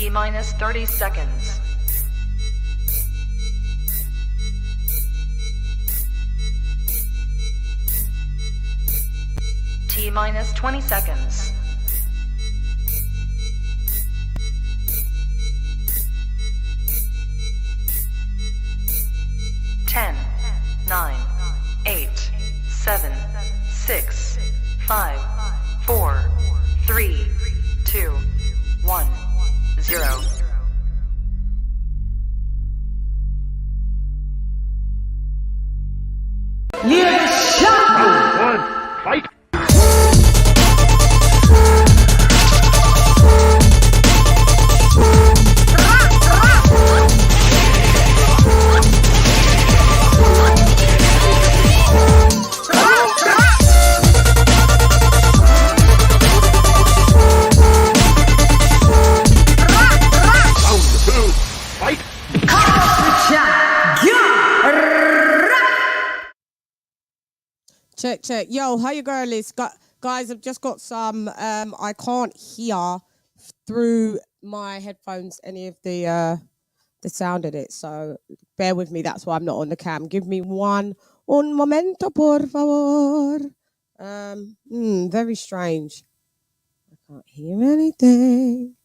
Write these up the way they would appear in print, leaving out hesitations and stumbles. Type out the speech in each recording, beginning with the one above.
T-minus 30 seconds. T-minus 20 seconds. 10, 9, 8, 7, 6, 5, 4, 3, 2, 1, 0. LadyChann! Fight! Check. Yo, how you girlies? Guys, I've just got some, I can't hear through my headphones any of the sound in it. So bear with me. That's why I'm not on the cam. Give me un momento, por favor. Very strange. I can't hear anything.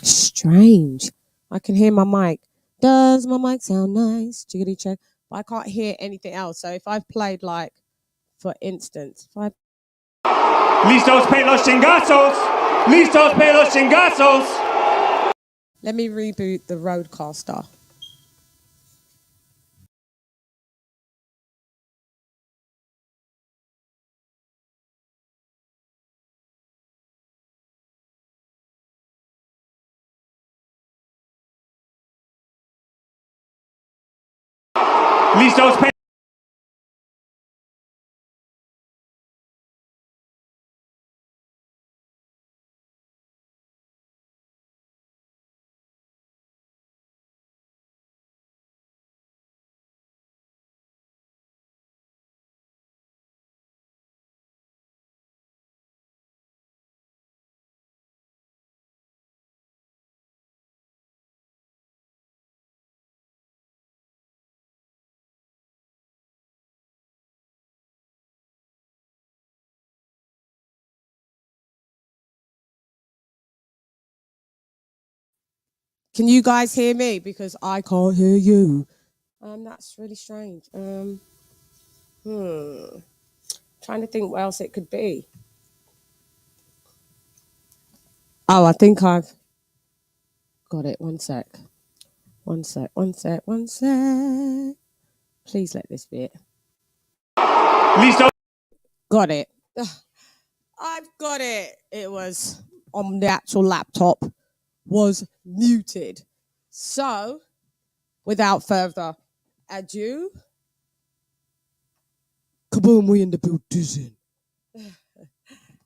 Strange. I can hear my mic. Does my mic sound nice? Jiggity check. But I can't hear anything else. So if I've played, like, for instance, if I... ¡Listos para los chingazos! ¡Listos para los chingazos! Let me reboot the Roadcaster. ¡Listos para... Can you guys hear me? Because I can't hear you. That's really strange. Trying to think what else it could be. Oh, I think I've got it. One sec. Please let this be it. ¡Listos! Got it. I've got it. It was on the actual laptop. Was muted. So, without further ado, kaboom, we in the building.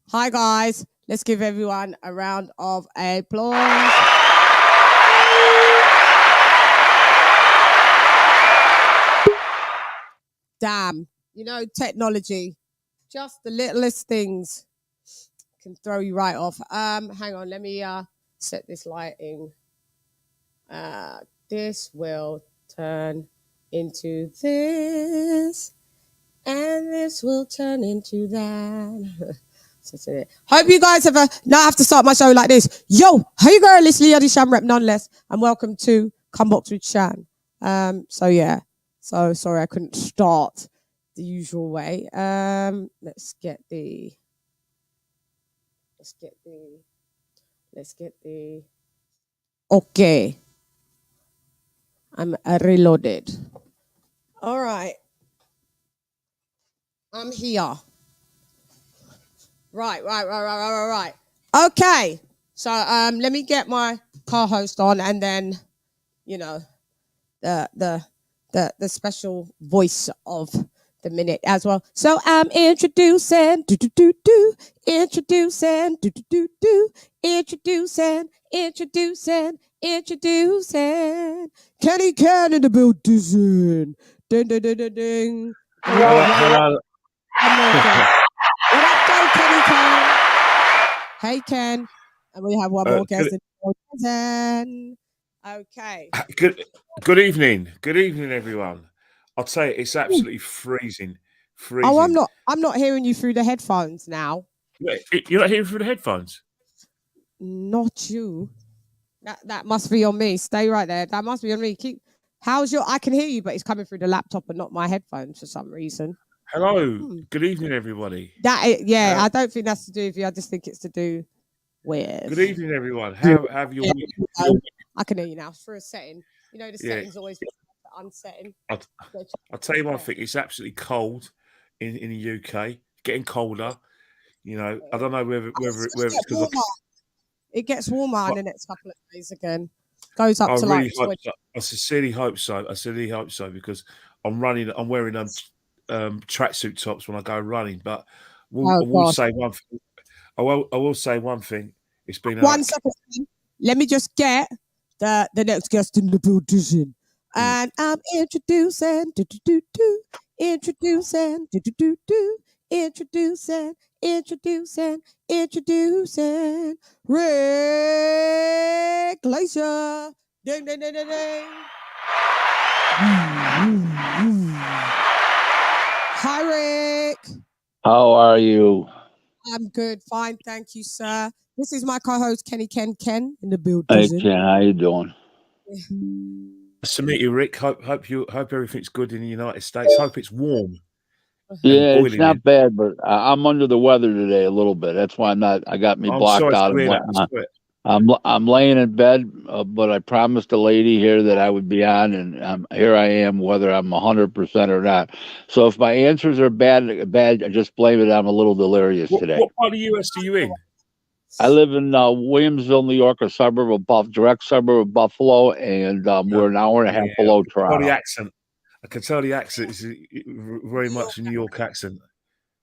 Hi guys, let's give everyone a round of applause. Damn, you know, technology, just the littlest things can throw you right off. Hang on, let me set this lighting. This will turn into this, and this will turn into that. Hope you guys have not have to start my show like this. Yo, hey girl, it's LadyChann rep nonetheless, and welcome to Come Box with Chan. So yeah, so sorry I couldn't start the usual way. Let's get the. Okay. I'm reloaded. All right. I'm here. Right. Okay. So let me get my co-host on, and then, you know, the special voice of the minute as well. So I'm introducing, introducing, introducing. Kenny Can in the building. Ding, ding, ding, ding, ding. Hello. One more guest. What up, though, Kenny Can? Hey, Ken. And we have one more guest in the building. Okay. Good evening. Good evening, everyone. I'll tell you, it's absolutely freezing. Oh, I'm not hearing you through the headphones now. You're not hearing through the headphones? Not you. That must be on me. Stay right there. That must be on me. I can hear you, but it's coming through the laptop and not my headphones for some reason. Hello. Good evening, everybody. I don't think that's to do with you. I just think it's to do with. Good evening, everyone. How have you? I can hear you now. For a setting, you know, the setting's always unsetting. I'll tell you one thing. It's absolutely cold in the UK. Getting colder. You know, I don't know whether it's because it gets warmer in the next couple of days again. Goes up to like 20. I sincerely hope so. Because I'm wearing tracksuit tops when I go running. But I will say one thing. It's been 1 second. Let me just get the next guest in the building. And I'm introducing, introducing Rick Glacier. Ding, ding, ding, ding, ding. Hi, Rick. How are you? I'm good. Fine. Thank you, sir. This is my co-host, Ken in the building. Hey, Ken, how you doing? Nice to meet you, Rick. Hope everything's good in the United States. Hope it's warm. Yeah, it's not bad, but I'm under the weather today a little bit. That's why I got me blocked out. I'm laying in bed, but I promised the lady here that I would be on, and here I am, whether I'm 100% or not. So if my answers are bad, I just blame it. I'm a little delirious today. What part of the US are you in? I live in Williamsville, New York, a direct suburb of Buffalo, and we're an hour and a half below Toronto. I can tell the accent is very much a New York accent.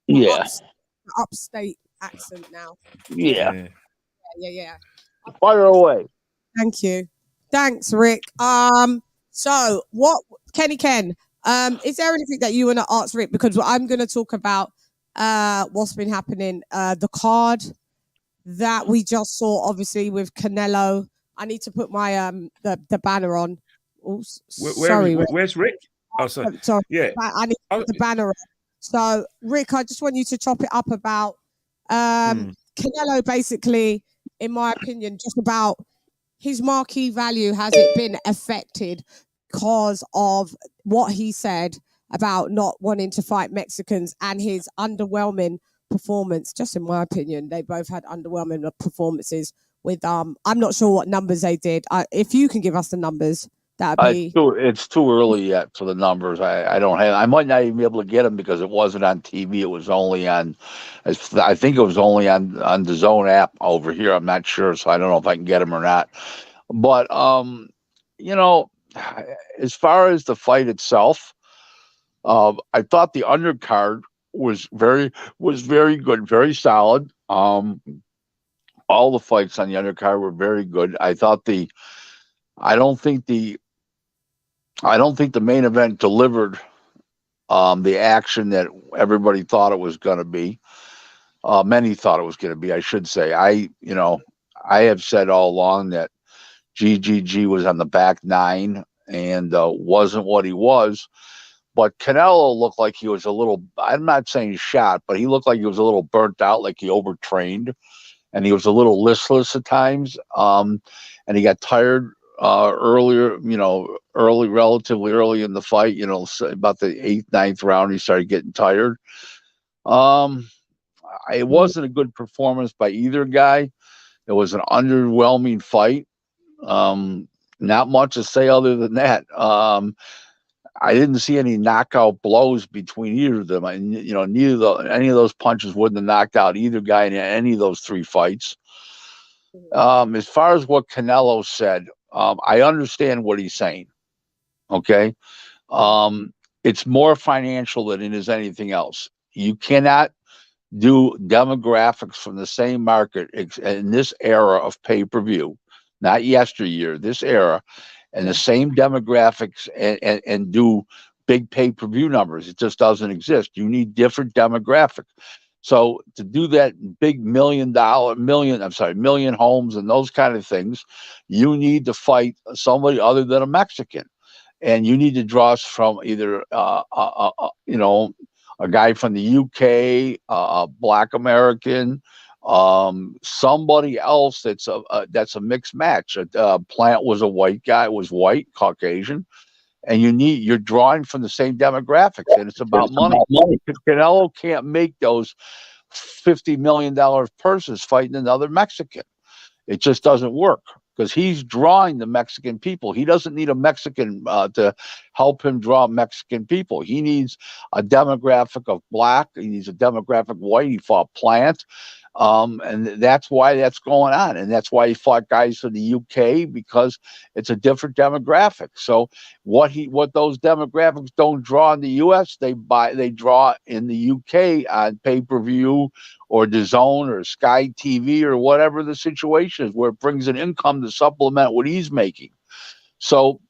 Yeah. Upstate accent now. Yeah. Yeah. Fire away. Thank you. Thanks, Rick. So what, Kenny Ken, is there anything that you want to ask Rick? Because I'm going to talk about what's been happening, the card that we just saw, obviously, with Canelo. I need to put my the banner on. Oh, where's Rick? Oh, sorry. Yeah. I need to put the banner on. So, Rick, I just want you to chop it up about Canelo, basically, in my opinion, just about his marquee value. Has it been affected because of what he said about not wanting to fight Mexicans and his underwhelming performance? Just in my opinion, they both had underwhelming performances with I'm not sure what numbers they did. If you can give us the numbers, that'd be it's too early yet for the numbers. I don't have. I might not even be able to get them because it wasn't on TV. It was only on, I think it was only on the Zone app over here. I'm not sure, so I don't know if I can get them or not. But you know, as far as the fight itself, I thought the undercard was very good, very solid. All the fights on the undercard were very good. I don't think the main event delivered the action that everybody thought it was going to be. Many thought it was going to be, I should say. I have said all along that GGG was on the back nine and wasn't what he was. But Canelo looked like he was a little, I'm not saying shot, but he looked like he was a little burnt out, like he overtrained. And he was a little listless at times. And he got tired earlier, relatively early in the fight, about the 8th, 9th round, he started getting tired. It wasn't a good performance by either guy. It was an underwhelming fight. Not much to say other than that. I didn't see any knockout blows between either of them. Any of those punches wouldn't have knocked out either guy in any of those three fights. As far as what Canelo said, I understand what he's saying. Okay. it's more financial than it is anything else. You cannot do demographics from the same market in this era of pay-per-view, not yesteryear, this era, and the same demographics and do big pay-per-view numbers. It just doesn't exist. You need different demographics. So to do that big million homes and those kind of things, you need to fight somebody other than a Mexican. And you need to draw us from either, you know, a guy from the UK, a Black American, somebody else that's a mixed match. Plant was a white guy, was white, Caucasian, and you're drawing from the same demographics, and it's about money. Canelo can't make those $50 million purses fighting another Mexican. It just doesn't work because he's drawing the Mexican people. He doesn't need a Mexican to help him draw Mexican people. He needs a demographic of black. He needs a demographic white. He fought Plant. And that's why that's going on. And that's why he fought guys from the UK, because it's a different demographic. So what those demographics don't draw in the US, they draw in the UK on pay-per-view or DAZN or Sky TV or whatever the situation is, where it brings an income to supplement what he's making. So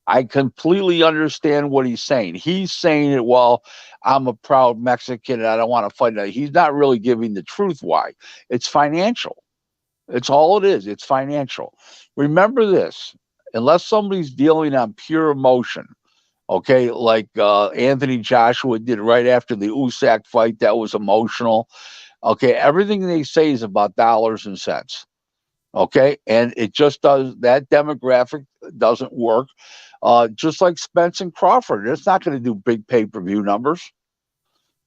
I completely understand what he's saying. He's saying it, well, I'm a proud Mexican and I don't want to fight. He's not really giving the truth why. It's financial. It's all it is. It's financial. Remember this, unless somebody's dealing on pure emotion, okay, like Anthony Joshua did right after the Usyk fight, that was emotional. Okay, everything they say is about dollars and cents. Okay, and it just does, that demographic doesn't work. Just like Spence and Crawford, it's not going to do big pay-per-view numbers.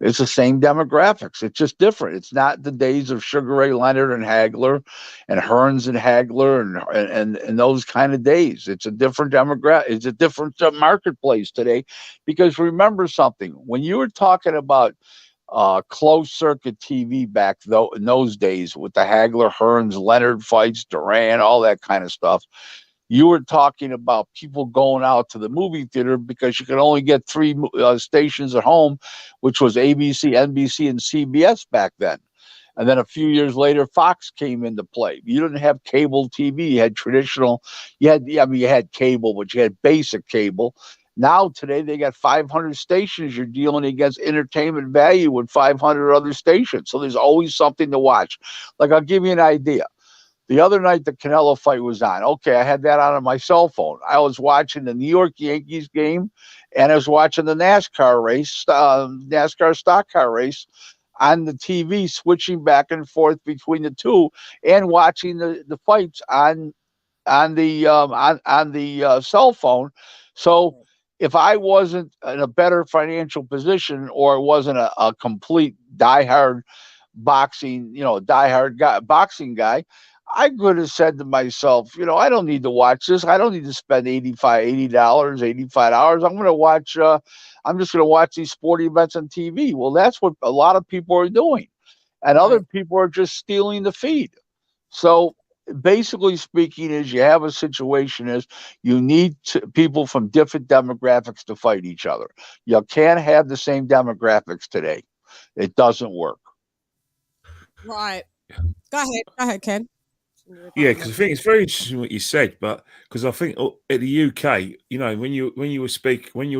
It's the same demographics. It's just different. It's not the days of Sugar Ray Leonard and Hagler and Hearns and Hagler and those kind of days. It's a different demographic. It's a different marketplace today. Because remember something, when you were talking about closed circuit TV back though in those days with the Hagler, Hearns, Leonard fights, Duran, all that kind of stuff, you were talking about people going out to the movie theater because you could only get three stations at home, which was ABC, NBC, and CBS back then. And then a few years later, Fox came into play. You didn't have cable TV. You had traditional. You had cable, but you had basic cable. Now, today, they got 500 stations. You're dealing against entertainment value with 500 other stations. So there's always something to watch. Like, I'll give you an idea. The other night, the Canelo fight was on. Okay, I had that on my cell phone. I was watching the New York Yankees game, and I was watching the NASCAR race, NASCAR stock car race on the TV, switching back and forth between the two, and watching the fights on the cell phone. So if I wasn't in a better financial position, or wasn't a complete diehard boxing guy, I could have said to myself, I don't need to watch this. I don't need to spend $85. I'm going to watch, I'm just going to watch these sporting events on TV. Well, that's what a lot of people are doing. And other people are just stealing the feed. So basically speaking, is you have a situation is you need people from different demographics to fight each other. You can't have the same demographics today. It doesn't work. Right. Go ahead, Ken. Yeah, because I think it's very interesting what you said, but because I think at the UK, when you were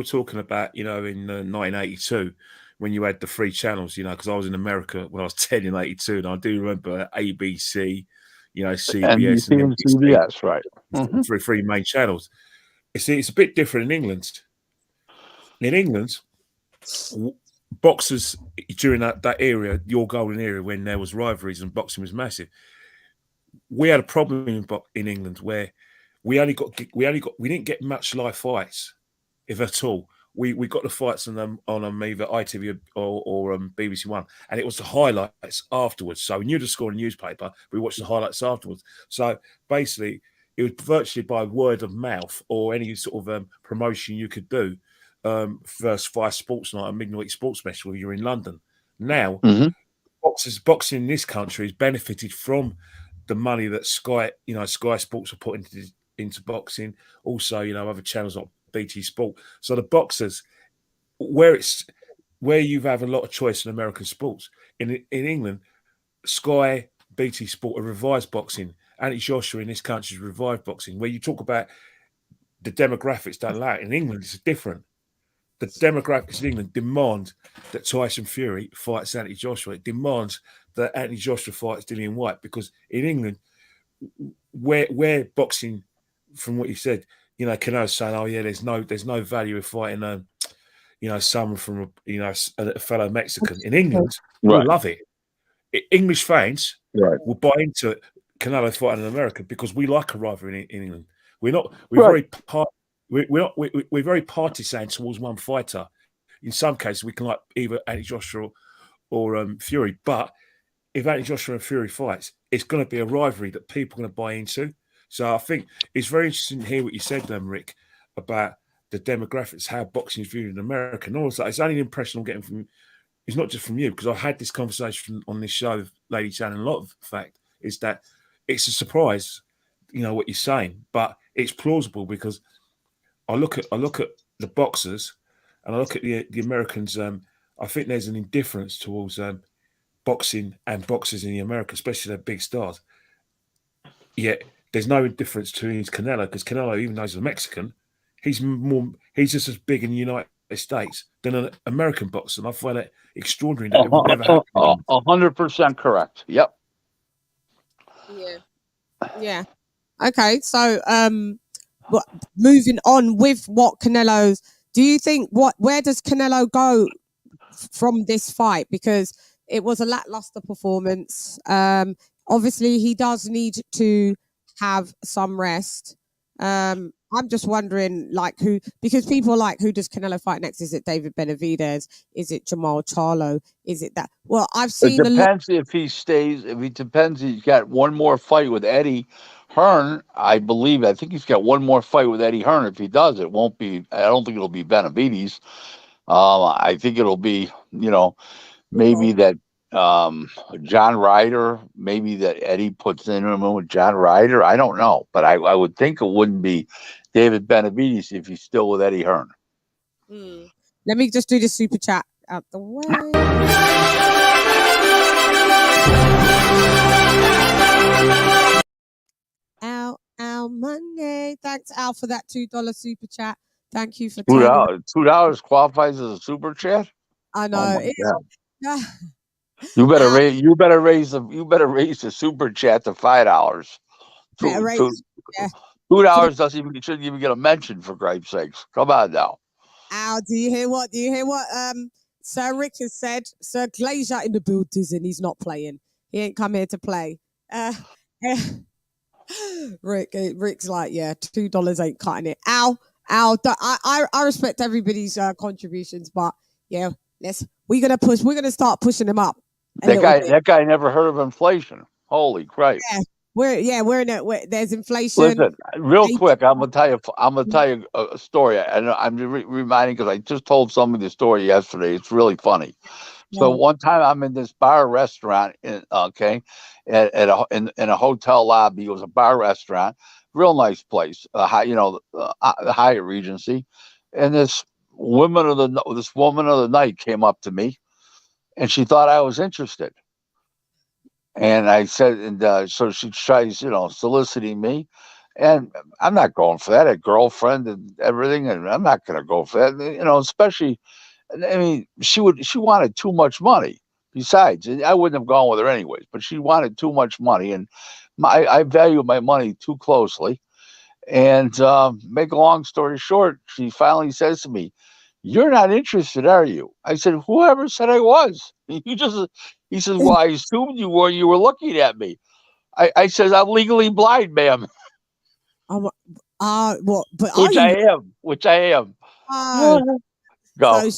talking about, in 1982, when you had the free channels, because I was in America when I was 10 in 82, and I do remember ABC, CBS and NBC, CBS, right? Three main channels. It's a bit different in England. In England, boxers during that area, your golden era, when there was rivalries and boxing was massive, we had a problem in England where we didn't get much live fights, if at all. We got the fights on either ITV or BBC One, and it was the highlights afterwards. So we knew the score in the newspaper. We watched the highlights afterwards. So basically, it was virtually by word of mouth or any sort of promotion you could do. First five sports night, a midweek sports special. You're in London now. Boxing in this country has benefited from the money that Sky Sports are putting into boxing. Also, other channels like BT Sport. So the boxers where you have a lot of choice in American sports. In England, Sky, BT Sport are revised boxing. Anti-Joshua in this country is revived boxing. Where you talk about the demographics don't allow it. In England, it's different. The demographics in England demand that Tyson Fury fights Anthony Joshua. It demands that Anthony Joshua fights Dillian White, because in England, where boxing, from what you said, you know, Canelo's saying, "Oh yeah, there's no value of fighting, you know, someone from a fellow Mexican." In England, Right. we love it. English fans Right. will buy into Canelo fighting in America because we like a rivalry in England. We're Right. we're very partisan towards one fighter. In some cases, we can like either Anthony Joshua or Fury. But if Anthony Joshua and Fury fights, it's going to be a rivalry that people are going to buy into. So I think it's very interesting to hear what you said, Rick, about the demographics, how boxing is viewed in America. And also, it's only an impression I'm getting from, it's not just from you, because I've had this conversation on this show with LadyChann, and a lot of the fact is that it's a surprise, you know, what you're saying, but it's plausible because I look at the boxers and I look at the Americans. I think there's an indifference towards boxing and boxers in the America, especially their big stars. Yet there's no indifference to Canelo, because Canelo, even though he's a Mexican, he's just as big in the United States than an American boxer. And I find it extraordinary that it would never happen. 100% correct. Yep. Yeah. Okay, so moving on with what Canelo's, do you think where does Canelo go from this fight? Because it was a lackluster performance. Obviously, he does need to have some rest. I'm just wondering, like, because people are like, who does Canelo fight next? Is it David Benavidez? Is it Jamal Charlo? Is it that? Well, I've seen It depends if he stays. He's got one more fight with Eddie Hearn, I believe. I think he's got one more fight with Eddie Hearn. If he does, it won't be. I don't think it'll be Benavidez. I think it'll be, you know, maybe that John Ryder, maybe that Eddie puts in him with John Ryder. I don't know, but I would think it wouldn't be David Benavidez if he's still with Eddie Hearn. Let me just do the super chat out the way. Al Monday. Thanks, Al, for that $2 super chat. Thank you for $2 qualifies as a super chat. I know. Oh you better raise the super chat to $5. $2 shouldn't even get a mention, for Christ's sakes. Come on now. Al, do you hear what Sir Rick has said? Sir Glazier in the building, and he's not playing. He ain't come here to play. Rick's like, yeah, $2 ain't cutting it. Al, I respect everybody's contributions, but yeah, we're gonna start pushing them up. That guy never heard of inflation. Holy Christ! There's inflation. Listen, real quick, I'm gonna tell you a story, and I'm reminding, because I just told somebody the story yesterday. It's really funny. So one time I'm in this bar restaurant in a hotel lobby. It was a bar restaurant, real nice place, the Hyatt Regency, and this woman of the night came up to me, and she thought I was interested. And I said, and so she tries, soliciting me, and I'm not going for that. A girlfriend and everything, and I'm not going to go for that. Especially, I mean, she wanted too much money. Besides, I wouldn't have gone with her anyways. But she wanted too much money, and I value my money too closely. And make a long story short, she finally says to me, "You're not interested, are you?" I said, "Whoever said I was?" He says, "Well, I assumed you were. You were looking at me." I says, "I'm legally blind, ma'am." But which I am. Go.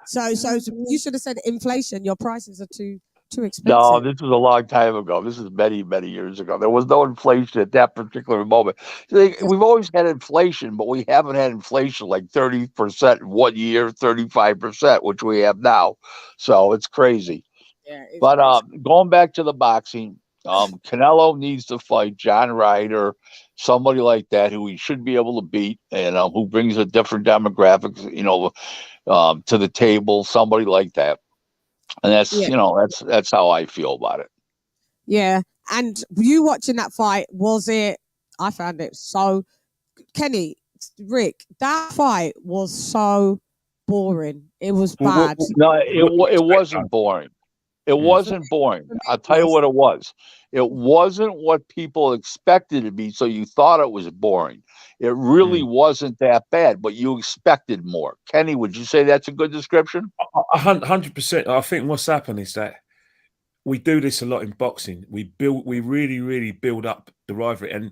So you should have said inflation. Your prices are too expensive. No, this was a long time ago. This is many, many years ago. There was no inflation at that particular moment. We've always had inflation, but we haven't had inflation like 30% in 1 year, 35%, which we have now. So it's crazy. Yeah, but going back to the boxing, Canelo needs to fight John Ryder somebody like that who he should be able to beat, and who brings a different demographics, to the table. Somebody like that, and that's Yeah. that's how I feel about it. Yeah. And you watching that fight, was it? I found it so. Kenny, Rick, that fight was so boring. It was bad. No, it wasn't boring. It wasn't boring. I'll tell you what it was. It wasn't what people expected it to be, so you thought it was boring. It really wasn't that bad, but you expected more. Kenny, would you say that's a good description? 100%. I think what's happened is that we do this a lot in boxing. We really, really build up the rivalry, and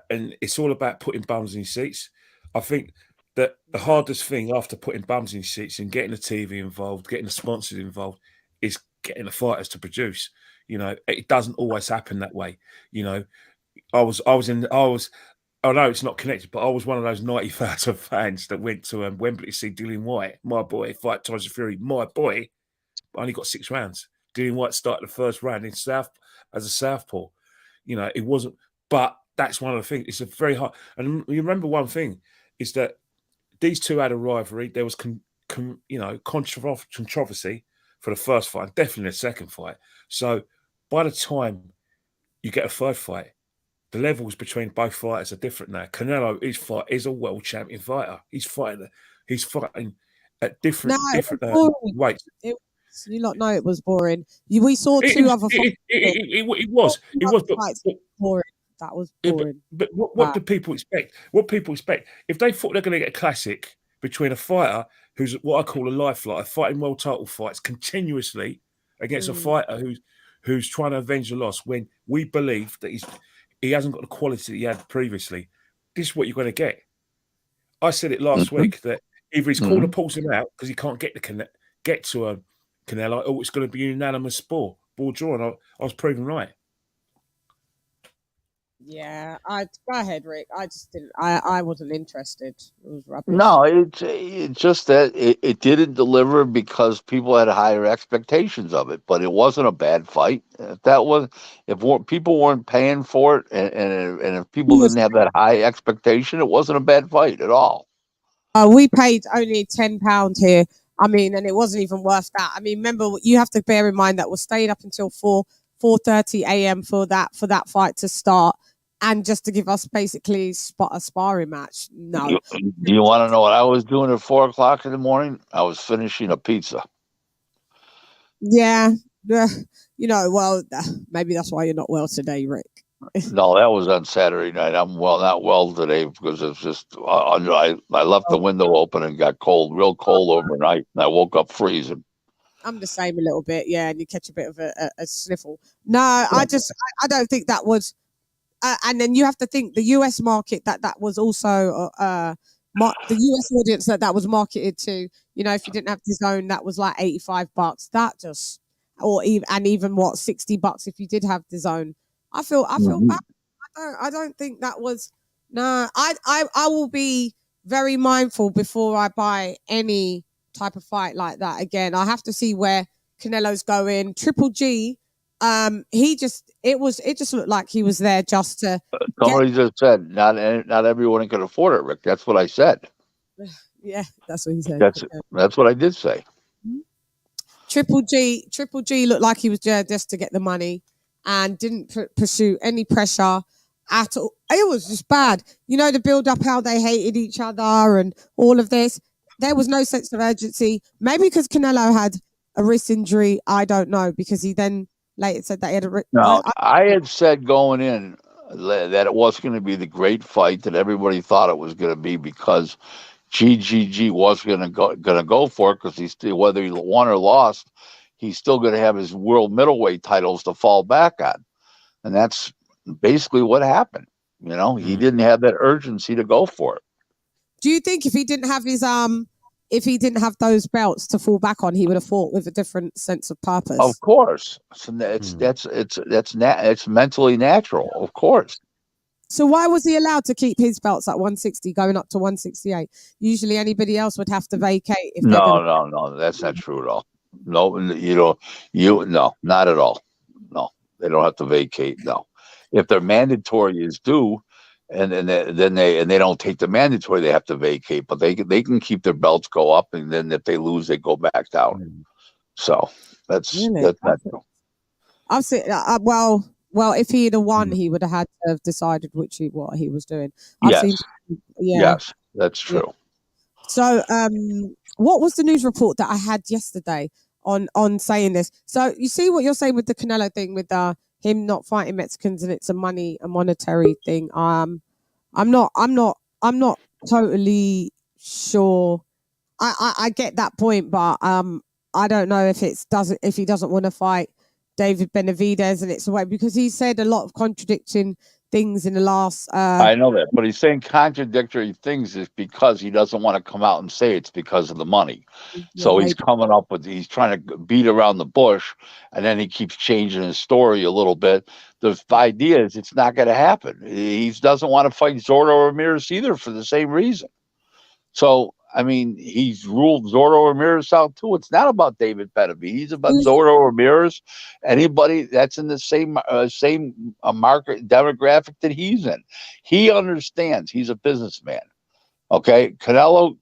it's all about putting bums in seats. I think that the hardest thing after putting bums in seats and getting the TV involved, getting the sponsors involved, is getting the fighters to produce. It doesn't always happen that way. I know it's not connected, but I was one of those 90,000 fans that went to Wembley to see Dillian Whyte, my boy, fight Tyson Fury, my boy. But only got 6 rounds. Dillian Whyte started the first round as a southpaw. It wasn't. But that's one of the things. It's a very hard. And you remember one thing is that these two had a rivalry. There was controversy for the first fight, and definitely the second fight. So by the time you get a third fight, the levels between both fighters are different now. Canelo is a world champion fighter. He's fighting at different weights. You lot know it was boring. We saw two other fights. It was. But boring. That was boring. But what do people expect? What people expect, if they thought they're going to get a classic between a fighter who's what I call a lifeliner, fighting world title fights continuously against a fighter who's trying to avenge the loss, when we believe that he hasn't got the quality that he had previously, this is what you're going to get. I said it last week that either his corner pulls him out because he can't get to Canelo, or it's going to be a unanimous ball draw, and I was proven right. Yeah, go ahead, Rick. I just didn't. I wasn't interested. It was rubbish. No, it's just that it didn't deliver because people had higher expectations of it. But it wasn't a bad fight. If people weren't paying for it, and if people didn't have that high expectation, it wasn't a bad fight at all. We paid only £10 here. I mean, and it wasn't even worth that. I mean, remember, you have to bear in mind that we stayed up until 4:30 a.m. for that fight to start, and just to give us basically a sparring match. No. Do you want to know what I was doing at 4 o'clock in the morning? I was finishing a pizza. Yeah. Well, maybe that's why you're not well today, Rick. No, that was on Saturday night. I'm not well today because it's just I left the window open and got real cold overnight, and I woke up freezing. I'm the same a little bit, yeah, and you catch a bit of a sniffle. No, I don't think that was. And then you have to think the US market that was also the US audience that was marketed to. If you didn't have DAZN, that was like $85. That just, even what, $60 if you did have DAZN. I feel bad. I don't think that was. No, I will be very mindful before I buy any type of fight like that again. I have to see where Canelo's going. Triple G, it just looked like he was there just to. Somebody just said not everyone can afford it, Rick. That's what I said. Yeah, that's what he said. That's what I did say. Triple G looked like he was there just to get the money and didn't pursue any pressure at all. It was just bad. The build up, how they hated each other and all of this. There was no sense of urgency. Maybe because Canelo had a wrist injury. I don't know, because he then later said that he had a wrist. No, I had said going in that it was going to be the great fight that everybody thought it was going to be, because GGG was going to go for it, because he's still, whether he won or lost, he's still going to have his world middleweight titles to fall back on, and that's basically what happened. He didn't have that urgency to go for it. Do you think if he didn't have those belts to fall back on, he would have fought with a different sense of purpose? Of course, so it's mentally natural. Of course. So why was he allowed to keep his belts at 160 going up to 168? Usually anybody else would have to vacate. No, that's not true at all. No, no, not at all. No, they don't have to vacate. No, if they're mandatory is due, and then they don't take the mandatory, they have to vacate, but they can keep their belts go up, and then if they lose, they go back down. So that's Really? not true. I've seen. Well, if he had won, he would have had to have decided what he was doing. I've Yes. seen. Yeah. Yes, that's true. Yeah. So, what was the news report that I had yesterday on saying this? So you see what you're saying with the Canelo thing, with him not fighting Mexicans, and it's a monetary thing. I'm not totally sure. I get that point, but I don't know if he doesn't want to fight David Benavidez, and it's a way, because he said a lot of contradicting things in the last. I know that, but he's saying contradictory things is because he doesn't want to come out and say it's because of the money. So he's he's trying to beat around the bush, and then he keeps changing his story a little bit. The idea is it's not going to happen. He doesn't want to fight Zorro Ramirez either for the same reason. So, I mean, he's ruled Zorro Ramirez out too. It's not about David Benavidez. He's about Zorro Ramirez. Anybody that's in the same market demographic that he's in. He understands. He's a businessman. Okay, Canelo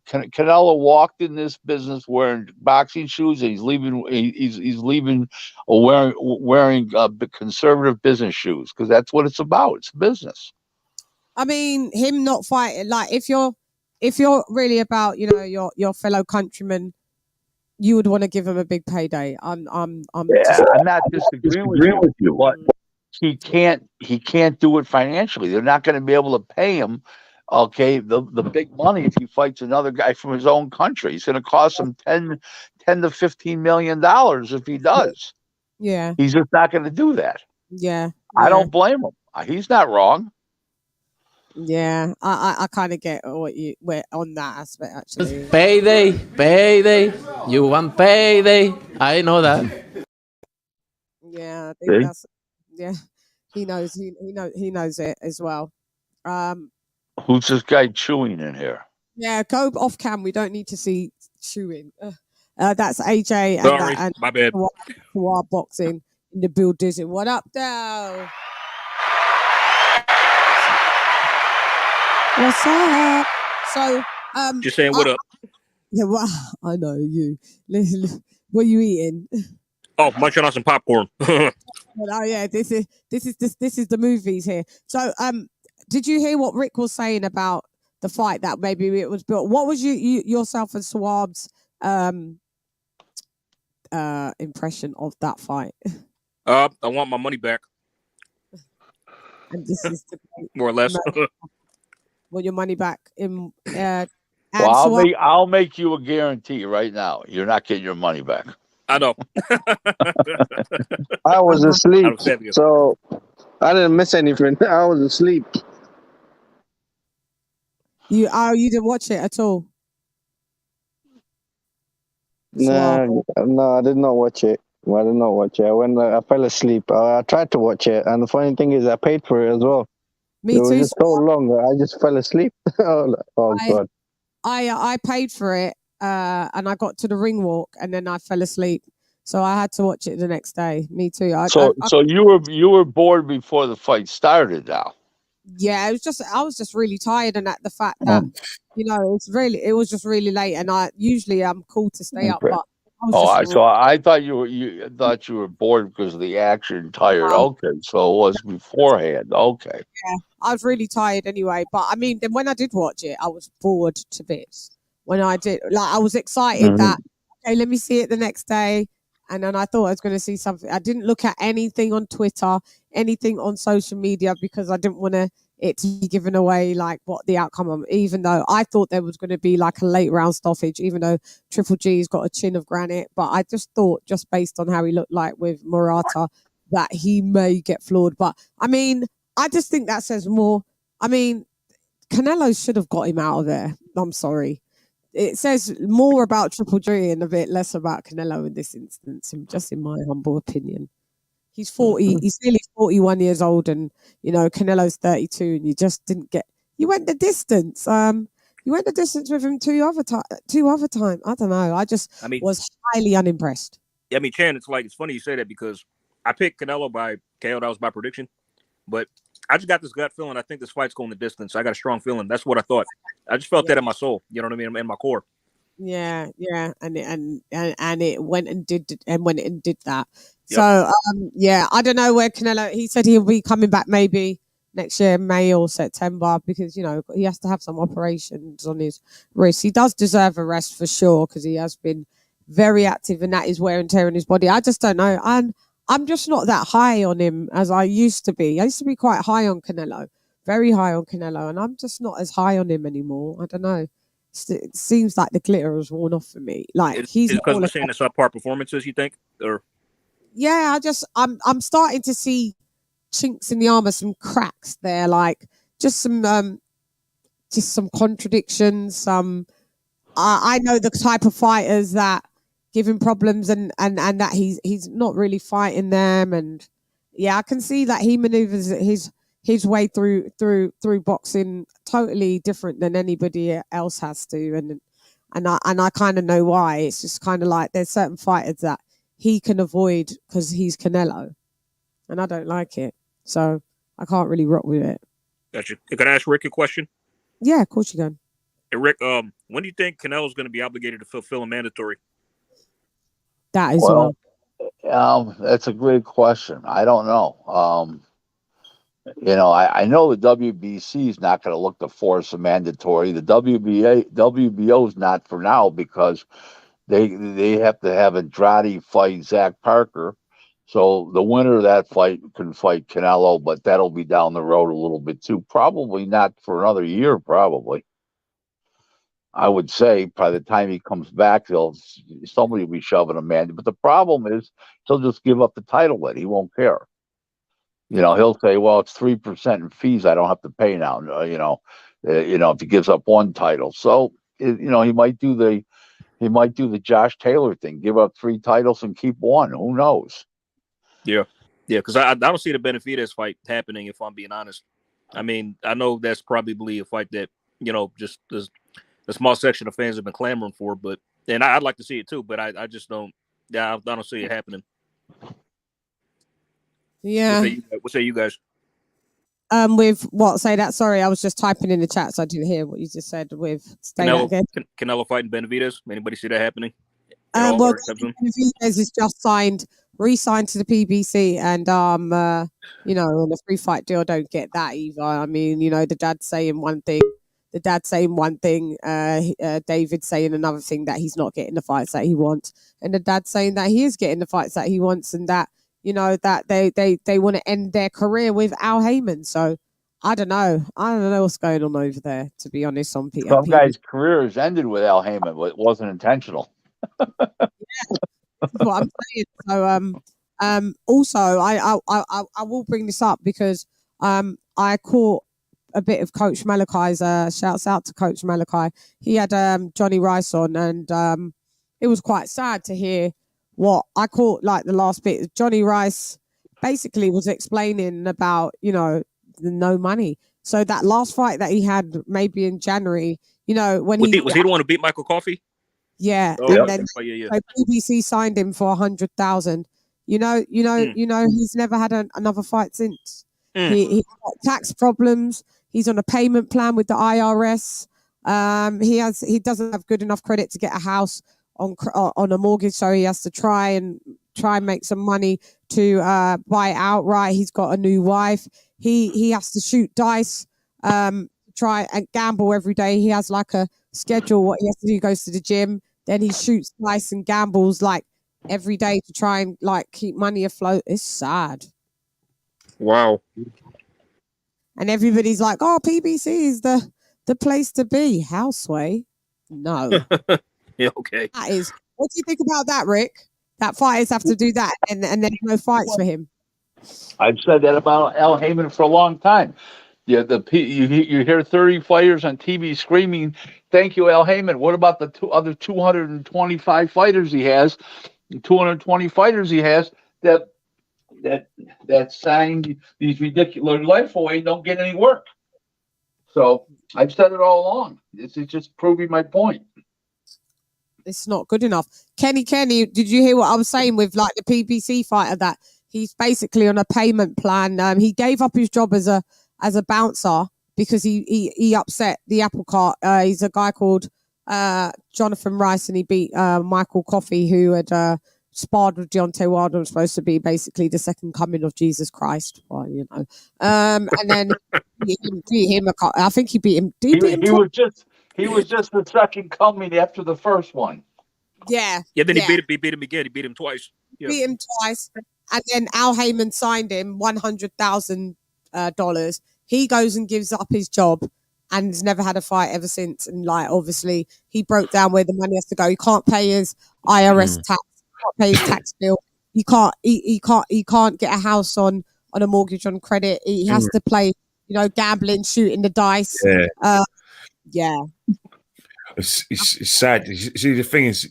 walked in this business wearing boxing shoes, and he's leaving. He's leaving wearing conservative business shoes, because that's what it's about. It's business. I mean, him not fighting, like, if you're really about, your fellow countrymen, you would want to give him a big payday. I'm not disagreeing with you, but he can't do it financially. They're not going to be able to pay him, okay, the big money if he fights another guy from his own country. It's going to cost him $10 to $15 million if he does. Yeah. He's just not going to do that. Yeah. I don't blame him. He's not wrong. Yeah, I kind of get what we're on that aspect, actually. Payday. You want payday? I know that. Yeah, I think that's, yeah. He knows it as well. Who's this guy chewing in here? Yeah, go off cam. We don't need to see chewing. That's AJ and my bad. War boxing in the building. What up, though? What's up? So, just saying, what up? Yeah, well, I know you. What are you eating? Oh, munching on some popcorn. Oh yeah, this is the movies here. So, did you hear what Rick was saying about the fight that maybe it was built? What was yourself and Swab's impression of that fight? I want my money back. And this is more or less. Want your money back in? Well, I'll make you a guarantee right now. You're not getting your money back. I know. I was asleep, so I didn't miss anything. I was asleep. You didn't watch it at all? No, I did not watch it. I did not watch it. I fell asleep. I tried to watch it, and the funny thing is, I paid for it as well. Me too. It was just so long. I just fell asleep. God! I paid for it, and I got to the ring walk, and then I fell asleep. So I had to watch it the next day. Me too. So you were bored before the fight started. Now. Yeah, I was just really tired, and at the fact that it was just really late, and I'm cool to stay up, but. I thought you were bored because of the action, tired. Okay, so it was beforehand. Okay. Yeah, I was really tired anyway. But I mean, then when I did watch it, I was bored to bits. When I did, I was excited that let me see it the next day, and then I thought I was going to see something. I didn't look at anything on Twitter, anything on social media, because I didn't want it to be given away, like what the outcome of, even though I thought there was going to be like a late round stoppage, even though Triple G's got a chin of granite. But I just thought, just based on how he looked like with Murata, that he may get floored. But I mean, I just think that says more. I mean, Canelo should have got him out of there. I'm sorry. It says more about Triple G and a bit less about Canelo in this instance, just in my humble opinion. He's 40. He's nearly 41 years old, and Canelo's 32. And you just didn't get. You went the distance. You went the distance with him two other times. I don't know. I was highly unimpressed. I mean, Chan, it's funny you say that because I picked Canelo by KO. That was my prediction, but I just got this gut feeling. I think this fight's going the distance. I got a strong feeling. That's what I thought. I just felt that in my soul. You know what I mean? In my core. Yeah, and it went and did that. Yep. So yeah, I don't know where Canelo. He said he'll be coming back maybe next year, May or September, because you know he has to have some operations on his wrist. He does deserve a rest for sure because he has been very active, and that is wear and tear on his body. I just don't know. I'm just not that high on him as I used to be. I used to be quite high on Canelo, very high on Canelo, and I'm just not as high on him anymore. I don't know. It seems like the glitter has worn off for me. Like he's because we're seeing the subpar performances. You think, or yeah, I'm starting to see chinks in the armor, some cracks there, like just some contradictions. I know the type of fighters that give him problems, and that he's not really fighting them, and yeah, I can see that he maneuvers his way through boxing totally different than anybody else has to, and I kind of know why. It's just kind of like there's certain fighters that he can avoid because he's Canelo, and I don't like it, so I can't really rock with it. gotcha. Can I ask Rick a question? Yeah, of course you can. Hey, Rick, when do you think Canelo's going to be obligated to fulfill a mandatory? That is well. That's a great question. I don't know. You know, I know the WBC is not going to look to force a mandatory. The WBO is not for now because they have to have Andrade fight Zach Parker. So the winner of that fight can fight Canelo, but that'll be down the road a little bit too. Probably not for another year, probably. I would say by the time he comes back, somebody will be shoving a man. But the problem is he'll just give up the title then. He won't care. You know, he'll say, well, it's 3% in fees I don't have to pay now, if he gives up one title. So, you know, he might do the Josh Taylor thing, give up 3 titles and keep one. Who knows? Yeah, because I don't see the Benavidez fight happening, if I'm being honest. I mean, I know that's probably a fight that, you know, just a small section of fans have been clamoring for, and I'd like to see it too, but I just don't. Yeah, I don't see it happening. Yeah. What say you guys? With what? Say that. Sorry, I was just typing in the chat, so I didn't hear what you just said. With Canelo fighting Benavidez. Anybody see that happening? Well, Benavidez is just re-signed to the PBC, and you know, on a free fight deal, don't get that either. I mean, you know, the dad's saying one thing. David saying another thing, that he's not getting the fights that he wants, and the dad saying that he is getting the fights that he wants, and that, you know, that they want to end their career with Al Heyman. So I don't know what's going on over there, to be honest. Some guy's career has ended with Al Heyman, but it wasn't intentional. Yeah, that's what I'm saying. So also I will bring this up because I caught a bit of Coach Malachi's shouts out to Coach Malachi. He had Johnny Rice on, and it was quite sad to hear what I caught, like the last bit. Johnny Rice basically was explaining about, you know, the no money. So that last fight that he had maybe in January, you know, when was he the one who beat Michael Coffey? Yeah, oh, and then so PBC signed him for 100,000. You know, he's never had another fight since. He's got tax problems. He's on a payment plan with the IRS. He doesn't have good enough credit to get a house on a mortgage, so he has to try and make some money to buy it outright. He's got a new wife. He has to shoot dice, try and gamble every day. He has like a schedule what he has to do. He goes to the gym, then he shoots dice and gambles like every day to try and like keep money afloat. It's sad. Wow. And everybody's like, oh, PBC is the place to be. Houseway? No. Yeah, okay. That is. What do you think about that, Rick? That fighters have to do that, and there's no fights for him. I've said that about Al Heyman for a long time. Yeah, you hear 30 fighters on TV screaming, "Thank you, Al Heyman." What about the other 225 fighters he has? 220 fighters he has that signed these ridiculous life away, don't get any work. So I've said it all along. It's just proving my point. It's not good enough. Kenny, did you hear what I was saying with like the PBC fighter, that he's basically on a payment plan? He gave up his job as a as a bouncer because he upset the apple cart. He's a guy called Jonathan Rice, and he beat Michael Coffey, who had sparred with Deontay Wilder, was supposed to be basically the second coming of Jesus Christ. Well, you know, and then he beat him. I think he beat him. Did he beat him? He was just the second coming after the first one. Yeah. Yeah, then he beat him again. He beat him twice. Yeah. Beat him twice. And then Al Heyman signed him $100,000. He goes and gives up his job and has never had a fight ever since. And like, obviously, he broke down where the money has to go. He can't pay his IRS tax. He can't pay his tax bill. He can't get a house on a mortgage on credit. He has to play, you know, gambling, shooting the dice. Yeah. It's sad. See, the thing is,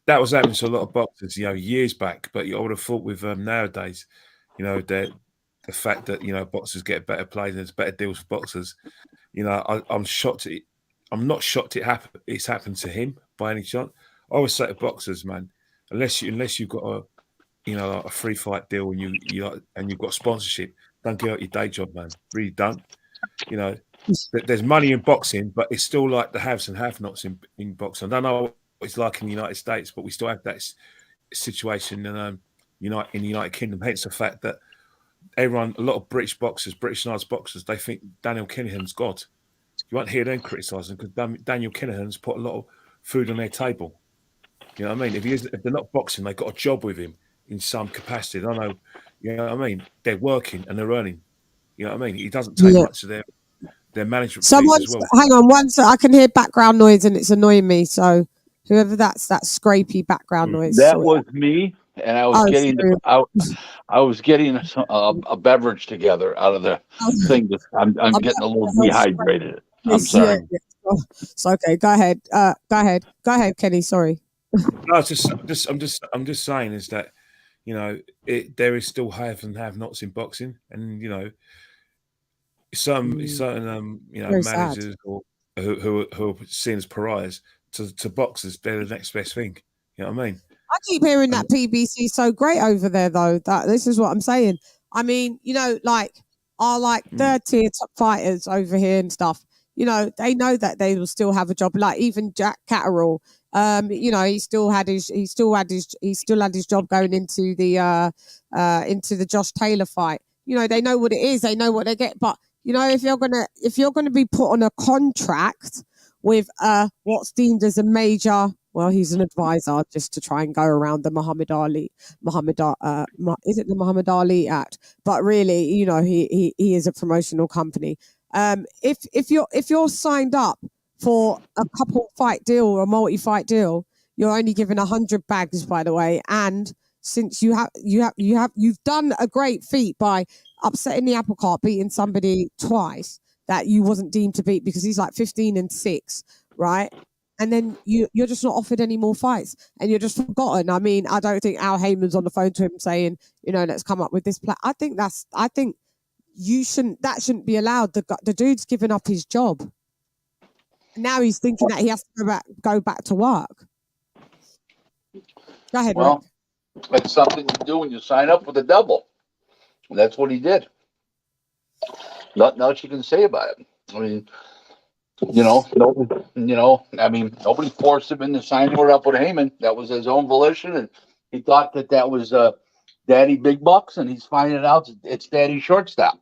that was happening to a lot of boxers, you know, years back. But I would have thought with nowadays, you know, the fact that, you know, boxers get better played and there's better deals for boxers. You know, I'm shocked. I'm not shocked it's happened to him by any chance. I always say to boxers, man, unless you've got a free fight deal and you've got sponsorship, don't give up your day job, man. Really don't. You know. There's money in boxing, but it's still like the haves and have-nots in boxing. I don't know what it's like in the United States, but we still have that situation in the United Kingdom. Hence the fact that a lot of British boxers, British nice boxers, they think Daniel Kinahan's God. You won't hear them criticising because Daniel Kinahan's put a lot of food on their table. You know what I mean? If they're not boxing, they've got a job with him in some capacity. I don't know. You know what I mean? They're working and they're earning. You know what I mean? He doesn't take much of their management. Someone, as well. hang on one second. I can hear background noise and it's annoying me. So whoever that scrapey background noise. That was me, and I was getting a beverage together out of the thing. I'm getting a little dehydrated. I'm sorry. It's okay. Go ahead. Go ahead, Kenny. Sorry. No, I'm just saying is that, you know, there is still have and have-nots in boxing, and you know. Certain you know, managers or who are seen as pariahs to boxers, they're the next best thing. You know what I mean? I keep hearing that PBC so great over there, though. That this is what I'm saying. I mean, you know, like our third tier top fighters over here and stuff. You know, they know that they will still have a job. Like even Jack Catterall, you know, he still had his job going into the Josh Taylor fight. You know, they know what it is. They know what they get, but. You know, if you're gonna be put on a contract with what's deemed as a major, well, he's an advisor just to try and go around the is it the Muhammad Ali Act? But really, you know, he is a promotional company. If you're signed up for a couple fight deal or a multi-fight deal, you're only given 100 bags, by the way, and since you've done a great feat by upsetting the apple cart, beating somebody twice that you wasn't deemed to beat because he's like 15-6, right? And then you're just not offered any more fights and you're just forgotten. I mean, I don't think Al Heyman's on the phone to him saying, you know, let's come up with this plan. I think that shouldn't be allowed. The dude's given up his job. Now he's thinking that he has to go back to work. Go ahead, well, Rick. It's something you do when you sign up for the double. That's what he did. Nothing else you can say about it. I mean, nobody forced him into signing up with Heyman. That was his own volition, and he thought that was Daddy Big Bucks, and he's finding out it's Daddy Shortstop.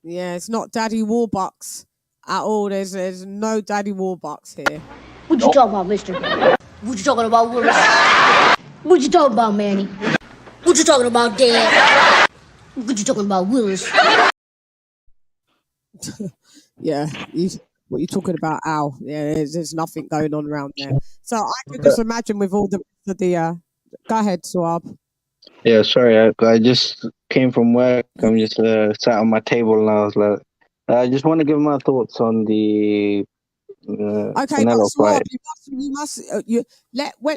Yeah, it's not Daddy Warbucks at all. There's no Daddy Warbucks here. What you talking about, mister? What you talking about, Willis? What you talking about, Manny? What you talking about, Dad? What you talking about, Willis? Yeah, what you talking about, Al? Yeah, there's nothing going on around there. So I could just imagine with all the go ahead, Suab. Yeah, sorry, I just came from work. I'm just sat on my table and I was like, I just want to give my thoughts on the okay, Canelo fight.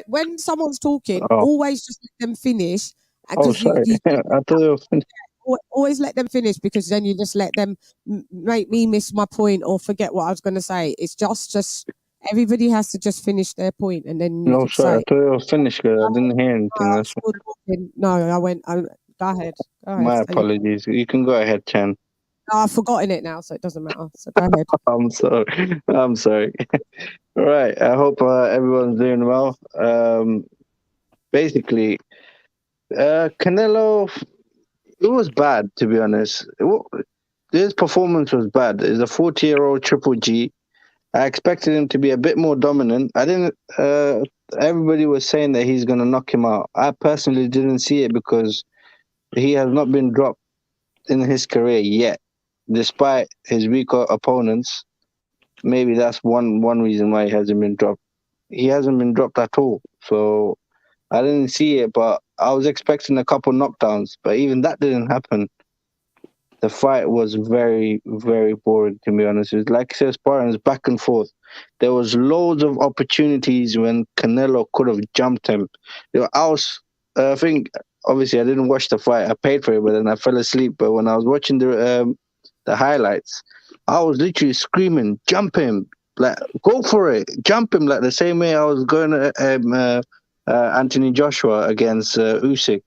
When someone's talking, always just let them finish. Oh, sorry. I thought they were finished. Always let them finish because then you just let them make me miss my point or forget what I was going to say. It's just everybody has to just finish their point and then. No, sorry, I thought they were finished because I didn't hear anything. No, I went. Go ahead. My apologies. You can go ahead, Chan. No, I've forgotten it now, so it doesn't matter. So go ahead. I'm sorry. I'm sorry. All right. I hope everyone's doing well. Basically, Canelo, it was bad, to be honest. His performance was bad. He's a 40-year-old Triple G. I expected him to be a bit more dominant. I didn't. Everybody was saying that he's going to knock him out. I personally didn't see it because he has not been dropped in his career yet, despite his weaker opponents. Maybe that's one reason why he hasn't been dropped. He hasn't been dropped at all. So I didn't see it, but I was expecting a couple knockdowns. But even that didn't happen. The fight was very, very boring, to be honest. It was like says sparring, back and forth. There was loads of opportunities when Canelo could have jumped him. I think, obviously, I didn't watch the fight. I paid for it, but then I fell asleep. But when I was watching the highlights, I was literally screaming, "Jump him! Like, go for it! Jump him!" Like the same way I was going to Anthony Joshua against Usyk.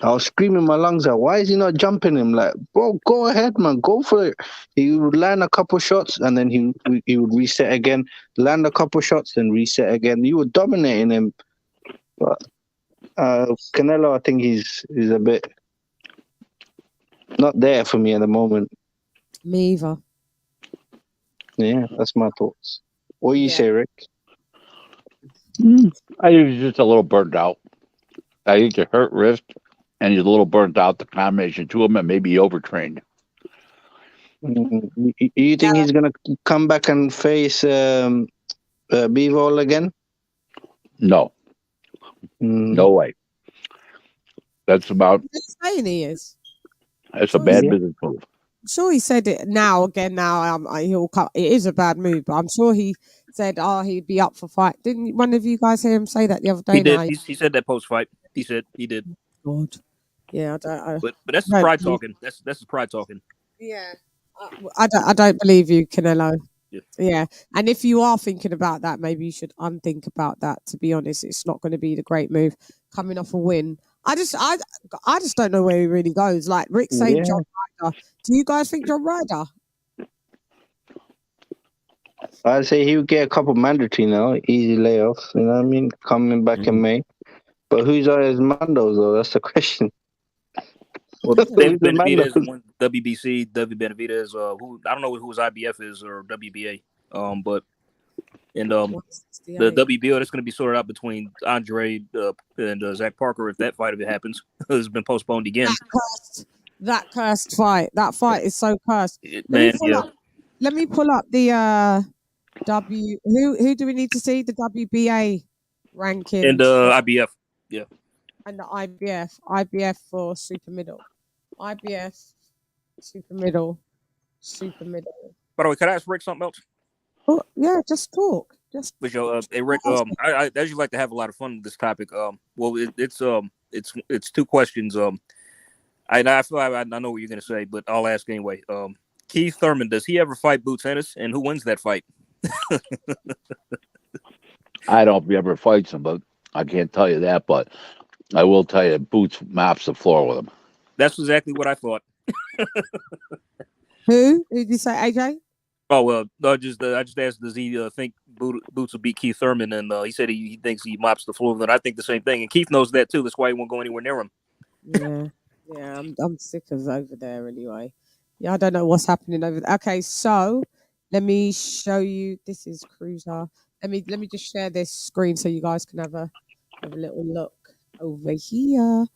I was screaming my lungs out. Why is he not jumping him? Like, bro, go ahead, man. Go for it. He would land a couple shots and then he would reset again. Land a couple shots, then reset again. You were dominating him. But Canelo, I think he's a bit not there for me at the moment. Me either. Yeah, that's my thoughts. What do you say, Rick? I think he's just a little burnt out. I think the hurt wrist and he's a little burnt out. The combination to him, and maybe overtrained. You think he's gonna come back and face Bivol again? No, no way. That's about. He's saying he is. That's a bad business move. I'm sure he said it now. He'll come. It is a bad move, but I'm sure he said, he'd be up for fight. Didn't one of you guys hear him say that the other day? He did. He said that post fight. He said he did. God. Yeah, but that's his pride talking. That's his pride talking. Yeah, I don't believe you, Canelo. Yeah, and if you are thinking about that, maybe you should unthink about that. To be honest, it's not going to be the great move coming off a win. I just don't know where he really goes. Like Rick saying, John Ryder. Do you guys think John Ryder? I'd say he would get a couple mandatory now, easy layoffs. You know what I mean? Coming back in May. But who's his Mandos though? That's the question. Well, David Benavidez won WBC. David Benavidez, who I don't know who his IBF is or WBA, but the WBO that's going to be sorted out between Andre and Zach Parker if that fight, if it happens, has been postponed again. That cursed fight. That fight is so cursed. Let me pull up the Who do we need to see? The WBA ranking and IBF. Yeah. And the IBF for super middle. IBF, super middle. By the way, can I ask Rick something else? Oh, yeah, just talk. Hey Rick, I usually like to have a lot of fun with this topic. It's two questions. I feel like I know what you're gonna say, but I'll ask anyway. Keith Thurman, does he ever fight Boots Ennis, and who wins that fight? I don't know if he ever fights him, but I can't tell you that. But I will tell you, Boots mops the floor with him. That's exactly what I thought. Who did you say, AJ? Oh well, I just asked, does he think Boots will beat Keith Thurman? And he said he thinks he mops the floor with him. I think the same thing, and Keith knows that too. That's why he won't go anywhere near him. Yeah, I'm sick of over there anyway. Yeah, I don't know what's happening over there. Okay, so let me show you. This is Cruiser. Let me just share this screen so you guys can have a little look over here.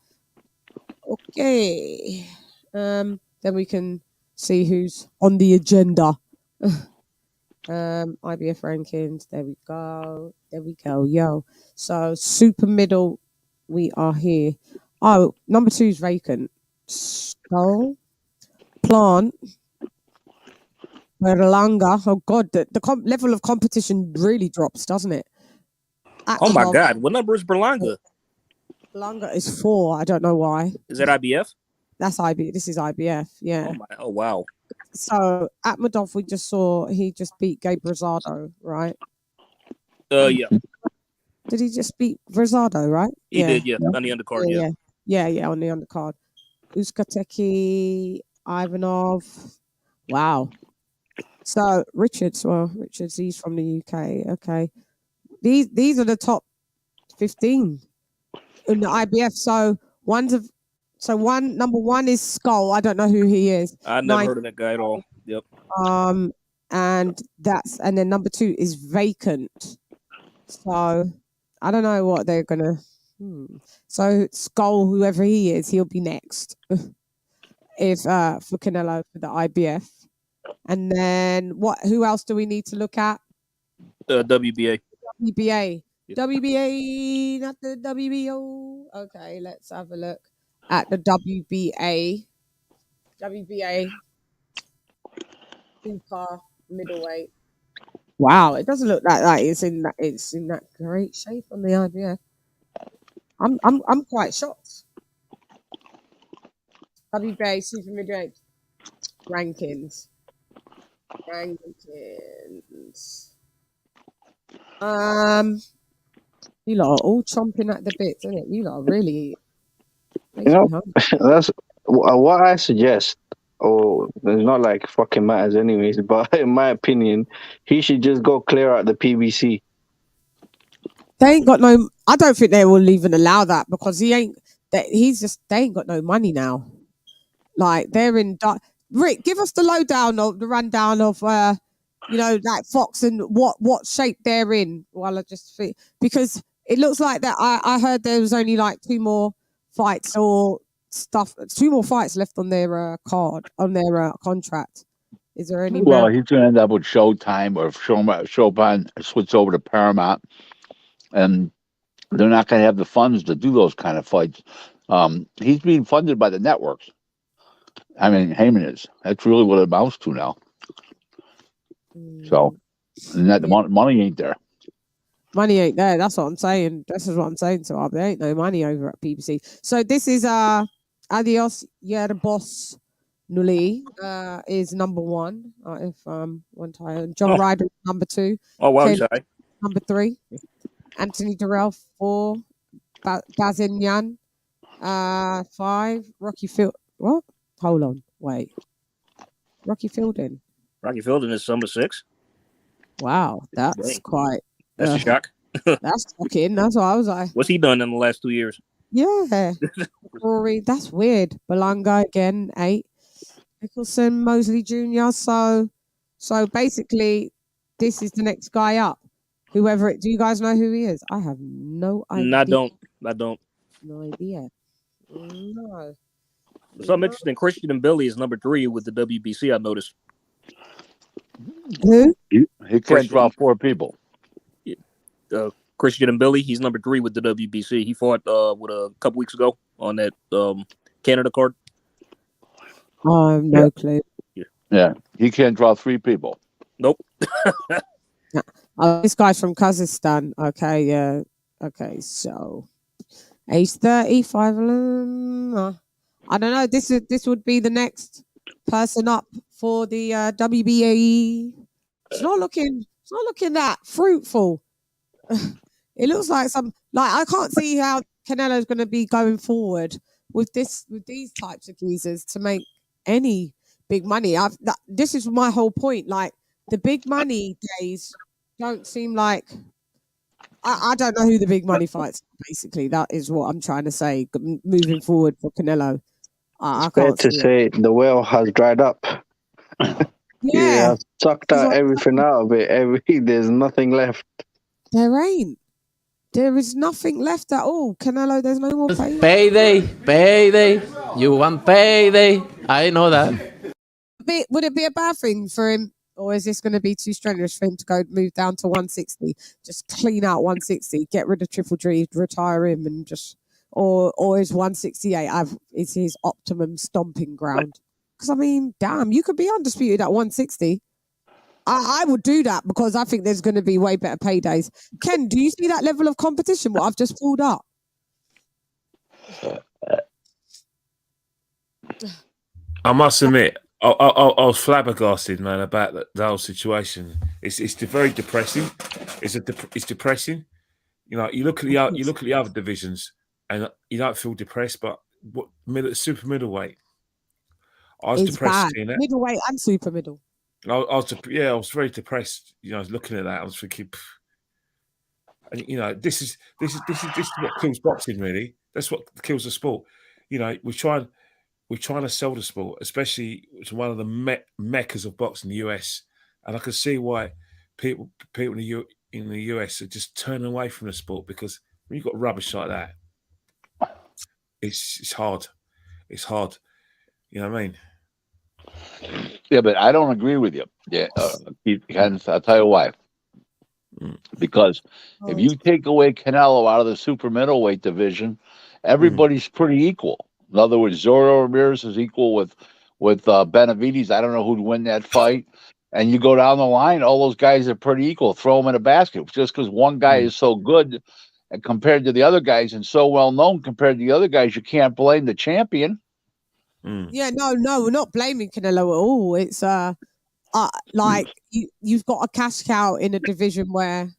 Okay. Then we can see who's on the agenda. IBF rankings. There we go. Yo. So super middle, we are here. Oh, number 2 is vacant. Skull, Plant, Berlanga. Oh God, the level of competition really drops, doesn't it? Oh my God, what number is Berlanga? Berlanga is 4. I don't know why. Is that IBF? That's IBF. This is IBF. Yeah. Oh wow. So Atmadov, we just saw he just beat Gabe Rosado, right? Yeah. Did he just beat Rosado, right? He did, yeah, on the undercard, yeah, on the undercard. Uskateki, Ivanov. Wow. So Richards, he's from the UK. Okay. These are the top 15 in the IBF. So number one is Skull. I don't know who he is. I never heard of that guy at all. Yep. And then number 2 is Vacant. So I don't know what they're gonna. So Skull, whoever he is, he'll be next. If for Canelo for the IBF. And then who else do we need to look at? WBA. WBA. Yep. WBA, not the WBO. Okay, let's have a look at the WBA. WBA. Super middleweight. Wow, it doesn't look like that. It's in that great shape on the IBF. I'm quite shocked. WBA super middleweight rankings. You lot are all chomping at the bits, isn't it? You lot are really. That's what I suggest. Oh, it's not like fucking matters anyways, but in my opinion, he should just go clear out the PBC. They ain't got no. I don't think they will even allow that because they ain't got no money now. Like they're in. Rick, give us the rundown of like Fox and what shape they're in. While I just think, because it looks like that. I heard there was only like 2 more fights or stuff. 2 more fights left on their card on their contract. Is there any? Well, he's going to end up with Showtime or Showtime switch over to Paramount, and they're not going to have the funds to do those kind of fights. He's being funded by the networks. I mean, Heyman is. That's really what it amounts to now. So, and that money ain't there. Money ain't there. That's what I'm saying. This is what I'm saying. So there ain't no money over at PBC. So this is Adios Yerboss Nuli is number 1. If one time John Ryder number 2. Oh wow, he's high. Number 3. Anthony Durrell 4. Bazin 5. Rocky Field. What? Hold on. Wait. Rocky Fielding. Rocky Fielding is number 6. Wow, that's quite. That's a shock. That's shocking. That's what I was like. What's he done in the last 2 years? Yeah. Rory, that's weird. Belanga again, 8. Nicholson, Mosley Jr. So basically, this is the next guy up. Whoever it. Do you guys know who he is? I have no idea. No, I don't. No idea. No. Something interesting. Christian and Billy is number 3 with the WBC. I noticed. Who? He can't draw 4 people. Christian and Billy, he's number 3 with the WBC. He fought with a couple weeks ago on that Canada card. No clue. Yeah, he can't draw 3 people. Nope. This guy's from Kazakhstan. Okay, yeah. Okay, so age 35. I don't know. This would be the next person up for the WBA. It's not looking that fruitful. It looks like I can't see how Canelo's going to be going forward with these types of geezers to make any big money. This is my whole point. Like the big money days don't seem like. I don't know who the big money fights. Basically, that is what I'm trying to say. Moving forward for Canelo, I can't say the well has dried up. Yeah, sucked out everything out of it. There's nothing left. There is nothing left at all. Canelo, there's no more payday. Payday. You want payday. I know that. Would it be a bad thing for him? Or is this going to be too strenuous for him to go move down to 160? Just clean out 160, get rid of Triple G, retire him, and just or is 168 is his optimum stomping ground? Because I mean, damn, you could be undisputed at 160. I would do that because I think there's going to be way better paydays. Ken, do you see that level of competition? What I've just pulled up. I must admit, I was flabbergasted, man, about the whole situation. It's very depressing. It's depressing. You know, you look at the other divisions, and you don't feel depressed, but super middleweight. I was It's depressed bad. seeing that. Middleweight and super middle. I was very depressed. You know, I was looking at that. I was thinking, and you know, this is what kills boxing. Really, that's what kills the sport. You know, we're trying to sell the sport, especially to one of the meccas of boxing, the US, and I can see why people in the US are just turning away from the sport, because when you've got rubbish like that, it's hard. It's hard. You know what I mean? Yeah, but I don't agree with you. Yeah, Keith, I'll tell you why. Because if you take away Canelo out of the super middleweight division, everybody's pretty equal. In other words, Zorro Ramirez is equal with Benavidez. I don't know who'd win that fight. And you go down the line, all those guys are pretty equal. Throw them in a basket. Just because one guy is so good and compared to the other guys and so well known compared to the other guys, you can't blame the champion. Yeah, no, we're not blaming Canelo at all. It's like you've got a cash cow in a division where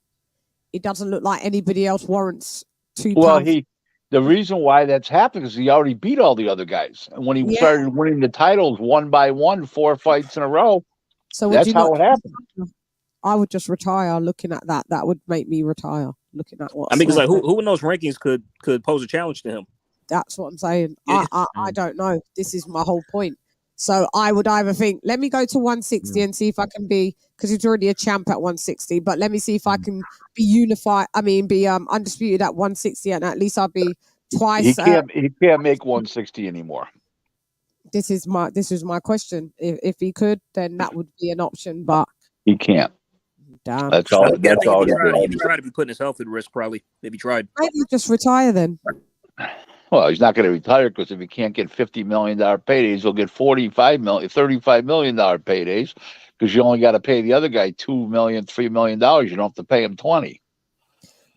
it doesn't look like anybody else warrants £2. Well, the reason why that's happened is he already beat all the other guys, and when he started winning the titles one by one, 4 fights in a row, so that's how it happened. I would just retire looking at that. That would make me retire looking at what. I mean, because like who in those rankings could pose a challenge to him? That's what I'm saying. I don't know. This is my whole point. So I would either think, let me go to 160 and see if I can be, because he's already a champ at 160, but let me see if I can be unified. I mean, be undisputed at 160, and at least I'll be twice. He can't make 160 anymore. This is my question. If he could, then that would be an option, but he can't. Damn. That's all. That's all. If he tried to be putting his health at risk, probably. If he tried, maybe just retire then. Well, he's not going to retire, because if he can't get $50 million paydays, he'll get $35 million paydays, because you only got to pay the other guy $2 million, $3 million. You don't have to pay him 20.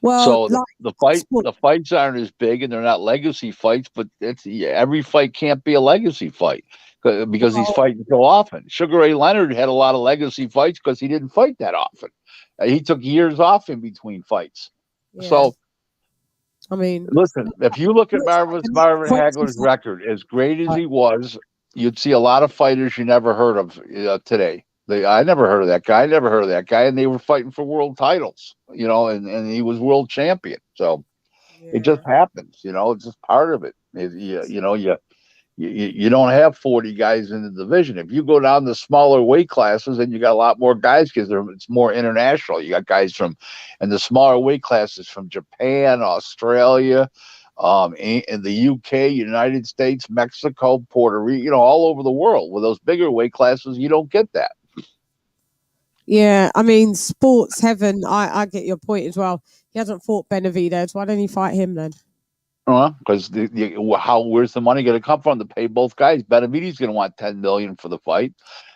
Well, so the fights aren't as big, and they're not legacy fights. But every fight can't be a legacy fight because he's fighting so often. Sugar Ray Leonard had a lot of legacy fights because he didn't fight that often. He took years off in between fights. Yeah. So. I mean, listen, if you look at Marvin Hagler's record, as great as he was, you'd see a lot of fighters you never heard of today. I never heard of that guy. I never heard of that guy. And they were fighting for world titles, and he was world champion. So it just happens, it's just part of it. You don't have 40 guys in the division. If you go down to smaller weight classes, then you got a lot more guys because it's more international. You got guys in the smaller weight classes from Japan, Australia, in the UK, United States, Mexico, Puerto Rico, all over the world. With those bigger weight classes, you don't get that. Yeah, I mean, sports heaven. I get your point as well. He hasn't fought Benavidez. Why don't he fight him then? Because where's the money going to come from to pay both guys? Benavidez going to want $10 million for the fight.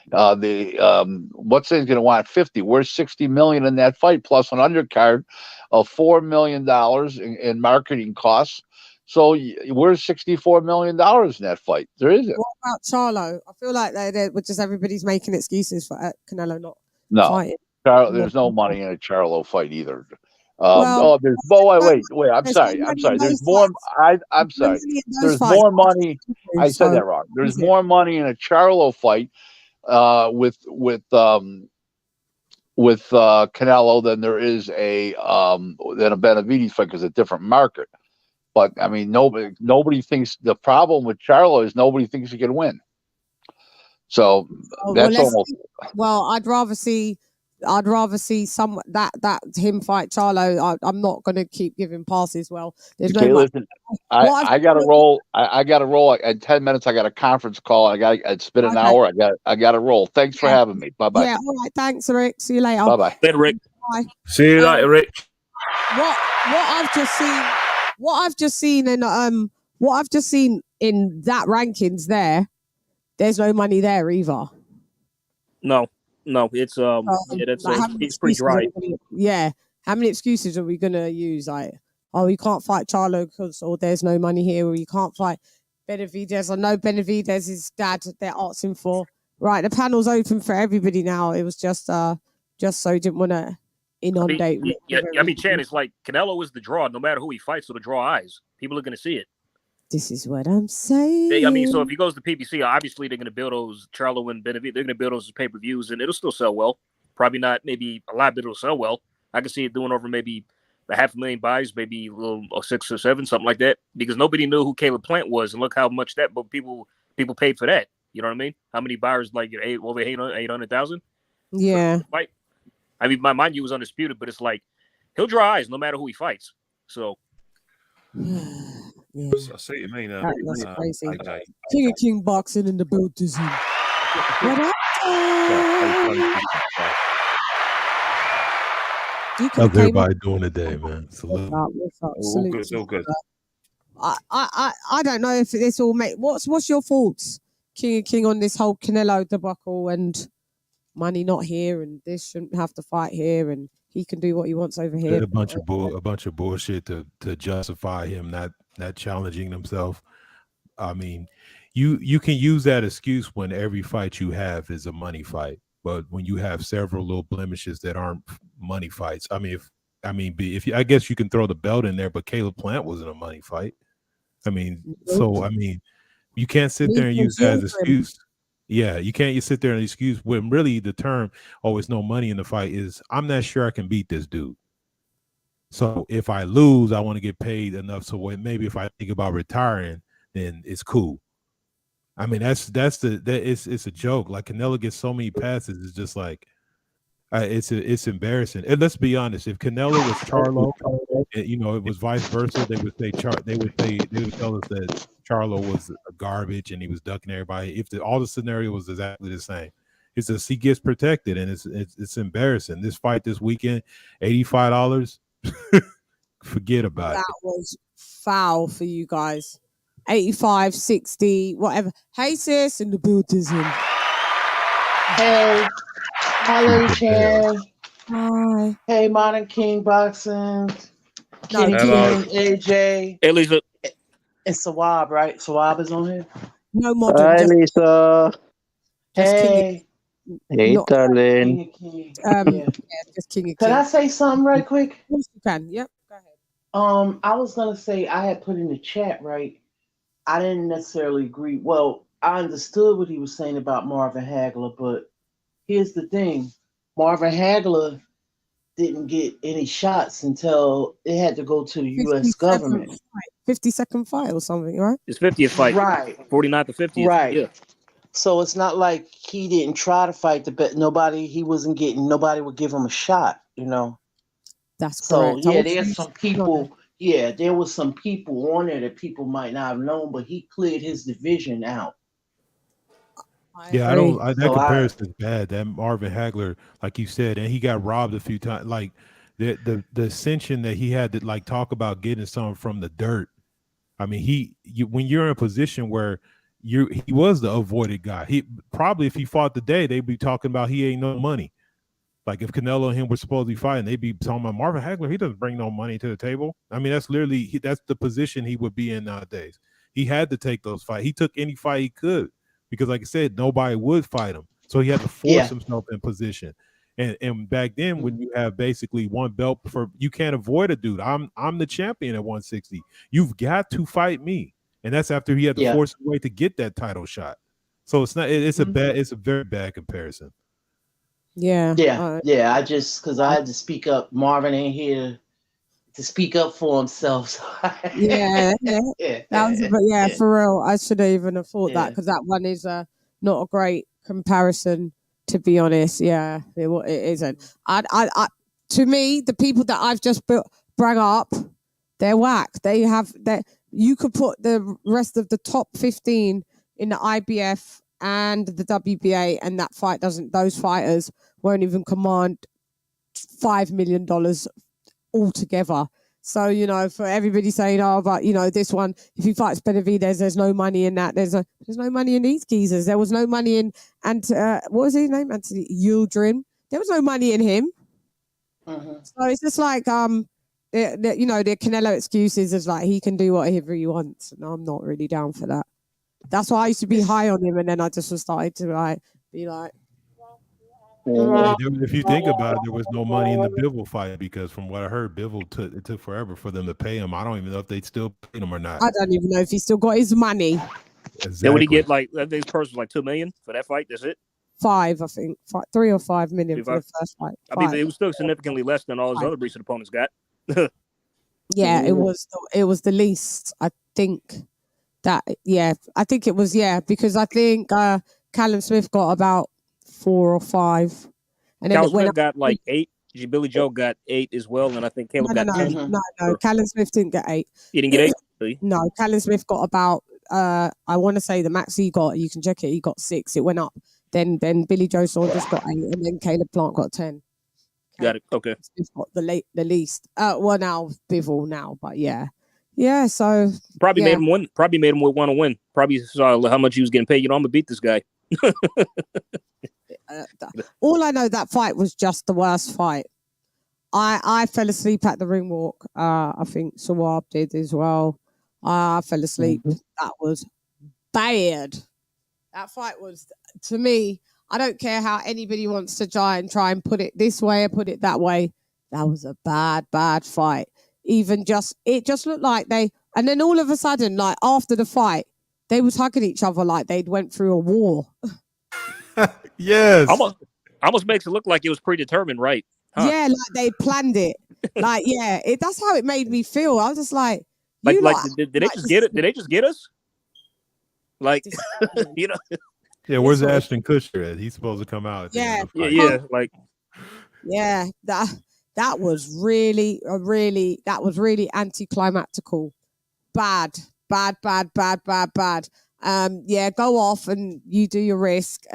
What's he's going to want 50? Where's $60 million in that fight plus an undercard of $4 million in marketing costs? So where's $64 million in that fight? There isn't. What about Charlo? I feel like they're just everybody's making excuses for Canelo not fighting. There's no money in a Charlo fight either. Wait. I'm sorry. There's more. I'm sorry. There's more money. I said that wrong. There's more money in a Charlo fight with Canelo than there is than a Benavidez fight, because it's a different market. But I mean, nobody thinks the problem with Charlo is nobody thinks he can win. So that's almost. Well, I'd rather see some that him fight Charlo. I'm not going to keep giving passes. Well, there's listen, I got to roll. I got to roll. In 10 minutes, I got a conference call. It's been an hour. I got to roll. Thanks for having me. Bye bye. Yeah. All right. Thanks, Rick. See you later. Bye bye. Later, Rick. Bye. See you later, Rick. What I've just seen in that rankings there's no money there either. No, it's it's pretty dry. Yeah, how many excuses are we gonna use? Like, oh, you can't fight Charlo because there's no money here, or you can't fight Benavidez. I know Benavidez's dad they're asking for. Right, the panel's open for everybody now. It was just so didn't want to inundate. I mean, Chan, it's like Canelo is the draw. No matter who he fights, so the draw eyes. People are gonna see it. This is what I'm saying. I mean, so if he goes to PBC, obviously they're going to build those Charlo and Benavidez. They're going to build those pay-per-views, and it'll still sell well. Probably not maybe a lot, but it'll sell well. I can see it doing over maybe 500,000 buys, maybe a little 6 or 7, something like that, because nobody knew who Caleb Plant was, and look how much that, but people paid for that. You know what I mean? How many buyers, like over 800,000? Yeah. Fight. I mean, my mind you was undisputed, but it's like he'll draw eyes no matter who he fights. So. Yeah. I see what you mean. That's crazy. AJ. King of King boxing in the building. What up? How's everybody doing today, man? Salute. What's up? All good, all good. I don't know if this all make. What's your thoughts, King of King, on this whole Canelo debacle and money not here, and this shouldn't have to fight here, and he can do what he wants over here. A bunch of bullshit to justify him not challenging himself. I mean, you can use that excuse when every fight you have is a money fight, but when you have several little blemishes that aren't money fights, I guess you can throw the belt in there, but Caleb Plant wasn't a money fight. I mean, so you can't sit there and use that as an excuse. Yeah, you can't sit there and excuse when really the term, oh, it's no money in the fight, is I'm not sure I can beat this dude. So if I lose, I want to get paid enough. So maybe if I think about retiring, then it's cool. I mean, it's a joke. Like Canelo gets so many passes, it's just like it's embarrassing. And let's be honest, if Canelo was Charlo, it was vice versa. They would tell us that Charlo was a garbage and he was ducking everybody. If all the scenario was exactly the same, it's just he gets protected, and it's embarrassing. This fight this weekend, $85. Forget about it. That was foul for you guys. 85, 60, whatever. Hey sis, in the building. Hey, hi LadyChann. Hi. Hey, Modern King Boxing. No, King AJ. Hey, Lisa. And Sawab, right? Sawab is on here. No modern. Hi, Lisa. Hey. Hey, darling. Just King of King. Can I say something right quick? Of course you can. Yep. Go ahead. I was gonna say I had put in the chat, right? I didn't necessarily agree. Well, I understood what he was saying about Marvin Hagler, but here's the thing: Marvin Hagler didn't get any shots until it had to go to the U.S. government. 52nd fight or something, right? His 50th fight, right? 49th to 50th, right? Yeah. So it's not like he didn't try to fight nobody. He wasn't getting. Nobody would give him a shot. That's correct. So yeah, there's some people. Yeah, there was some people on there that people might not have known, but he cleared his division out. Yeah, that comparison is bad. That Marvin Hagler, like you said, and he got robbed a few times. Like the ascension that he had to talk about getting something from the dirt. I mean, when you're in a position where he was the avoided guy. He probably, if he fought today, they'd be talking about he ain't no money. Like if Canelo and him were supposed to be fighting, they'd be talking about Marvin Hagler. He doesn't bring no money to the table. I mean, that's literally that's the position he would be in nowadays. He had to take those fights. He took any fight he could because, like I said, nobody would fight him. So he had to force himself in position. And back then, when you have basically one belt you can't avoid a dude. I'm the champion at 160. You've got to fight me, and that's after he had to force his way to get that title shot. So it's not. It's a very bad comparison. Yeah. I just because I had to speak up. Marvin ain't here to speak up for himself. So for real. I should have even have thought that because that one is not a great comparison, to be honest. Yeah, it isn't. To me, the people that I've just brought up, they're whack. They have that. You could put the rest of the top 15 in the IBF and the WBA, and that fight those fighters won't even command $5 million altogether. So, for everybody saying, but this one, if he fights Benavidez, there's no money in that. There's no money in these geezers. There was no money in, and what was his name? Anthony Yildirim. There was no money in him. So it's just like, the Canelo excuses is like, he can do whatever he wants. And I'm not really down for that. That's why I used to be high on him, and then I just started to be like, If you think about it, there was no money in the Bivol fight because from what I heard, Bivol took forever for them to pay him. I don't even know if they still paid him or not. I don't even know if he still got his money. Exactly. Then would he get like, I think his purse was like $2 million for that fight? That's it? 5, I think. 3 or 5 million for the first fight. I mean, it was still significantly less than all his other recent opponents got. Yeah, it was the least. I think that. Yeah, I think it was. Yeah, because I think Callum Smith got about 4 or 5, and then Callum it went Smith got like 8. Billy Joe got 8 as well, and I think Caleb got 10. No. Callum Smith didn't get 8. He didn't get 8. No, Callum Smith got about. I want to say the max he got. You can check it. He got 6. It went up. Then Billy Joe Saunders got 8, and then Caleb Plant got 10. Got it. Okay. Smith got the least. Well, now Bivol now, but yeah. So probably made him win. Probably made him want to win. Probably saw how much he was getting paid. You know, I'm gonna beat this guy. All I know, that fight was just the worst fight. I fell asleep at the ring walk. I think Sawab did as well. I fell asleep. That was bad. That fight was, to me, I don't care how anybody wants to try and put it this way or put it that way. That was a bad fight. It just looked like and then all of a sudden, like after the fight, they was hugging each other like they'd went through a war. Yes. Almost makes it look like it was predetermined, right? Huh? Yeah, like they planned it. Like, yeah, that's how it made me feel. I was just like, did they just get it? Did they just get us? Like, you know. Yeah, where's Ashton Kutcher at? He's supposed to come out. At the end of the fight. Like. Yeah, that was really anticlimactical. Bad. Yeah, go off and you do your wrist.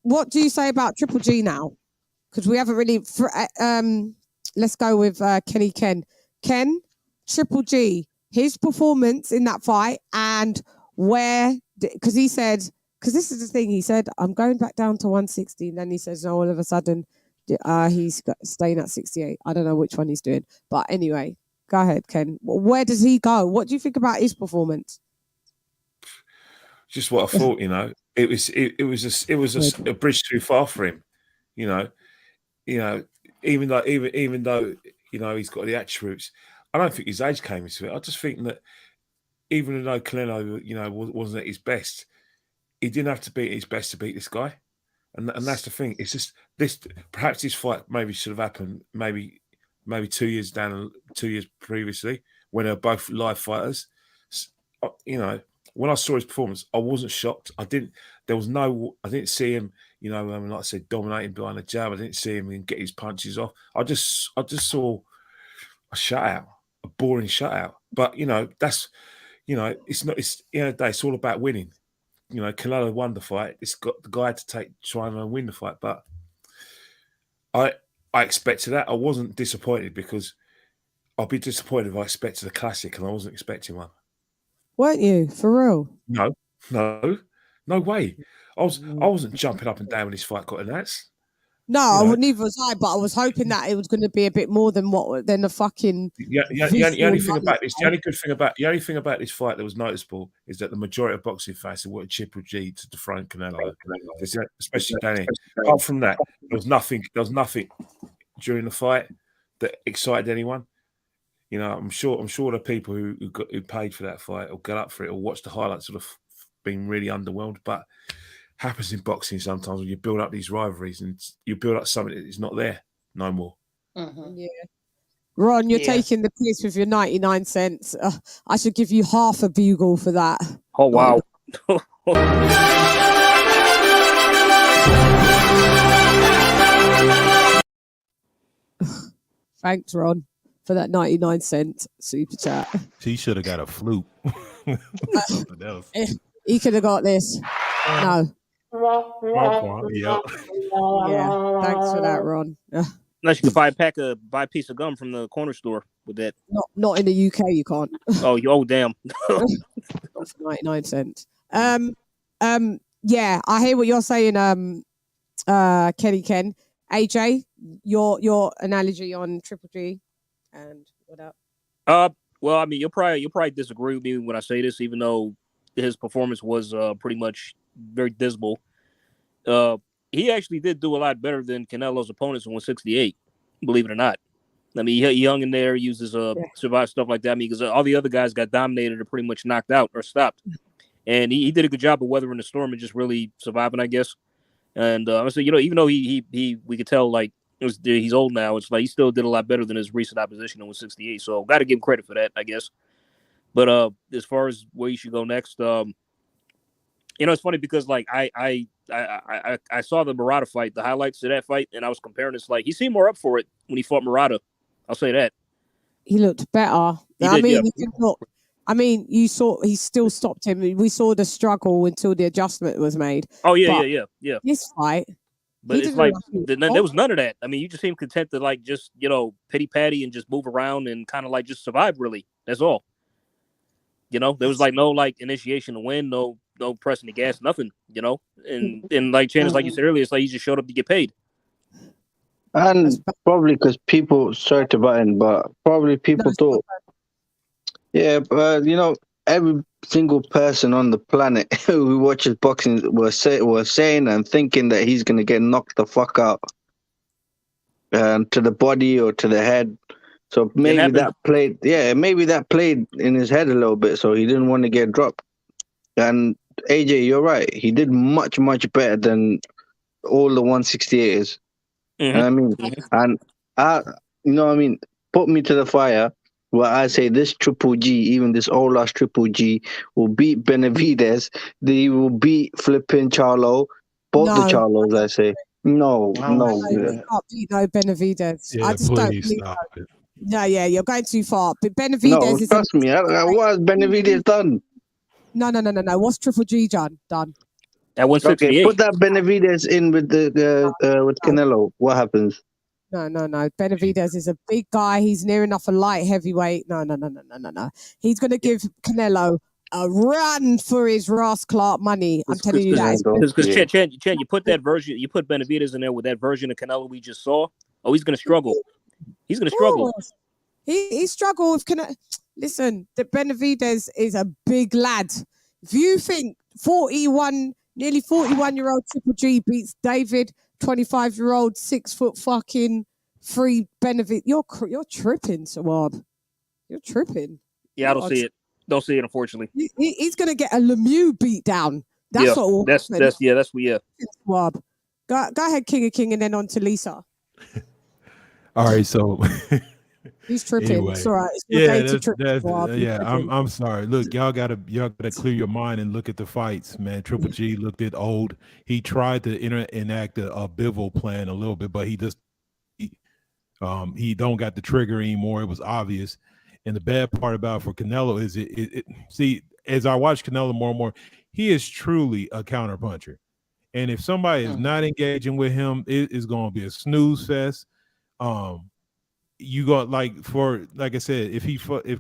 What do you say about Triple G now? Because we haven't really. Let's go with Kenny Ken. Ken, Triple G, his performance in that fight and where, because he said, because this is the thing, he said, I'm going back down to 160, and then he says, no, all of a sudden, he's staying at 68. I don't know which one he's doing, but anyway, go ahead, Ken. Where does he go? What do you think about his performance? Just what I thought, you know. It was a bridge too far for him, you know. Even though you know he's got the attributes, I don't think his age came into it. I just think that even though Canelo, you know, wasn't at his best, he didn't have to be at his best to beat this guy, and that's the thing. It's just this. Perhaps this fight maybe should have happened maybe 2 years previously when they were both live fighters. You know, when I saw his performance, I wasn't shocked. I didn't see him, you know, like I said, dominating behind the jab. I didn't see him get his punches off. I just saw a shutout, a boring shutout. But you know, that's, you know, it's not. It's, at the end of the day, it's all about winning. You know, Canelo won the fight. It's got the guy to try and win the fight. But I expected that. I wasn't disappointed because I'd be disappointed if I expected a classic and I wasn't expecting one. Weren't you, for real? No way. I wasn't jumping up and down when this fight got announced. No, neither was I. But I was hoping that it was going to be a bit more than the fucking. The only thing about this, the only thing about this fight that was noticeable is that the majority of boxing fans wanted Triple G to dethrone Canelo, especially Danny. Apart from that, there was nothing during the fight that excited anyone. You know, I'm sure the people who paid for that fight or got up for it or watched the highlights sort of been really underwhelmed. But happens in boxing sometimes when you build up these rivalries and you build up something that is not there no more. Yeah, Ron, you're taking the piss with your 99 cents. I should give you half a bugle for that. Oh wow. Thanks, Ron, for that 99 cent super chat. He should have got a flute. Something else. He could have got this. No. Yeah. Yeah. Thanks for that, Ron. Unless you can buy a piece of gum from the corner store with that. Not in the UK, you can't. Oh damn. 99 cents. Yeah, I hear what you're saying, Kenny Ken. AJ, your analogy on Triple G and what up? Well, I mean, you'll probably disagree with me when I say this, even though his performance was pretty much very dismal. he actually did do a lot better than Canelo's opponents in 168, believe it or not. I mean, he hung in there, uses survive stuff like that. I mean, because all the other guys got dominated or pretty much knocked out or stopped. And he did a good job of weathering the storm and just really surviving, I guess. And so, you know, even though we could tell, like, he's old now, it's like he still did a lot better than his recent opposition in 168. So got to give him credit for that, I guess. But as far as where you should go next, you know, it's funny because, like, I saw the Murata fight, the highlights of that fight, and I was comparing this. Like, he seemed more up for it when he fought Murata. I'll say that. He looked better. I mean, you saw he still stopped him. We saw the struggle until the adjustment was made. Oh, yeah. This fight. But it's like, there was none of that. I mean, you just seem content to, like, just, you know, pity-patty and just move around and kind of, like, just survive, really. That's all. You know, there was, like, no, like, initiation to win, no pressing the gas, nothing, you know? And like, Chan, like you said earlier, it's like you just showed up to get paid. And probably because people, sorry to butt in, but probably people thought, yeah, but you know, every single person on the planet who watches boxing was saying and thinking that he's going to get knocked the fuck out to the body or to the head. So maybe that played in his head a little bit. So he didn't want to get dropped. And AJ, you're right. He did much, much better than all the 168ers. I mean, and you know what I mean? Put me to the fire where I say this Triple G, even this old ass Triple G, will beat Benavidez. He will beat flipping Charlo. Both the Charlos, I say. No. You can't beat no Benavidez. Yeah, I just don't believe stop it. Yeah, you're going too far. But Benavidez is... trust me. What has Benavidez done? No. What's Triple G done? At 168. Okay, put that Benavidez in with with Canelo. What happens? No. Benavidez is a big guy. He's near enough a light heavyweight. No. He's going to give Canelo a run for his Ross Clark money. I'm telling you that. Because Chan, you put that version, you put Benavidez in there with that version of Canelo we just saw. Oh, he's going to struggle. He's going to struggle. He struggled with Canelo. Listen, the Benavidez is a big lad. If you think nearly 41-year-old Triple G beats David, 25-year-old 6 foot fucking 3 Benavidez, you're tripping, Sawab. You're tripping. Yeah, I don't see it. Don't see it, unfortunately. He's gonna get a Lemieux beat down. That's what. That's Sawab. Go ahead, King of King, and then on to Lisa. All right, so he's tripping. Anyway, it's all right. I'm sorry. Look, y'all gotta clear your mind and look at the fights, man. Triple G looked at old. He tried to enact a Bivol plan a little bit, but he don't got the trigger anymore. It was obvious. And the bad part about for Canelo is see, as I watch Canelo more and more, he is truly a counterpuncher. And if somebody is not engaging with him, it is going to be a snooze fest. You got like I said, if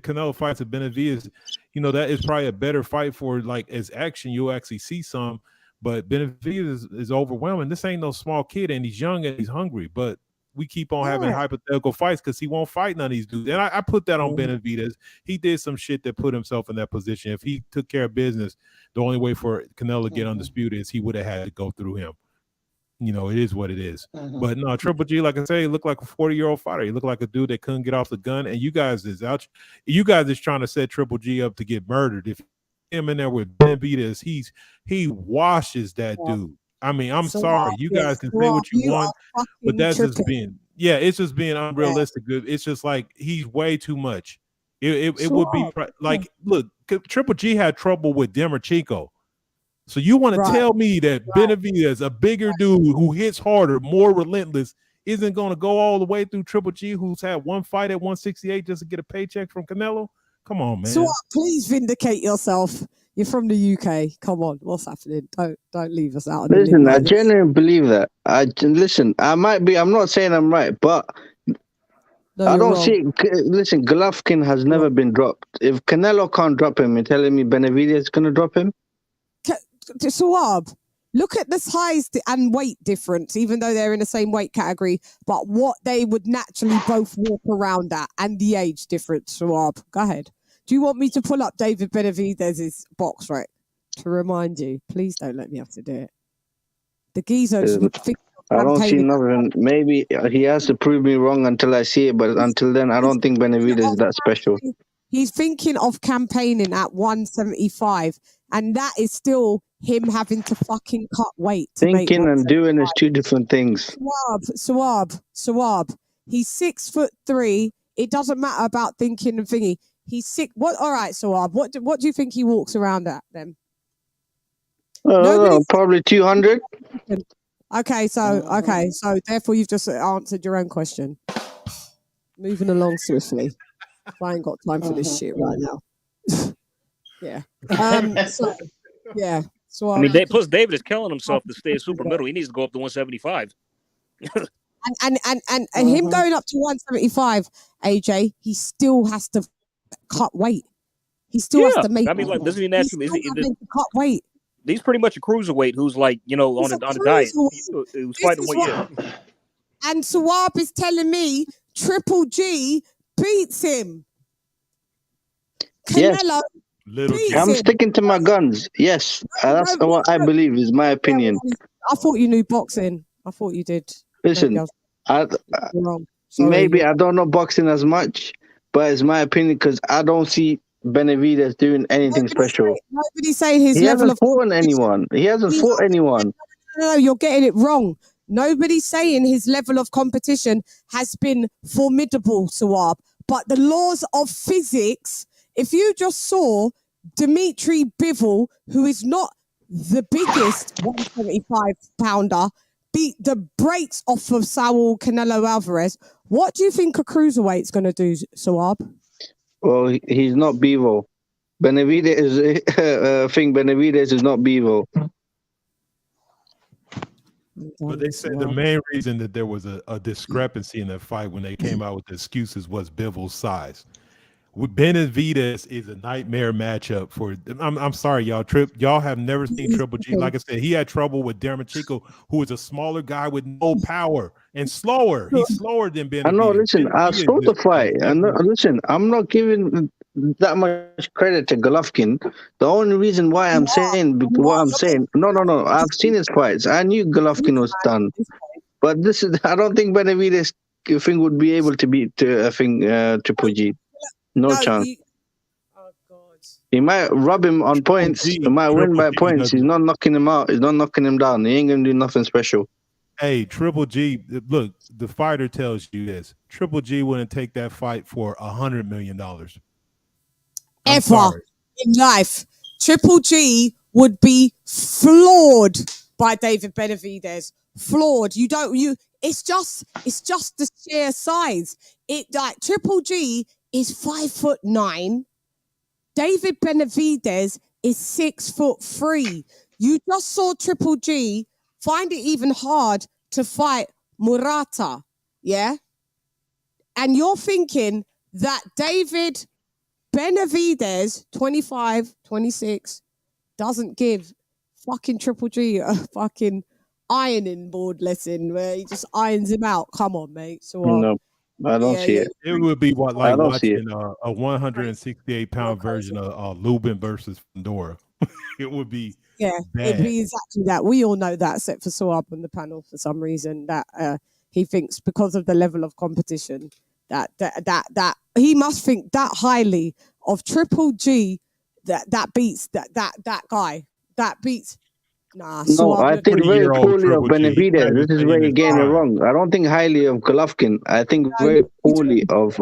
Canelo fights a Benavidez, you know, that is probably a better fight for like as action. You'll actually see some, but Benavidez is overwhelming. This ain't no small kid, and he's young and he's hungry. But we keep on having hypothetical fights because he won't fight none of these dudes. And I put that on Benavidez. He did some shit that put himself in that position. If he took care of business, the only way for Canelo to get undisputed is he would have had to go through him. You know, it is what it is. But no, Triple G, like I say, he looked like a 40-year-old fighter. He looked like a dude that couldn't get off the gun. And you guys is trying to set Triple G up to get murdered. If him in there with Benavidez, he washes that dude. I mean, I'm sorry. You guys can say what you want, but that's just being, it's just being unrealistic. It's just like he's way too much. It would be like, look, Triple G had trouble with Demerchico. So you want to tell me that Benavidez, a bigger dude who hits harder, more relentless, isn't going to go all the way through Triple G, who's had one fight at 168 just to get a paycheck from Canelo? Come on, man. So please vindicate yourself. You're from the UK. Come on, what's happening? Don't leave us out. Listen, I genuinely believe that. I'm not saying I'm right, but I don't see it. Listen, Golovkin has never been dropped. If Canelo can't drop him, you're telling me Benavidez is going to drop him? Suab, look at the size and weight difference, even though they're in the same weight category, but what they would naturally both walk around at and the age difference, Suab. Go ahead. Do you want me to pull up David Benavidez's box, right? To remind you, please don't let me have to do it. The geezer is I don't see campaigning. nothing. Maybe he has to prove me wrong until I see it, but until then, I don't think Benavidez is that special. He's thinking of campaigning at 175, and that is still him having to fucking cut weight to make Thinking and doing is 2 different things. Suab. He's 6'3". It doesn't matter about thinking and thingy. He's sick. What? All right, Suab. What do you think he walks around at then? Probably 200. Okay, so therefore you've just answered your own question. Moving along swiftly. I ain't got time for this shit right now. Yeah. So I mean, plus David is killing himself to stay super middle. He needs to go up to 175. and him going up to 175, AJ, he still has to cut weight. He still has to make. I mean, like, doesn't he naturally cut weight? He's pretty much a cruiserweight who's like, on a diet. Who's fighting weight. And Suab is telling me Triple G beats him. Canelo beats I'm him. sticking to my guns. Yes, that's what I believe is my opinion. I thought you knew boxing. I thought you did. Listen, maybe I don't know boxing as much, but it's my opinion because I don't see Benavidez doing anything special. Nobody's saying his he level hasn't fought anyone. He hasn't fought anyone. No, you're getting it wrong. Nobody's saying his level of competition has been formidable, Suab. But the laws of physics, if you just saw Dimitri Bivol, who is not the biggest 175-pounder, beat the brakes off of Saul Canelo Alvarez, what do you think a cruiserweight's going to do, Suab? Well, he's not Bivol. Benavidez Benavidez is not Bivol. But they said the main reason that there was a discrepancy in that fight when they came out with the excuses was Bivol's size. With Benavidez is a nightmare matchup for. I'm sorry, y'all. Y'all have never seen Triple G. Like I said, he had trouble with Dermachico, who is a smaller guy with no power and slower. He's slower than Benavidez. I know. Listen, I saw the fight. Listen, I'm not giving that much credit to Golovkin. The only reason why I'm saying what I'm saying, no. I've seen his fights. I knew Golovkin was done, but I don't think Benavidez would be able to beat Triple G. No chance. He might rub him on points. He might win by points. He's not knocking him out. He's not knocking him down. He ain't gonna do nothing special. Hey, Triple G, look, the fighter tells you this. Triple G wouldn't take that fight for $100 million. Ever in life. Triple G would be floored by David Benavidez. Floored. It's just the sheer size. Triple G is 5'9". David Benavidez is 6'3". You just saw Triple G find it even hard to fight Murata, yeah? And you're thinking that David Benavidez, 25, 26, doesn't give fucking Triple G a fucking ironing board lesson where he just irons him out. Come on, mate. So no. I don't see it. It would be like watching a 168-pound version of Lubin versus Fedora. It would be bad. It'd be exactly that. We all know that, except for Suab on the panel for some reason, that he thinks because of the level of competition that he must think that highly of Triple G that beats that guy. That beats. Nah, no, I think very poorly of Benavidez. This is where you're getting it wrong. I don't think highly of Golovkin. I think very poorly of.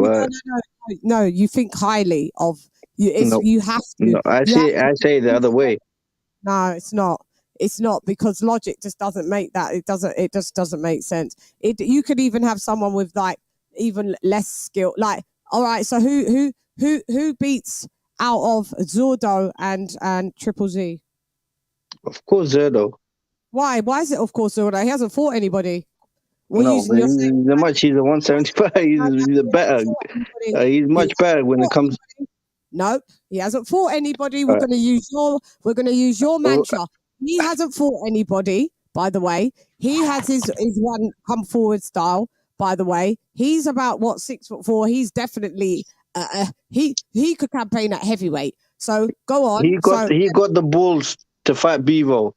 No, you think highly of. You have to. No, I say the other way. No, it's not. It's not, because logic just doesn't make that. It just doesn't make sense. You could even have someone with like even less skill. Like, all right, so who beats out of Zurdo and Triple Z? Of course, Zurdo. Why? Why is it of course Zurdo? He hasn't fought anybody. He's a 175. He's better. He's much better when it comes. Nope, he hasn't fought anybody. We're going to use your mantra. He hasn't fought anybody, by the way. He has his one come forward style, by the way. He's about 6'4". He's definitely he could campaign at heavyweight. So go on. He got the balls to fight Bivol.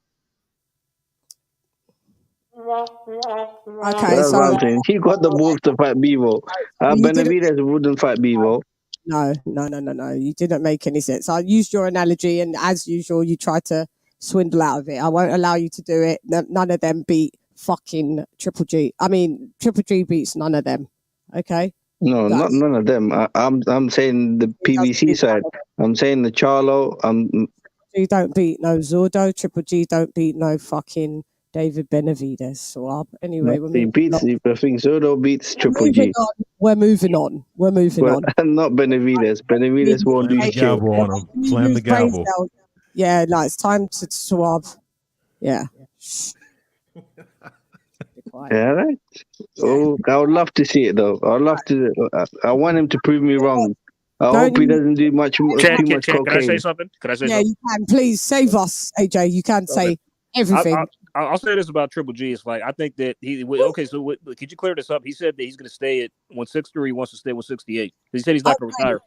Okay, That's so what I'm saying. He got the balls to fight Bevo. you didn't. Benavidez wouldn't fight Bevo. No. You didn't make any sense. I used your analogy, and as usual, you tried to swindle out of it. I won't allow you to do it. None of them beat fucking Triple G. I mean, Triple G beats none of them. Okay. No, not That's none of them. I'm saying the it doesn't PBC beat none side. of them. I'm saying the Charlo. G don't beat no Zordo. Triple G don't beat no fucking David Benavidez. So anyway, we're He moving beats. on. I think Soto beats We're Triple moving G, on. We're moving on. We're moving but on. not Benavidez. Benavidez won't Slam do the shit. gavel on him. Slam the gavel. Yeah, no, it's time to suave. Yeah. Yeah, right. Oh, I would love to see it though. I'd love to. I want him to prove me wrong. I hope he doesn't do too much Can I say cocaine. something? Can I say Yeah, something? you can. Please save us, AJ. You can say everything. I'll say this about Triple G. It's like I think that okay. So could you clear this up? He said that he's going to stay at 160 or he wants to stay at 168. He said he's not going to retire.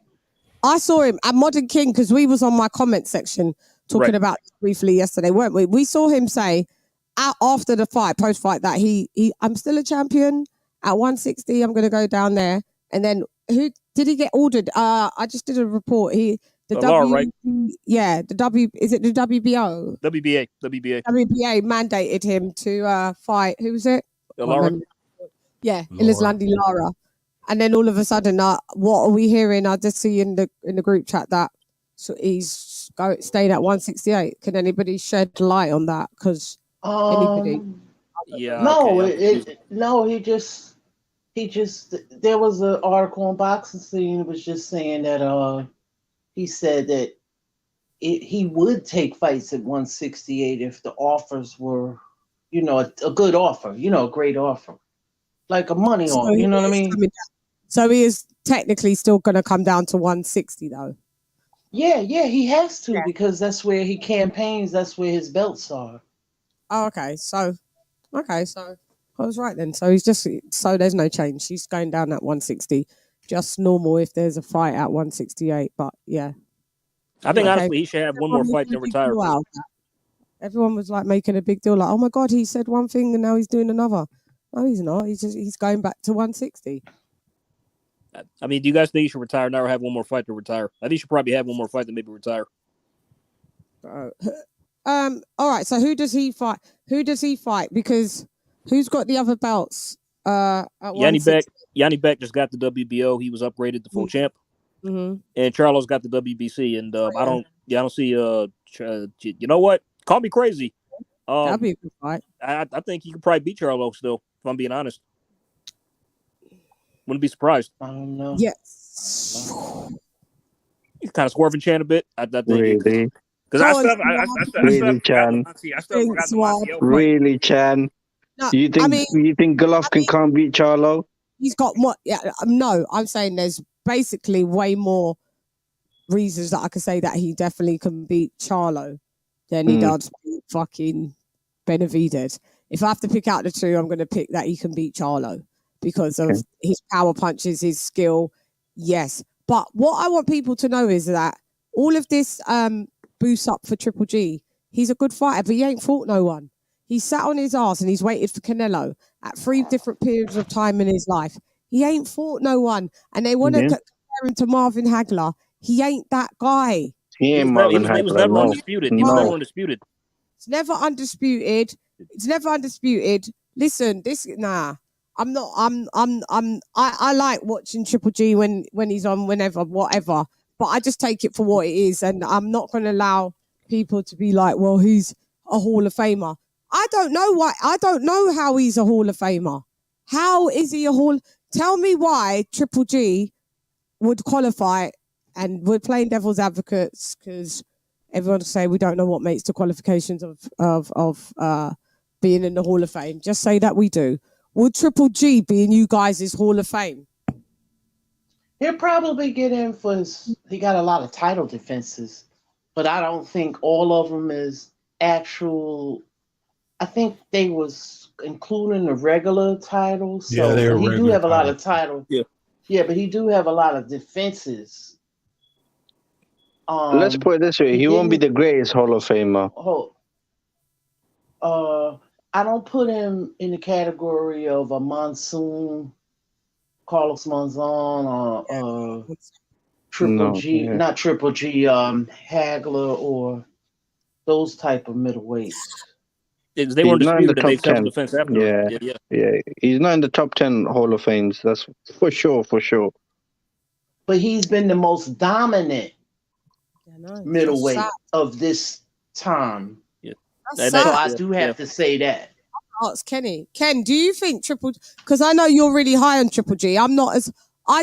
I saw him at Modern King because we was on my comment section talking about this briefly yesterday, weren't we? We saw him say after the fight, post fight, that he I'm still a champion at 160. I'm going to go down there. And then who did he get ordered? I just did a report. Right? Yeah, the W, is it the WBO? WBA mandated him to fight. Who was it? Lara. Yeah, Ilislandi Lara. And then all of a sudden, what are we hearing? I just see in the group chat that he's staying at 168. Can anybody shed light on that? Because anybody? Yeah. No, okay. no. He just. There was an article on Boxing Scene. It was just saying that he said that he would take fights at 168 if the offers were, a good offer, a great offer, like a money offer. You know what I mean? So he is technically still going to come down to 160, though. Yeah, he has to because that's where he campaigns. That's where his belts are. Oh, okay. So I was right then. So there's no change. He's going down at 160, just normal if there's a fight at 168. But yeah, I think honestly he should have one more fight than retire. Everyone was like making a big deal, like, oh my god, he said one thing and now he's doing another. No, he's not. He's going back to 160. I mean, do you guys think he should retire now or have one more fight to retire? I think he should probably have one more fight than maybe retire. All right. So who does he fight? Because who's got the other belts? Yanni Beck just got the WBO. He was upgraded to full champ. Mm-hmm. And Charlo's got the WBC. And I don't see. You know what? Call me crazy. That'd be a good fight. I think he could probably beat Charlo still. If I'm being honest, wouldn't be surprised. I don't know. Yes. He's kind of swerving Chan a bit. I think Really? because I still Really, Chan? No, You think Golovkin can't beat Charlo? He's got more. Yeah, no, I'm saying there's basically way more reasons that I could say that he definitely can beat Charlo than he does beat fucking Benavidez. If I have to pick out the two, I'm going to pick that he can beat Charlo because of his power punches, his skill. Yes. But what I want people to know is that all of this boosts up for Triple G. He's a good fighter, but he ain't fought no one. He sat on his ass and he's waited for Canelo at 3 different periods of time in his life. He ain't fought no one. And they want to compare him to Marvin Hagler. He ain't that guy. He ain't Marvin Hagler. He was never undisputed. He was never undisputed. It's never undisputed. It's never undisputed. Listen, I'm not. I like watching Triple G when he's on, whenever, whatever. But I just take it for what it is, and I'm not going to allow people to be like, well, he's a Hall of Famer. I don't know why. I don't know how he's a Hall of Famer. How is he a Hall? Tell me why Triple G would qualify, and we're playing devil's advocates because everyone will say we don't know what makes the qualifications of being in the Hall of Fame. Just say that we do. Would Triple G be in you guys' Hall of Fame? He'll probably get in he got a lot of title defenses, but I don't think all of them is actual. I think they was including the regular titles. So he do have a lot of titles. Yeah, but he do have a lot of defenses. Let's put it this way: he won't be the greatest Hall of Famer. I don't put him in the category of a Monsoon, Carlos Monzon, or Triple No, G, yeah. not Triple G, Hagler, or those type of middleweights. They He's weren't not in the disputed and they top settled 10. the fence after. Yeah, Yeah, yeah. yeah. He's not in the top 10 Hall of Fames. That's for sure, for sure. But he's been the most dominant I know. middleweight That's of this time. Yeah. That's So sad. I do have to say that. Ask Kenny. Ken, do you think because I know you're really high on Triple G. I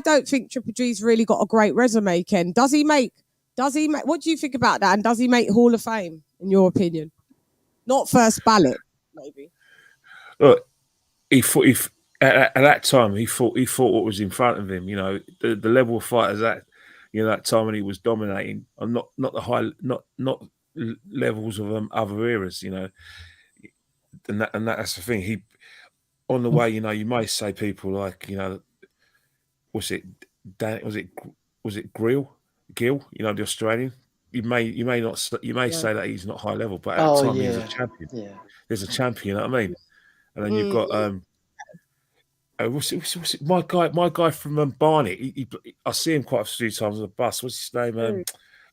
don't think Triple G's really got a great resume, Ken. Does he make, what do you think about that? And does he make Hall of Fame, in your opinion? Not first ballot, maybe. Look, at that time he thought what was in front of him. You know, the level of fighters that time when he was dominating, and not the high, not levels of other eras. You know, and that's the thing. He on the way. You know, you may say people like, you know, was it Gil? You know, the Australian. You may not say that he's not high level, but at the time he was a champion. Yeah. There's a champion. You know what I mean? And then you've got what's it? My guy from Barnet. I see him quite a few times on the bus. What's his name?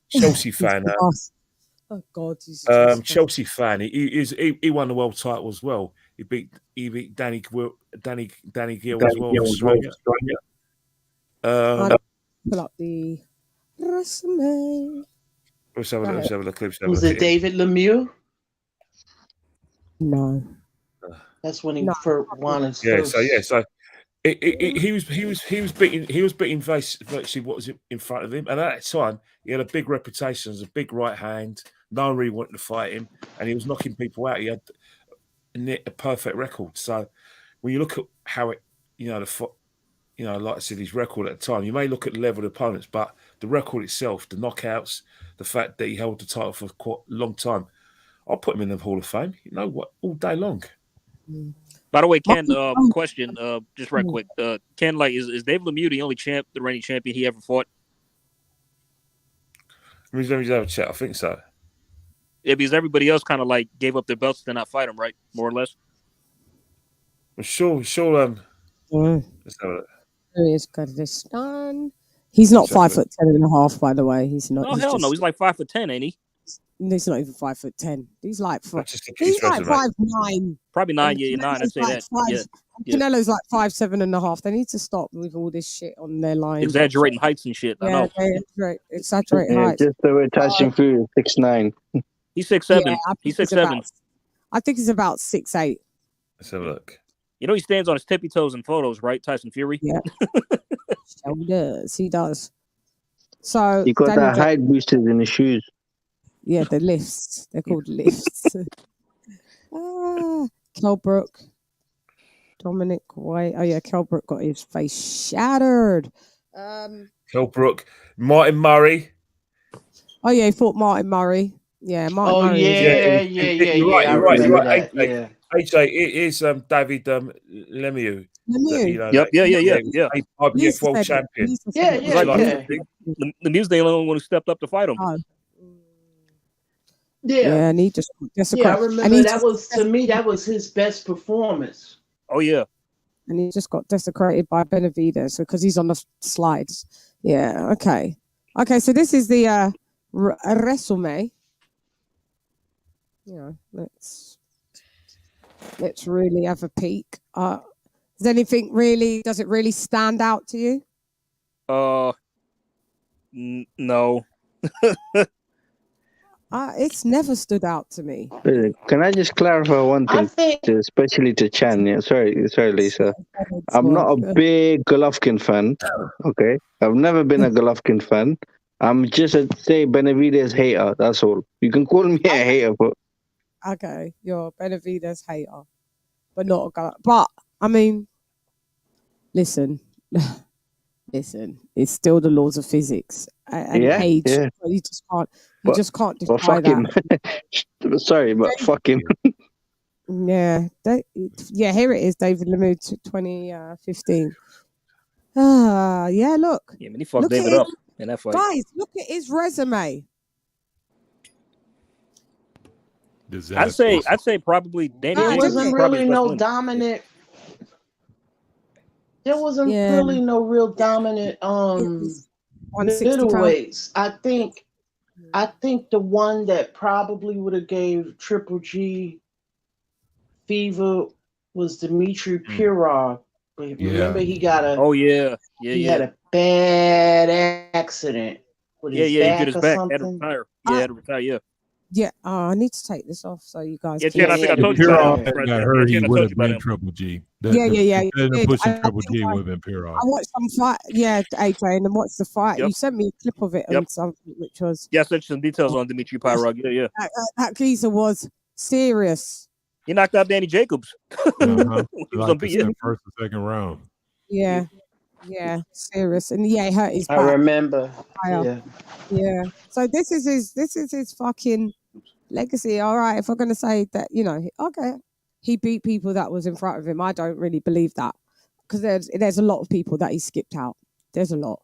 Chelsea fan. Oh God, he's Chelsea fan. He won the world title as well. He beat Danny Gill as well. Australia. Pull up the resume. Let's have a look. Was it David Lemieux? No. That's when he first won his first. So he was beating virtually what was in front of him, and at that time he had a big reputation as a big right hand. No one really wanted to fight him, and he was knocking people out. He had a perfect record. So when you look at how it, like I said, his record at the time, you may look at the level of opponents, but the record itself, the knockouts, the fact that he held the title for quite a long time, I'll put him in the Hall of Fame. You know what? All day long. By the way, Ken, question, just right quick. Ken, like, is Dave Lemieux the only the reigning champion he ever fought? Let me have a check. I think so. Yeah, because everybody else kind of like gave up their belts to not fight him, right? More or less. Well, sure. Let's have a look. He's got this done. He's not 5'10.5", by the way. He's not. Oh, hell no. He's like 5'10", ain't he? He's not even 5'10". He's like 5'9". 5'9". Probably 9. Yeah, 9. I'd say that. Yeah. Canelo's like 5'7.5". They need to stop with all this shit on their line. Exaggerating heights and shit. I know. Exaggerate heights. Just the way Tyson Fury is 6'9". He's 6'7". Yeah, he's 6'7". I think he's about 6'8". Let's have a look. You know he stands on his tippy toes in photos, right? Tyson Fury. Yeah. Sure does. He does. So He got that height boosters in his shoes. Yeah, the lifts. They're called lifts. Kelbrook. Dominic White. Oh yeah, Kelbrook got his face shattered. Kelbrook. Martin Murray. Oh yeah, he fought Martin Murray. Yeah, Martin Murray. You're right. AJ, it is David Lemieux. Lemieux. Yeah. IBF world champion. Lemieux's the only one who stepped up to fight him. Yeah, and he just I remember that was his best performance. Oh yeah, and he just got desecrated by Benavidez because he's on the slides. Yeah, okay. So this is the resume. Let's really have a peek. Does it really stand out to you? No. It's never stood out to me. Can I just clarify one thing, especially to Chan? Yeah, sorry, Lisa. I'm not a big Golovkin fan. Okay, I've never been a Golovkin fan. I'm just a Benavidez hater. That's all. You can call me a hater, but okay, you're a Benavidez hater, but not a Golovkin. But I mean, listen. It's still the laws of physics and age. Yeah. You just can't defy that. Sorry, but fuck him. Yeah, here it is, David Lemieux, 2015. Yeah, look. Yeah, he fucked David up in that fight. Guys, look at his resume. disaster. I'd say probably Danny There Jacobs wasn't is probably really his best no win. dominant. There wasn't Yeah. really no real dominant It was 160 pounds. middleweights. I think the one that probably would have gave Triple G fever was Dmitry Pirog. But remember, he got a Oh yeah, he had a bad accident with his he back injured his or back, had to something. retire. Yeah, had to retire. Yeah. Yeah. Oh, I need to take this off so you guys Yeah, can Chan, I see. think I Yeah, told you Pirog about him. got hurt. Yeah, He Chan, I would told have you about been him. Triple G. Yeah. Instead of Did. pushing I Triple think G, would have been Pirog. I watched some fight. Yeah, AJ, and then watched the fight. Yep. You sent me a clip of it Yep. and something, which was Yeah, I sent you some details on Dmitry Pirog. Yeah. that geezer was serious. He knocked out Danny Jacobs. He was Like on the beat. first or second round. Yeah, serious, and yeah, he hurt his I back. remember. Fire. Yeah. So this is his fucking legacy. All right, if we're gonna say that, okay, he beat people that was in front of him. I don't really believe that because there's a lot of people that he skipped out. There's a lot.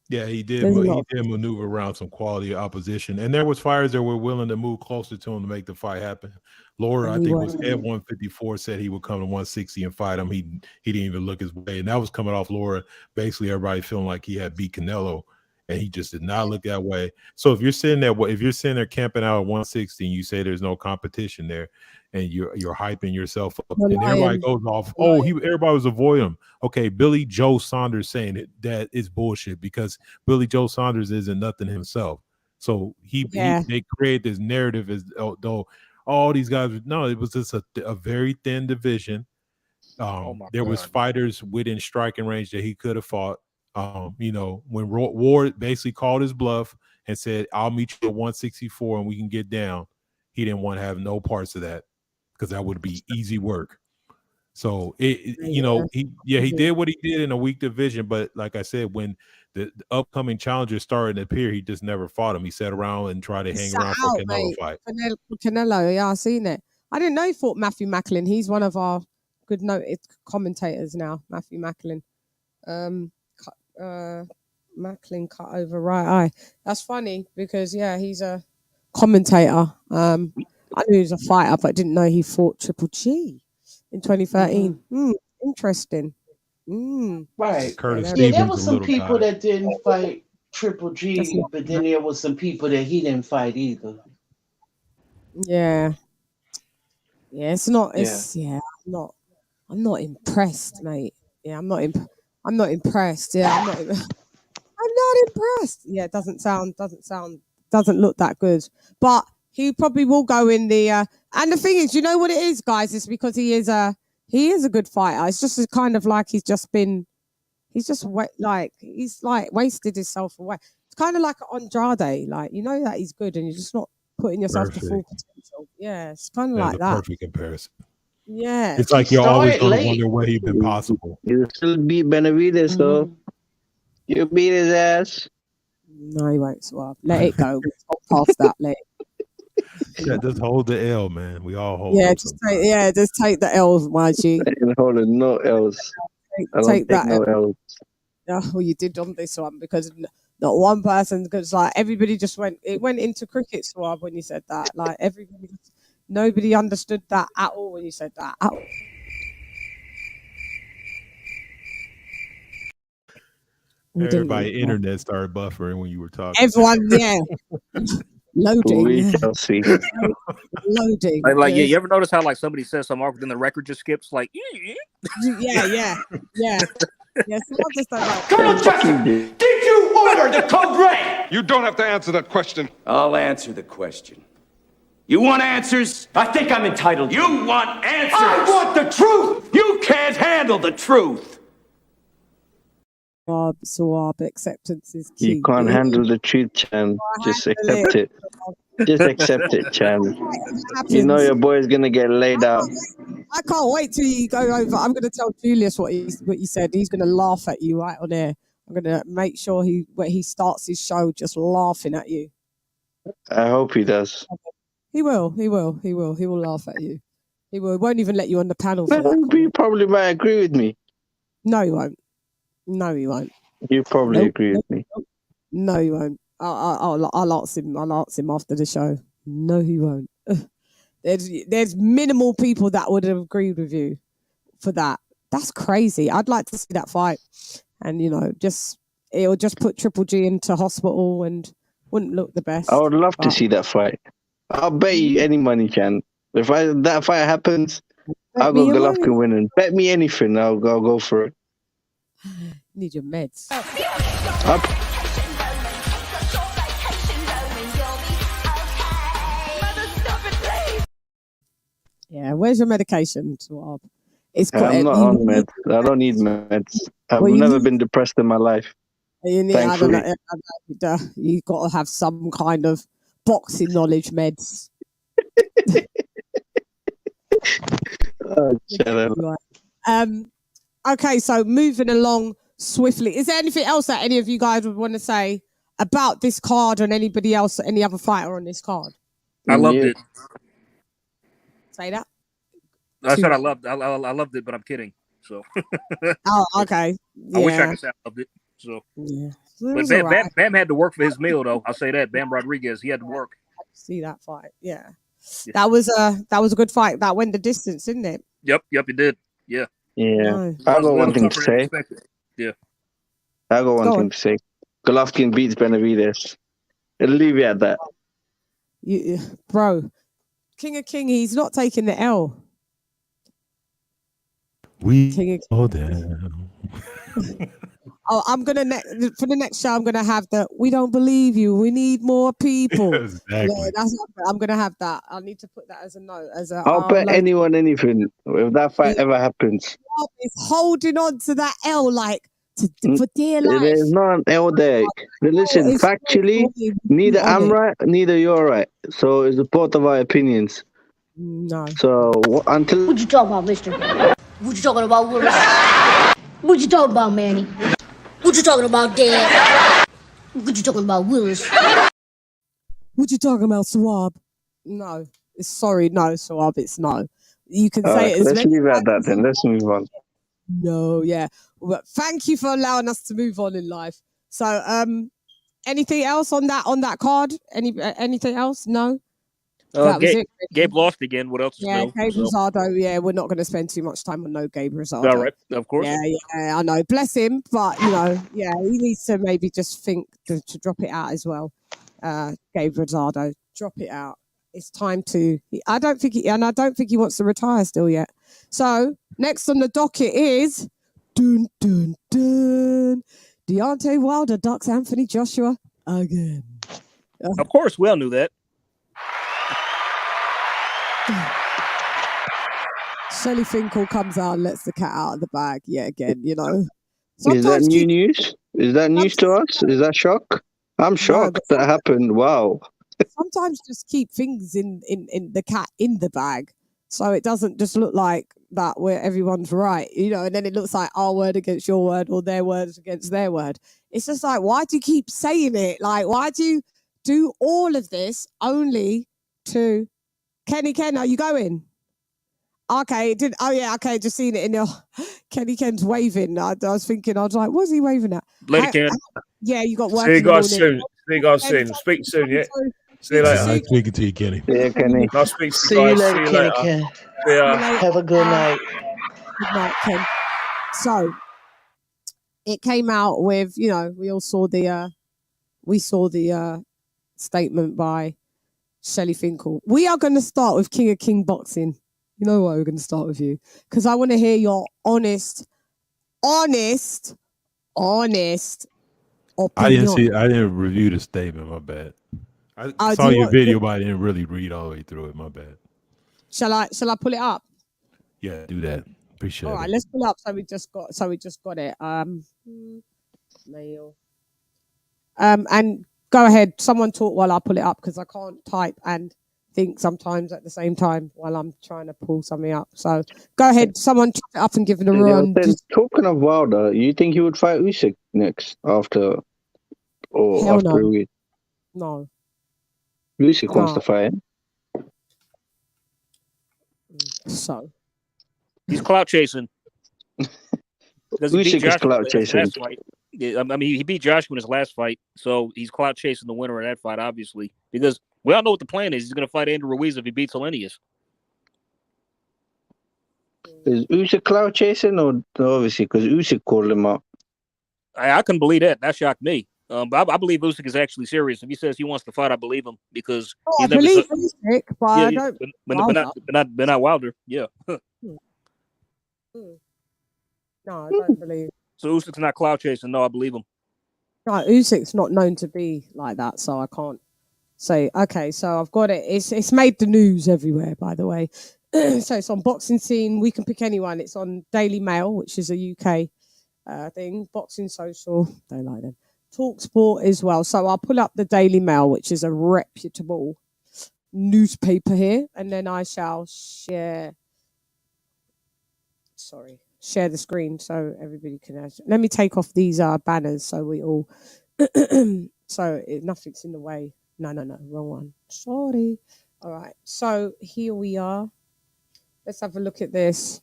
Yeah, he did. There's a He lot. did maneuver around some quality opposition, and there was fighters that were willing to move closer to him to make the fight happen. Laura, I And he think, was wasn't. at 154, said he would come to 160 and fight him. He didn't even look his way, and that was coming off Laura. Basically, everybody feeling like he had beat Canelo, and he just did not look that way. So if you're sitting there camping out at 160, and you say there's no competition there, and you're hyping yourself up, You're and everybody lying. goes off, You're everybody was avoiding him. Okay, Billy Joe Saunders saying that is bullshit because Billy Joe Saunders isn't nothing himself. So they create this narrative as though all these guys. No, it was just a very thin division. There was fighters within striking range that he could have fought. When Ward basically called his bluff and said, "I'll meet you at 164 and we can get down," he didn't want to have no parts of that because that would be easy work. So he did what he did in a weak division, but like I said, when the upcoming challengers started to appear, he just never fought him. He sat around and tried to hang around for a Canelo fight. Canelo, yeah, I seen it. I didn't know he fought Matthew Macklin. He's one of our good noted commentators now. Matthew Macklin. Macklin cut over right eye. That's funny because he's a commentator. I knew he was a fighter, but didn't know he fought Triple G in 2013. Interesting. Right. Curtis Yeah, there Stevens, was a some little people guy. that didn't fight Triple G, but then there was some people that he didn't fight either. Yeah. Yeah, it's not. It's I'm not impressed, mate. Yeah, I'm not impressed. Yeah, I'm not impressed. Yeah, it doesn't look that good. But he probably will go in the. And the thing is, you know what it is, guys? It's because he is a good fighter. It's just kind of like he's wasted himself away. It's kind of like Andrade, like you know that he's good, and you're just not putting yourself to full potential. Yeah, it's kind of like that. Perfect comparison. Yeah, It's like you're always started going to late. wonder what he'd been possible. You still beat Benavidez, though. You beat his ass. No, he won't swap. Let it go. We'll past that. Let it. Yeah, just hold the L, man. We all hold. Yeah, just take the L's, YG. I ain't holding no L's. I don't Take that no L's. Yeah, well, you did on this one because not one person, because like everybody just went into cricket swab when you said that. Like nobody understood that at all when you said that. At all. Everybody internet started buffering when you were talking. Everyone, yeah. Loading. Chelsea. Loading. Like, you ever notice how like somebody says something awkward, then the record just skips? Like, yeah. Yes, Colonel Jessup, did you order the code red? You don't have to answer that question. I'll answer the question. You want answers? I think I'm entitled. You want answers? I want the truth. You can't handle the truth. Swab acceptance is key. You can't handle the truth, Chan. Just accept it. Just accept it, Chan. You know your boy's gonna get laid out. I can't wait till you go over. I'm gonna tell Julius what you said. He's gonna laugh at you right on air. I'm gonna make sure when he starts his show just laughing at you. I hope he does. He will laugh at you. He won't even let you on the panel for But that. you probably might agree with me. No, he won't. You probably agree with me. No, he won't. I'll ask him. I'll ask him after the show. No, he won't. There's minimal people that would have agreed with you for that. That's crazy. I'd like to see that fight, and it'll just put Triple G into hospital and wouldn't look the best. I would love to see that fight. I'll bet you any money, Chan. If that fight happens, I'll go Golovkin winning. Bet me anything, I'll go for it. Need your meds. Yeah, where's your medication, Swab? I'm not on meds. I don't need meds. I've never been depressed in my life. You got to have some kind of boxing knowledge meds. Okay, so moving along swiftly. Is there anything else that any of you guys would want to say about this card and anybody else, any other fighter on this card? I loved it. Say that. I said I loved it, but I'm kidding. So. Oh, okay. Yeah. I wish I could say I loved it. So. Yeah. But Bam had to work for his meal, though. I'll say that. Bam Rodriguez, he had to work. See that fight, yeah. That was a good fight. That went the distance, didn't it? Yep, it did. Yeah. Yeah. I got one thing to say. Yeah. I got one thing to say. Golovkin beats Benavidez. It'll leave you at that. Bro, King of King, he's not taking the L. We go down. Oh, I'm gonna for the next show. I'm gonna have the "We don't believe you. We need more people." Exactly. Yeah, I'm gonna have that. I need to put that as a note. I'll bet anyone anything if that fight ever happens. Is holding on to that L for dear life. There's not an L there. Listen, factually, neither I'm right, neither you're right. So it's both of our opinions. No. So until What you talking about, mister? What you talking about, Willis? What you talking about, Manny? What you talking about, Dad? What you talking about, Willis? What you talking about, Swab? No. No, Swab, it's no. You can say it as let's leave it at that then. Let's move on. No, yeah. But thank you for allowing us to move on in life. So, anything else on that card? Anything else? No. That was it. Gabe lost again. What else is new? Gabe Rosado. Yeah, we're not going to spend too much time on no Gabe Rosado. All right, of course. Yeah, I know. Bless him, but he needs to maybe just think to drop it out as well. Gabe Rosado, drop it out. It's time to. I don't think he wants to retire still yet. So next on the docket is dun dun dun. Deontay Wilder ducks Anthony Joshua again. Of course, we all knew that. Shelly Finkel comes out and lets the cat out of the bag yet again, Is that new news? Is that news to us? Is that shock? I'm shocked that happened. Wow. Sometimes just keep things in the cat in the bag so it doesn't just look like that where everyone's right, and then it looks like our word against your word or their words against their word. It's just like, why do you keep saying it? Like, why do you do all of this only to Ken, are you going? Okay, okay, just seen it in your Kenny Ken's waving. I was thinking, what's he waving at? LadyChann. Yeah, you got work. See you guys soon. Speak soon, yeah. See you later. Nice speaking to you, Kenny. Yeah, Kenny. Nice speaking to you guys. See you later. Ken. Yeah. Have a good night. Good night, Ken. So it came out with, we saw the statement by Shelly Finkel. We are going to start with King of King boxing. You know why we're going to start with you? Because I want to hear your honest opinion. I didn't review the statement. My bad. I saw your video, but I didn't really read all the way through it. My bad. Shall I pull it up? Yeah, do that. Appreciate it. All right, let's pull it up. So we just got it. Mail. And go ahead. Someone talk while I pull it up because I can't type and think sometimes at the same time while I'm trying to pull something up. So go ahead. Someone chop it up and give it a run. Talking of Wilder, you think he would fight Usyk next after a week? No. Usyk wants to fight him. So he's clout chasing. Usyk is clout chasing. Yeah, I mean, he beat Joshua in his last fight, so he's clout chasing the winner of that fight, obviously. Because we all know what the plan is. He's going to fight Andrew Ruiz if he beats Hellenius. Is Usyk cloud chasing or obviously because Usyk called him out? I couldn't believe that. That shocked me. But I believe Usyk is actually serious. If he says he wants to fight, I believe him because I believe Usyk, but I yeah, don't. but not Wilder. Yeah. No, I don't believe. So Usyk's not cloud chasing. No, I believe him. No, Usyk's not known to be like that, so I can't say. Okay, so I've got it. It's made the news everywhere, by the way. So it's on Boxing Scene. We can pick anyone. It's on Daily Mail, which is a UK thing. Boxing Social, don't like them. Talk Sport as well. So I'll pull up the Daily Mail, which is a reputable newspaper here, and then I shall share. Sorry. Share the screen so everybody can have. Let me take off these banners so we all nothing's in the way. No, wrong one. Sorry. All right, so here we are. Let's have a look at this.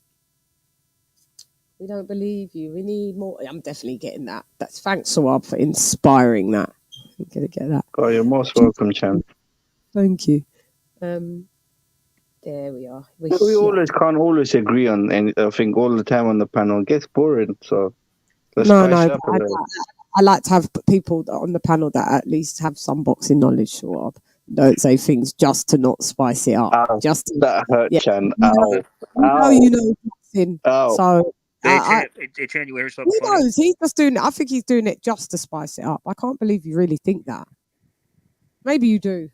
We don't believe you. We need more. I'm definitely getting that. That's thanks Sawab for inspiring that. I'm gonna get that. Oh, you're most welcome, Chan. Thank you. There we are. We can't always agree on, and I think all the time on the panel it gets boring. So let's spice it up a little. I like to have people on the panel that at least have some boxing knowledge. Sure of. Don't say things just to not spice it up. Ow, just to, that hurt, Chan. Ow. You know boxing. Ow. So Chan, you hear something? He knows. He's just doing it. I think he's doing it just to spice it up. I can't believe you really think that. Maybe you do.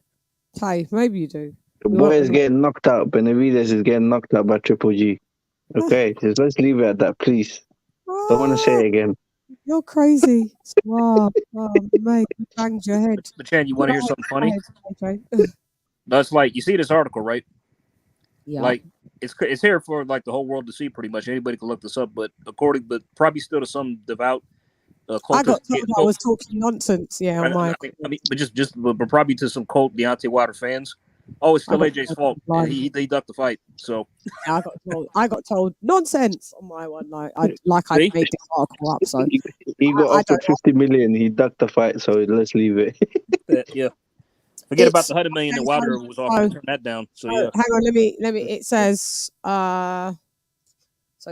Tay, maybe you do. The boy is getting knocked out. Benavidez is getting knocked out by Triple G. Okay, just let's leave it at that, please. Don't want to say it again. You're crazy. Wow, mate, you banged your head. But Chan, you want to hear something funny? That's like, you see this article, right? Yeah. Like, it's here for like the whole world to see pretty much. Anybody can look this up, but probably still to some devout I got told I was talking nonsense. Yeah, but probably to some cult Deontay Wilder fans. Oh, it's still AJ's fault. He ducked the fight. So yeah, I got told nonsense on my one. I made this article up. So he got offered 50 million. He ducked the fight. So let's leave it. Yeah. Forget about the $100 million that Wilder was offered. Turn that down. So yeah. Hang on, let me. It says. So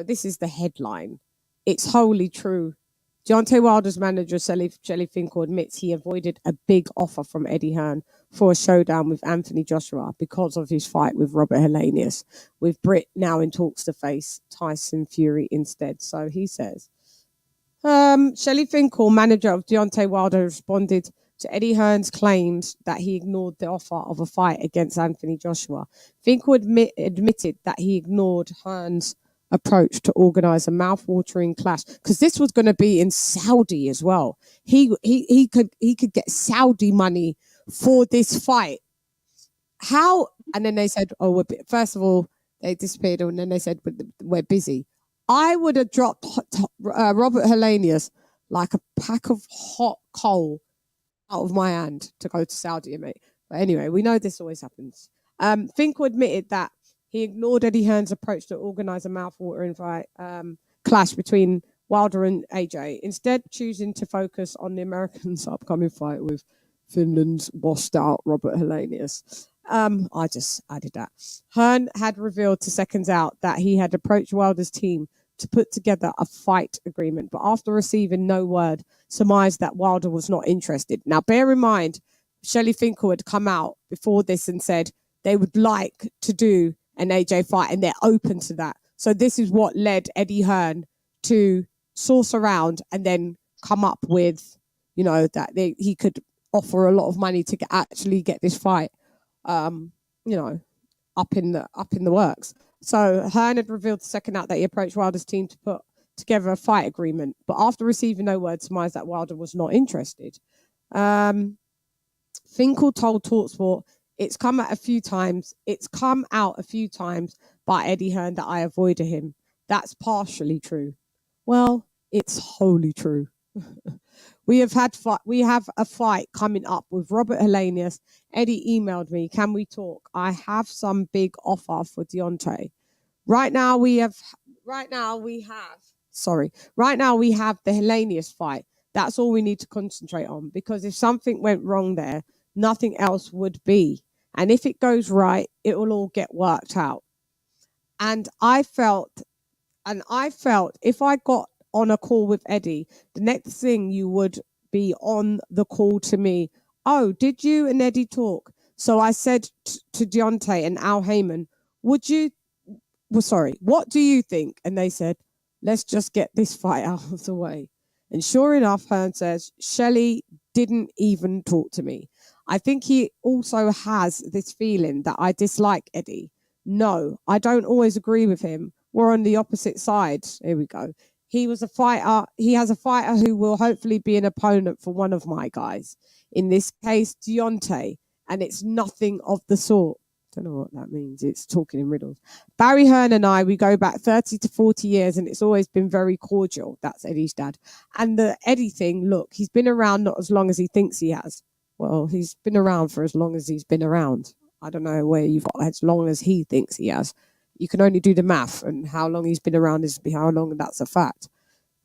this is the headline. It's wholly true. Deontay Wilder's manager, Shelley Finkel, admits he avoided a big offer from Eddie Hearn for a showdown with Anthony Joshua because of his fight with Robert Helenius, with Britt now in talks to face Tyson Fury instead. So he says, Shelley Finkel, manager of Deontay Wilder, responded to Eddie Hearn's claims that he ignored the offer of a fight against Anthony Joshua. Finkel admitted that he ignored Hearn's approach to organize a mouth-watering clash because this was going to be in Saudi as well. He could get Saudi money for this fight. How? And then they said, "Oh, first of all, they disappeared," and then they said, "We're busy." I would have dropped Robert Helenius like a pack of hot coal out of my hand to go to Saudi, mate. But anyway, we know this always happens. Finkel admitted that he ignored Eddie Hearn's approach to organize a mouth-watering fight clash between Wilder and AJ, instead choosing to focus on the Americans' upcoming fight with Finland's washed-out Robert Helenius. I just added that. Hearn had revealed to Seconds Out that he had approached Wilder's team to put together a fight agreement, but after receiving no word, surmised that Wilder was not interested. Now, bear in mind, Shelley Finkel had come out before this and said they would like to do an AJ fight and they're open to that. So this is what led Eddie Hearn to source around and then come up with, that he could offer a lot of money to actually get this fight, up in the works. So Hearn had revealed the Second Out that he approached Wilder's team to put together a fight agreement, but after receiving no word, surmised that Wilder was not interested. Finkel told TalkSport, It's come out a few times by Eddie Hearn that I avoided him. That's partially true. Well, it's wholly true. We have a fight coming up with Robert Helenius. Eddie emailed me, can we talk? I have some big offer for Deontay. Right now we have the Helenius fight. That's all we need to concentrate on, because if something went wrong there, nothing else would be. And if it goes right, it will all get worked out. And I felt if I got on a call with Eddie, the next thing you would be on the call to me. Oh, did you and Eddie talk? So I said to Deontay and Al Heyman, what do you think? And they said, let's just get this fight out of the way. And sure enough, Hearn says, Shelley didn't even talk to me. I think he also has this feeling that I dislike Eddie. No, I don't always agree with him. We're on the opposite sides. Here we go. He was a fighter. He has a fighter who will hopefully be an opponent for one of my guys. In this case, Deontay. And it's nothing of the sort. Don't know what that means. It's talking in riddles. Barry Hearn and I, we go back 30 to 40 years and it's always been very cordial. That's Eddie's dad. And the Eddie thing, look, he's been around not as long as he thinks he has. Well, he's been around for as long as he's been around. I don't know where you've got as long as he thinks he has. You can only do the math, and how long he's been around is how long that's a fact.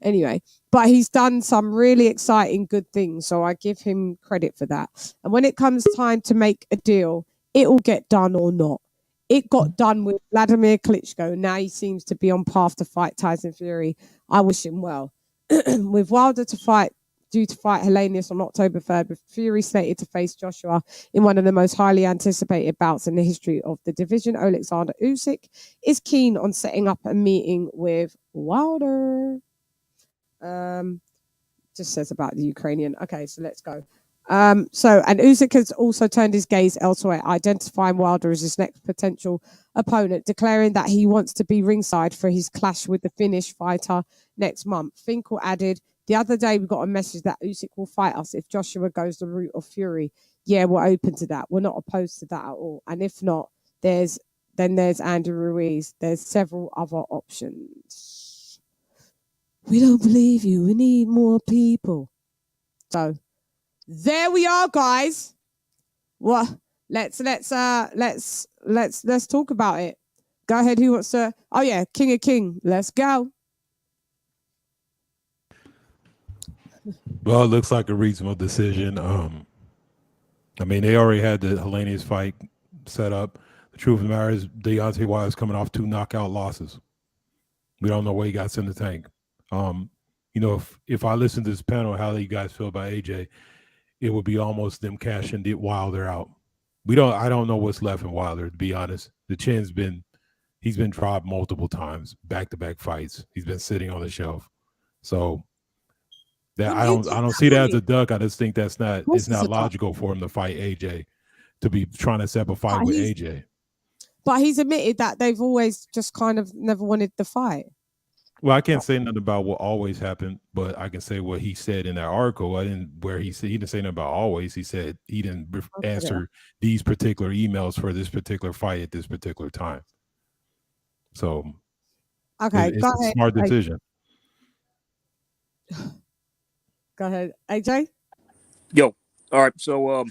Anyway, but he's done some really exciting good things, so I give him credit for that. And when it comes time to make a deal, it will get done or not. It got done with Vladimir Klitschko. Now he seems to be on path to fight Tyson Fury. I wish him well. With Wilder due to fight Helenius on October 3rd, with Fury slated to face Joshua in one of the most highly anticipated bouts in the history of the division, Alexander Usyk is keen on setting up a meeting with Wilder. Just says about the Ukrainian. Okay, so let's go. And Usyk has also turned his gaze elsewhere, identifying Wilder as his next potential opponent, declaring that he wants to be ringside for his clash with the Finnish fighter next month. Finkel added, the other day we got a message that Usyk will fight us if Joshua goes the route of Fury. Yeah, we're open to that. We're not opposed to that at all. And if not, there's Andy Ruiz. There's several other options. We don't believe you. We need more people. So there we are, guys. Well, let's talk about it. Go ahead. Who wants to? Oh yeah, King of King. Let's go. Well, it looks like a reasonable decision. I mean, they already had the Helenius fight set up. The truth of the matter is, Deontay Wilder's coming off 2 knockout losses. We don't know what he got in the tank. If I listen to this panel, how do you guys feel about AJ? It would be almost them cashing Wilder out. I don't know what's left in Wilder, to be honest. The chin's he's been dropped multiple times, back-to-back fights. He's been sitting on the shelf. So that I don't see that as a duck. I just think it's not logical for him to fight AJ, to be trying to set up a fight with AJ. But he's admitted that they've always just kind of never wanted the fight. Well, I can't say nothing about what always happened, but I can say what he said in that article. He didn't say nothing about always. He said he didn't answer these particular emails for this particular fight at this particular time. So, okay, it's a smart decision. Go ahead, AJ. Yo, all right. So,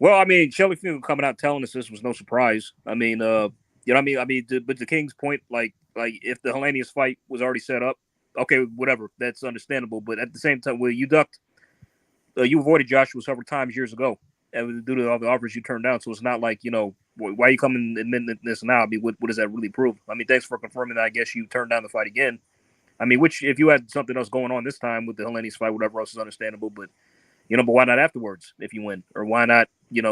well, I mean, Shelly Finkel coming out telling us this was no surprise. I mean, you know what I mean? But the King's point, like if the Helenius fight was already set up, okay, whatever, that's understandable. But at the same time, well, you avoided Joshua several times years ago, and due to all the offers you turned down. So it's not like, why are you coming and admitting this now? I mean, what does that really prove? I mean, thanks for confirming that. I guess you turned down the fight again. I mean, which if you had something else going on this time with the Helenius fight, whatever else is understandable. But but why not afterwards if you win, or why not,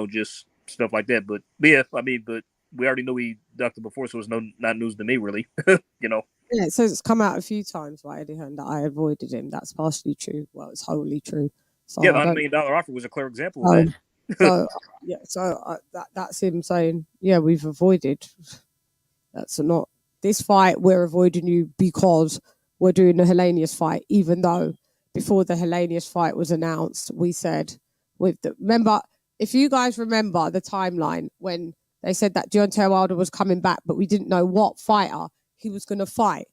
just stuff like that? But yeah, I mean, but we already knew he ducked it before, so it's not news to me, really. Yeah, so it's come out a few times by Eddie Hearn that I avoided him. That's partially true. Well, it's wholly true. So yeah, the $100 million offer was a clear example of that. That's him saying, yeah, we've avoided. That's not this fight. We're avoiding you because we're doing the Helenius fight, even though before the Helenius fight was announced, we said remember, if you guys remember the timeline when they said that Deontay Wilder was coming back, but we didn't know what fighter he was going to fight.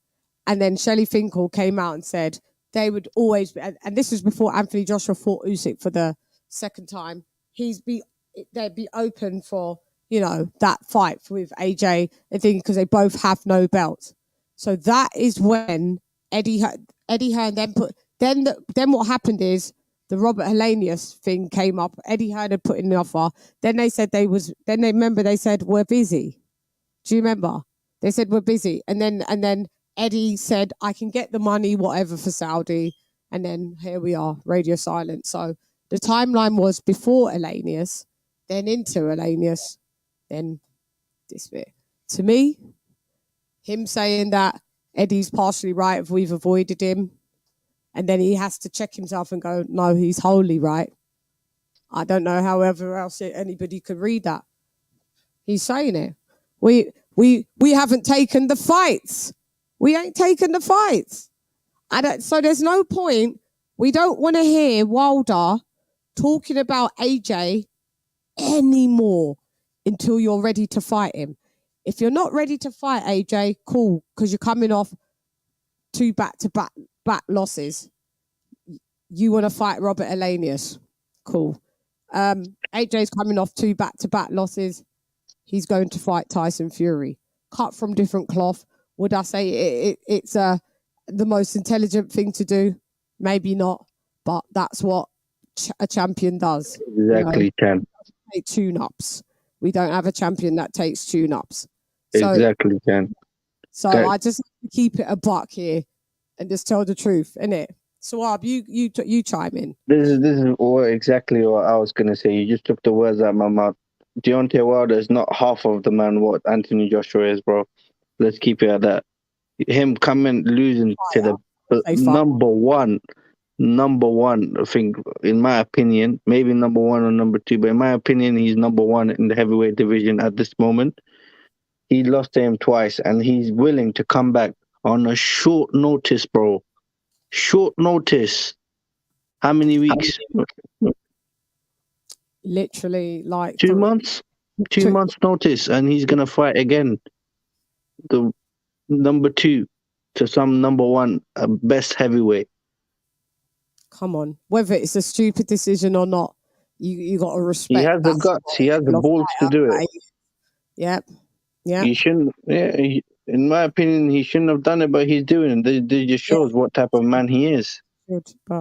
And then Shelley Finkel came out and said they would always be, and this was before Anthony Joshua fought Usyk for the second time. They'd be open for, that fight with AJ and things because they both have no belts. So that is when Eddie Hearn then what happened is the Robert Helenius thing came up. Eddie Hearn had put in the offer. Then they said they said, we're busy. Do you remember? They said we're busy, and then Eddie said I can get the money, whatever, for Saudi, and then here we are, radio silence. So the timeline was before Elanius, then into Elanius, then this bit. To me, him saying that Eddie's partially right if we've avoided him, and then he has to check himself and go, no, he's wholly right. I don't know however else anybody could read that. He's saying it. We haven't taken the fights. We ain't taken the fights. So there's no point. We don't want to hear Wilder talking about AJ anymore until you're ready to fight him. If you're not ready to fight AJ, cool, because you're coming off 2 back-to-back losses. You want to fight Robert Elanius, cool. AJ's coming off 2 back-to-back losses. He's going to fight Tyson Fury. Cut from different cloth. Would I say it's the most intelligent thing to do? Maybe not, but that's what a champion does. Exactly, Chan. Take tune-ups. We don't have a champion that takes tune-ups. So, Exactly, Chan. So I just keep it a buck here and just tell the truth, innit? Swab, you chime in. This is exactly what I was gonna say. You just took the words out of my mouth. Deontay Wilder is not half of the man what Anthony Joshua is, bro. Let's keep it at that. Him coming losing to the number one, I think, in my opinion, maybe number 1 or number 2, but in my opinion, he's number 1 in the heavyweight division at this moment. He lost to him twice, and he's willing to come back on a short notice, bro. Short notice. How many weeks? Literally, like 2 months. 2 months notice, and he's gonna fight again. The number 2 to some number 1 best heavyweight. Come on, whether it's a stupid decision or not, you got to respect. He has the guts. He has the balls to do it. Yep. Yeah. He shouldn't. Yeah. In my opinion, he shouldn't have done it, but he's doing it. They just shows what type of man he is.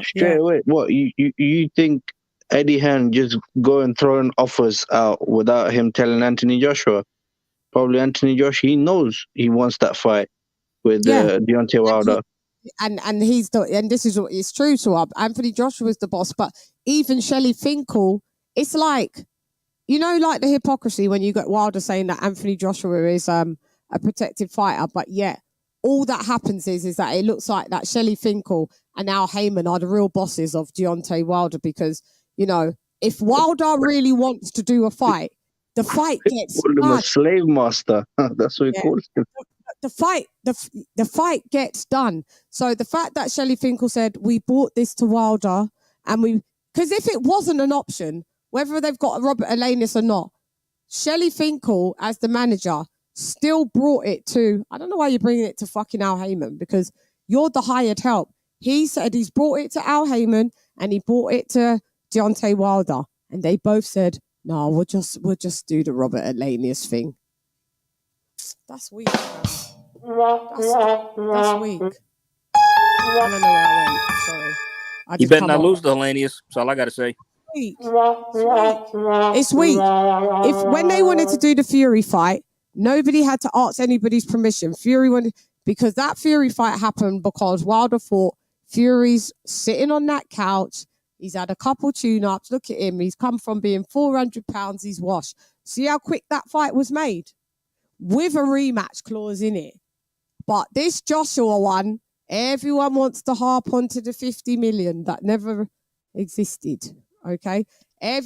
Straight away. What you think? Eddie Hearn just go and throwing offers out without him telling Anthony Joshua? Probably Anthony Joshua. He knows he wants that fight with Deontay Wilder. And this is what is true to Anthony Joshua is the boss, but even Shelley Finkel, it's like, you know, like the hypocrisy when you get Wilder saying that Anthony Joshua is a protected fighter, but yet all that happens is that it looks like that Shelley Finkel and Al Heyman are the real bosses of Deontay Wilder, because, you know, if Wilder really wants to do a fight, the fight gets done. A slave master. That's what he calls him. The fight gets done. So the fact that Shelley Finkel said we brought this to Wilder, and because if it wasn't an option, whether they've got a Robert Elanius or not, Shelley Finkel as the manager still brought it to. I don't know why you're bringing it to fucking Al Heyman, because you're the hired help. He said he's brought it to Al Heyman and he brought it to Deontay Wilder, and they both said, no, we'll just do the Robert Elanius thing. That's weak. That's weak. I don't know where I went. Sorry. You better not lose to Elanius. That's all I got to say. It's weak. If when they wanted to do the Fury fight, nobody had to ask anybody's permission. Fury wanted, because that Fury fight happened because Wilder thought Fury's sitting on that couch. He's had a couple tune-ups. Look at him. He's come from being 400 pounds. He's washed. See how quick that fight was made? With a rematch clause in it. But this Joshua one, everyone wants to harp onto the 50 million that never existed. Okay? I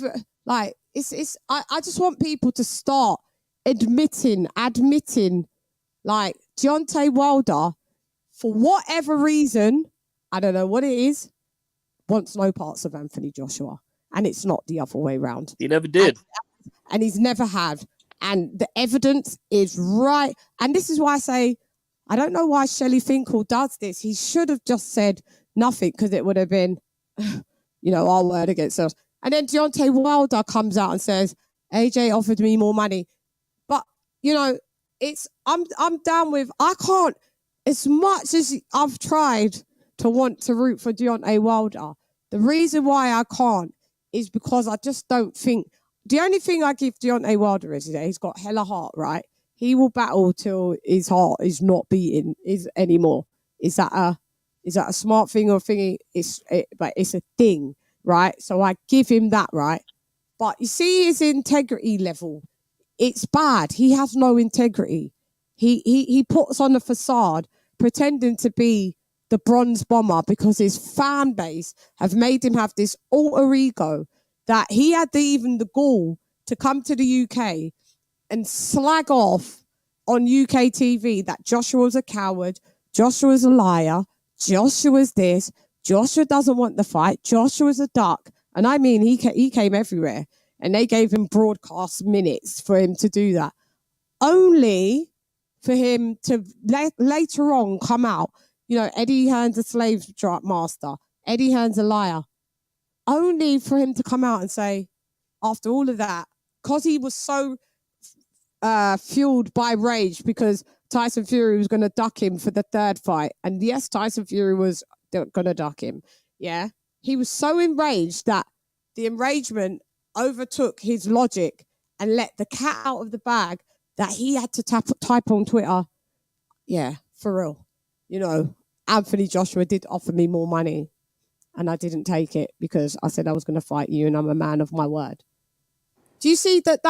just want people to start admitting, like, Deontay Wilder, for whatever reason, I don't know what it is, wants no parts of Anthony Joshua. And it's not the other way around. He never did. And he's never had. And the evidence is right. And this is why I say, I don't know why Shelley Finkel does this. He should have just said nothing, because it would have been, you know, our word against us. And then Deontay Wilder comes out and says, AJ offered me more money. But, you know, I'm down with, I can't, as much as I've tried to want to root for Deontay Wilder, the reason why I can't is because I just don't think, the only thing I give Deontay Wilder is that he's got hella heart, right? he will battle till his heart is not beating anymore. Is that a smart thing or thingy? But it's a thing, right? So I give him that, right? But you see his integrity level. It's bad. He has no integrity. He puts on a facade pretending to be the bronze bomber because his fan base have made him have this alter ego that he had even the gall to come to the UK and slag off on UK TV that Joshua's a coward, Joshua's a liar, Joshua's this, Joshua doesn't want the fight, Joshua's a duck. And I mean, he came everywhere and they gave him broadcast minutes for him to do that. Only for him to later on come out, you know, Eddie Hearn's a slave master, Eddie Hearn's a liar. Only for him to come out and say, after all of that, because he was so fueled by rage because Tyson Fury was going to duck him for the third fight. And yes, Tyson Fury was going to duck him. Yeah. He was so enraged that the enragement overtook his logic and let the cat out of the bag that he had to type on Twitter. Yeah, for real. You know, Anthony Joshua did offer me more money and I didn't take it because I said I was going to fight you and I'm a man of my word. Do you see that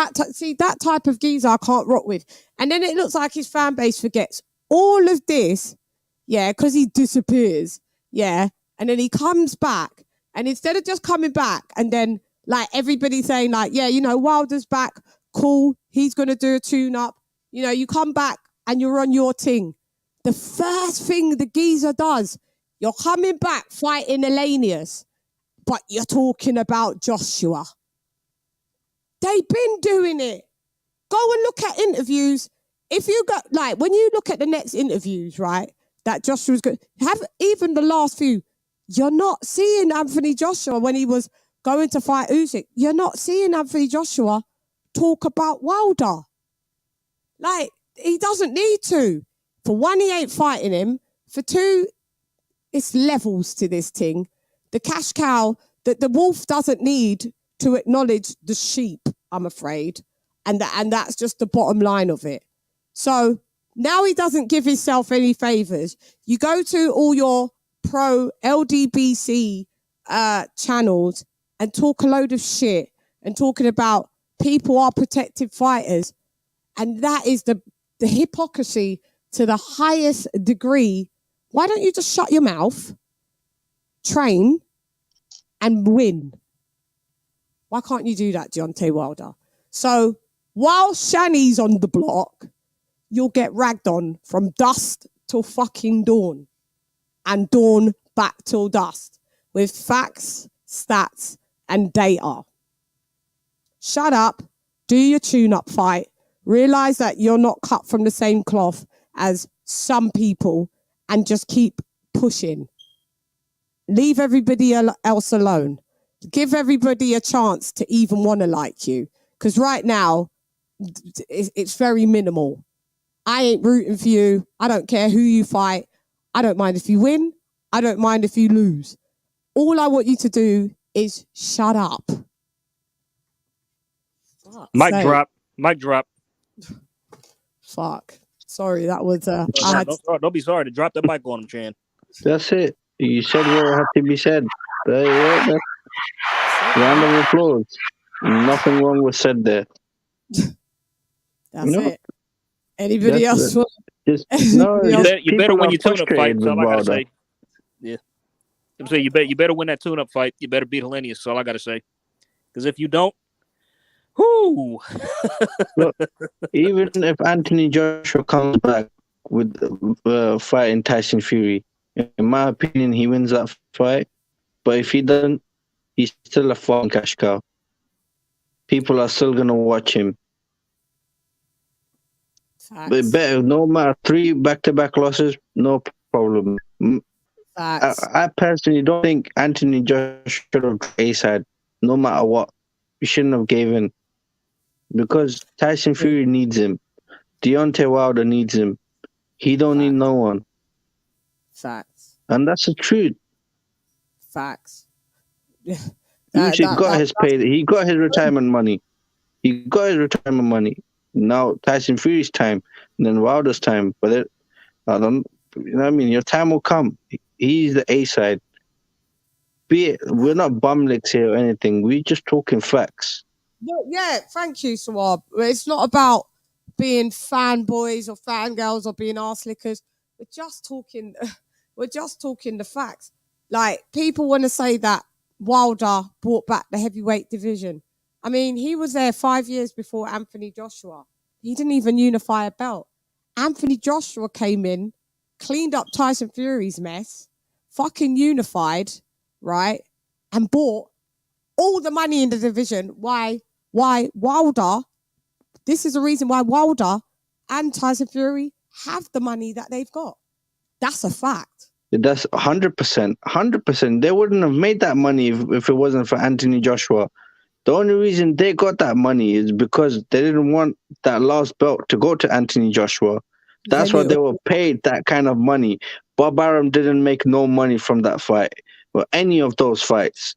type of geezer I can't rock with? And then it looks like his fan base forgets all of this, yeah, because he disappears, yeah, and then he comes back, and instead of just coming back and then like everybody saying like, yeah, you know, Wilder's back, cool, he's going to do a tune-up, you know, you come back and you're on your thing. The first thing the geezer does, you're coming back fighting Elanius, but you're talking about Joshua. They've been doing it. Go and look at interviews. If you got, like, when you look at the next interviews, right, that Joshua's good, have even the last few, you're not seeing Anthony Joshua when he was going to fight Usyk. You're not seeing Anthony Joshua talk about Wilder. Like, he doesn't need to. For one, he ain't fighting him. For two, it's levels to this thing. The cash cow, the wolf doesn't need to acknowledge the sheep, I'm afraid. And that's just the bottom line of it. So now he doesn't give himself any favors. You go to all your pro LDBC channels and talk a load of shit and talking about people are protected fighters. And that is the hypocrisy to the highest degree. Why don't you just shut your mouth, train, and win? Why can't you do that, Deontay Wilder? So while Shani's on the block, you'll get ragged on from dusk till fucking dawn and dawn back till dusk with facts, stats, and data. Shut up, do your tune-up fight, realize that you're not cut from the same cloth as some people and just keep pushing. Leave everybody else alone. Give everybody a chance to even want to like you. Because right now, it's very minimal. I ain't rooting for you. I don't care who you fight. I don't mind if you win. I don't mind if you lose. All I want you to do is shut up. Mic drop. Mic drop. Fuck. Sorry, that was... Don't be sorry to drop the mic on him, Chan. That's it. You said what had to be said. Yeah, round of applause. Nothing wrong was said there. That's it. Anybody else? You better win your tune-up fight. That's all I gotta say. Yeah, I'm saying you better win that tune-up fight. You better beat Helenius. That's all I gotta say. Because if you don't, whoo. Look, even if Anthony Joshua comes back with fighting Tyson Fury, in my opinion, he wins that fight. But if he doesn't, he's still a fucking cash cow. People are still gonna watch him. But better, no matter 3 back-to-back losses, no problem. I personally don't think Anthony Joshua should have A-side, no matter what. He shouldn't have given, because Tyson Fury needs him. Deontay Wilder needs him. He don't need no one. Facts. And that's the truth. Facts. Usyk got his pay. He got his retirement money. Now Tyson Fury's time, and then Wilder's time. But I don't, you know what I mean? Your time will come. He's the A side. We're not bum licks here or anything. We're just talking facts. Yeah, thank you, Sawab. It's not about being fanboys or fangirls or being arse lickers. We're just talking the facts. Like, people want to say that Wilder brought back the heavyweight division. I mean, he was there 5 years before Anthony Joshua. He didn't even unify a belt. Anthony Joshua came in, cleaned up Tyson Fury's mess, fucking unified, right? And bought all the money in the division. Why Wilder, this is the reason why Wilder and Tyson Fury have the money that they've got. That's a fact. That's 100%. 100%. They wouldn't have made that money if it wasn't for Anthony Joshua. The only reason they got that money is because they didn't want that last belt to go to Anthony Joshua. That's why they were paid that kind of money. Bob Arum didn't make no money from that fight or any of those fights.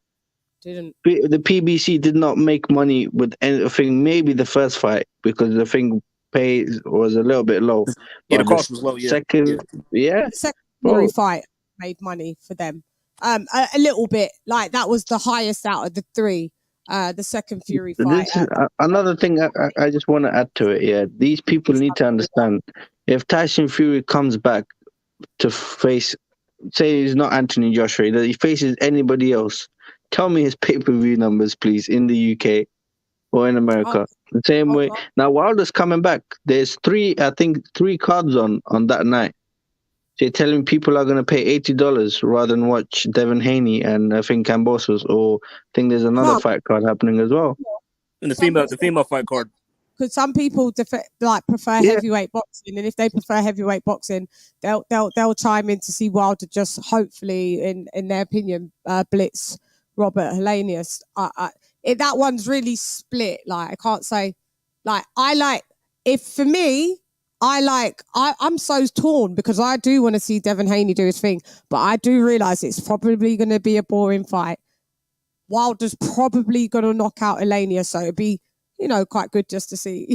Didn't. The PBC did not make money with anything. Maybe the first fight because the thing pay was a little bit low. Yeah, the cost was low. Yeah. Second, yeah. The second Fury fight made money for them. A little bit. Like, that was the highest out of the three. The second Fury fight. This is another thing I just want to add to it. Yeah, these people need to understand. If Tyson Fury comes back to face, say he's not Anthony Joshua, that he faces anybody else, tell me his pay-per-view numbers, please, in the UK or in America. The same way. Now, Wilder's coming back. There's three cards on that night. They're telling people are going to pay $80 rather than watch Devin Haney and I think Kambosos, or I think there's another fight card happening as well. And the female fight card. Because some people prefer heavyweight boxing, and if they prefer heavyweight boxing, they'll chime in to see Wilder just hopefully, in their opinion, blitz Robert Helenius. That one's really split. Like, I can't say. Like, I'm so torn because I do want to see Devin Haney do his thing, but I do realize it's probably going to be a boring fight. Wilder's probably going to knock out Helenius, so it'd be, quite good just to see,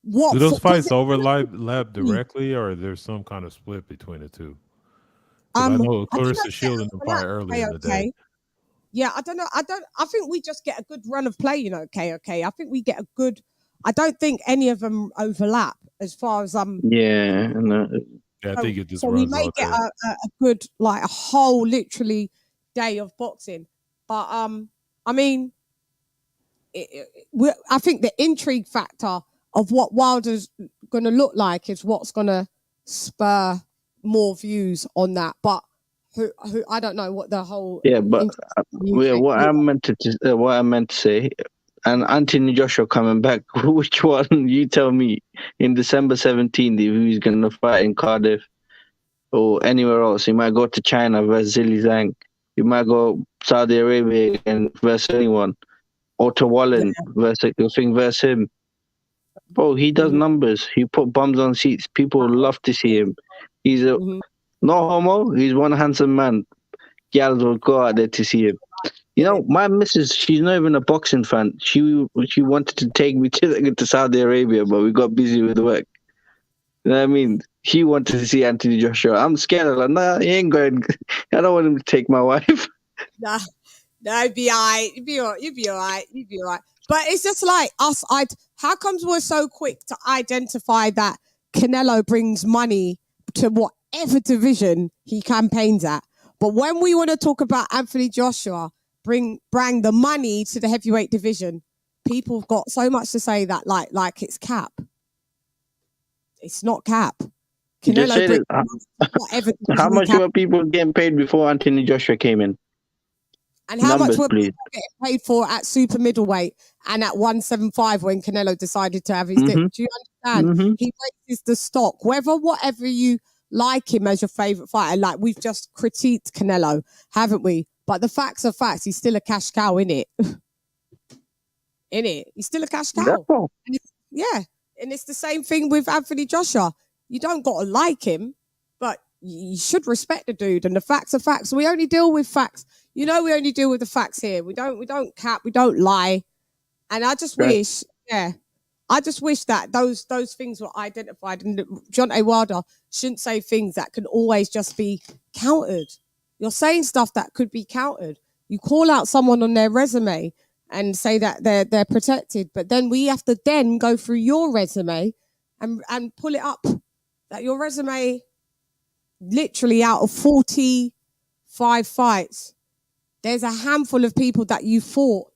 what. Do those fights overlap directly, or there's some kind of split between the two? I know Clarissa Shields in the fight earlier in the day. Yeah, I don't know. I think we just get a good run of play, KOK. I think we get a good. I don't think any of them overlap as far as Yeah, no. Yeah, I think it just so runs we may get a good, like, a whole literally day of boxing. But I mean, I think the intrigue factor of what Wilder's going to look like is what's going to spur more views on that. But who I don't know what the whole but what I meant to say. And Anthony Joshua coming back. Which one? You tell me. In December 17th, if he's going to fight in Cardiff or anywhere else, he might go to China versus Zhilei Zhang. He might go Saudi Arabia again versus anyone, or to Wallen versus him. Bro, he does numbers. He put bums on seats. People love to see him. He's no homo. He's one handsome man. Gals will go out there to see him. My missus, she's not even a boxing fan. She wanted to take me to Saudi Arabia, but we got busy with work. You know what I mean? She wanted to see Anthony Joshua. I'm scared. I'm like, nah, he ain't going. I don't want him to take my wife. Nah, it'd be all right. You'd be all right. But it's just like us. How comes we're so quick to identify that Canelo brings money to whatever division he campaigns at? But when we want to talk about Anthony Joshua, bring the money to the heavyweight division, people have got so much to say that like it's cap. It's not cap. Canelo how much were people getting paid before Anthony Joshua came in? And how much were people getting paid for at super middleweight and at 175 when Canelo decided to have his dip? Do you understand? He raises the stock. Whatever you like him as your favourite fighter, like we've just critiqued Canelo, haven't we? But the facts are facts. He's still a cash cow, innit? He's still a cash cow. And it's the same thing with Anthony Joshua. You don't got to like him, but you should respect the dude. And the facts are facts. We only deal with facts. We only deal with the facts here. We don't cap. We don't lie. And I just wish, I just wish that those things were identified, and Deontay Wilder shouldn't say things that can always just be countered. You're saying stuff that could be countered. You call out someone on their resume and say that they're protected, but then we have to then go through your resume and pull it up. That your resume, literally out of 45 fights, there's a handful of people that you fought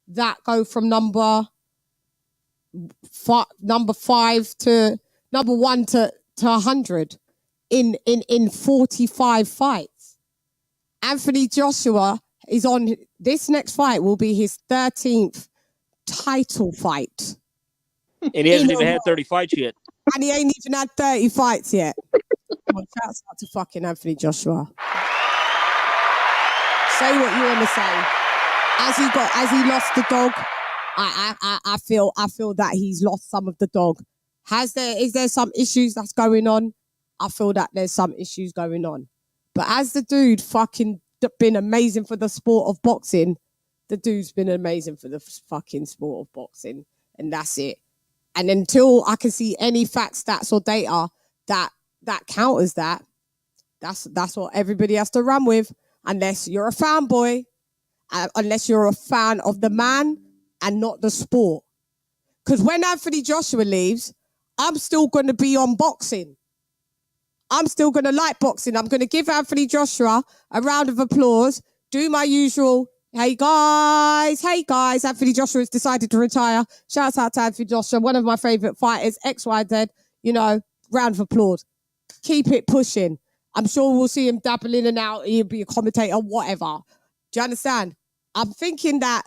that go from number 1 to 100 in 45 fights. Anthony Joshua is on this next fight will be his 13th title fight. And he hasn't even had 30 fights yet. And he ain't even had 30 fights yet. Come on, shouts out to fucking Anthony Joshua. Say what you want to say. As he lost the dog, I feel that he's lost some of the dog. Is there some issues that's going on? I feel that there's some issues going on. But as the dude fucking been amazing for the sport of boxing, the dude's been amazing for the fucking sport of boxing. And that's it. And until I can see any facts, stats, or data that counters that, that's what everybody has to run with. Unless you're a fanboy, unless you're a fan of the man and not the sport. Because when Anthony Joshua leaves, I'm still going to be on boxing. I'm still going to like boxing. I'm going to give Anthony Joshua a round of applause, do my usual, hey guys, Anthony Joshua has decided to retire. Shouts out to Anthony Joshua, one of my favourite fighters, XYZ, round of applause. Keep it pushing. I'm sure we'll see him dabble in and out. He'll be a commentator, whatever. Do you understand? I'm thinking that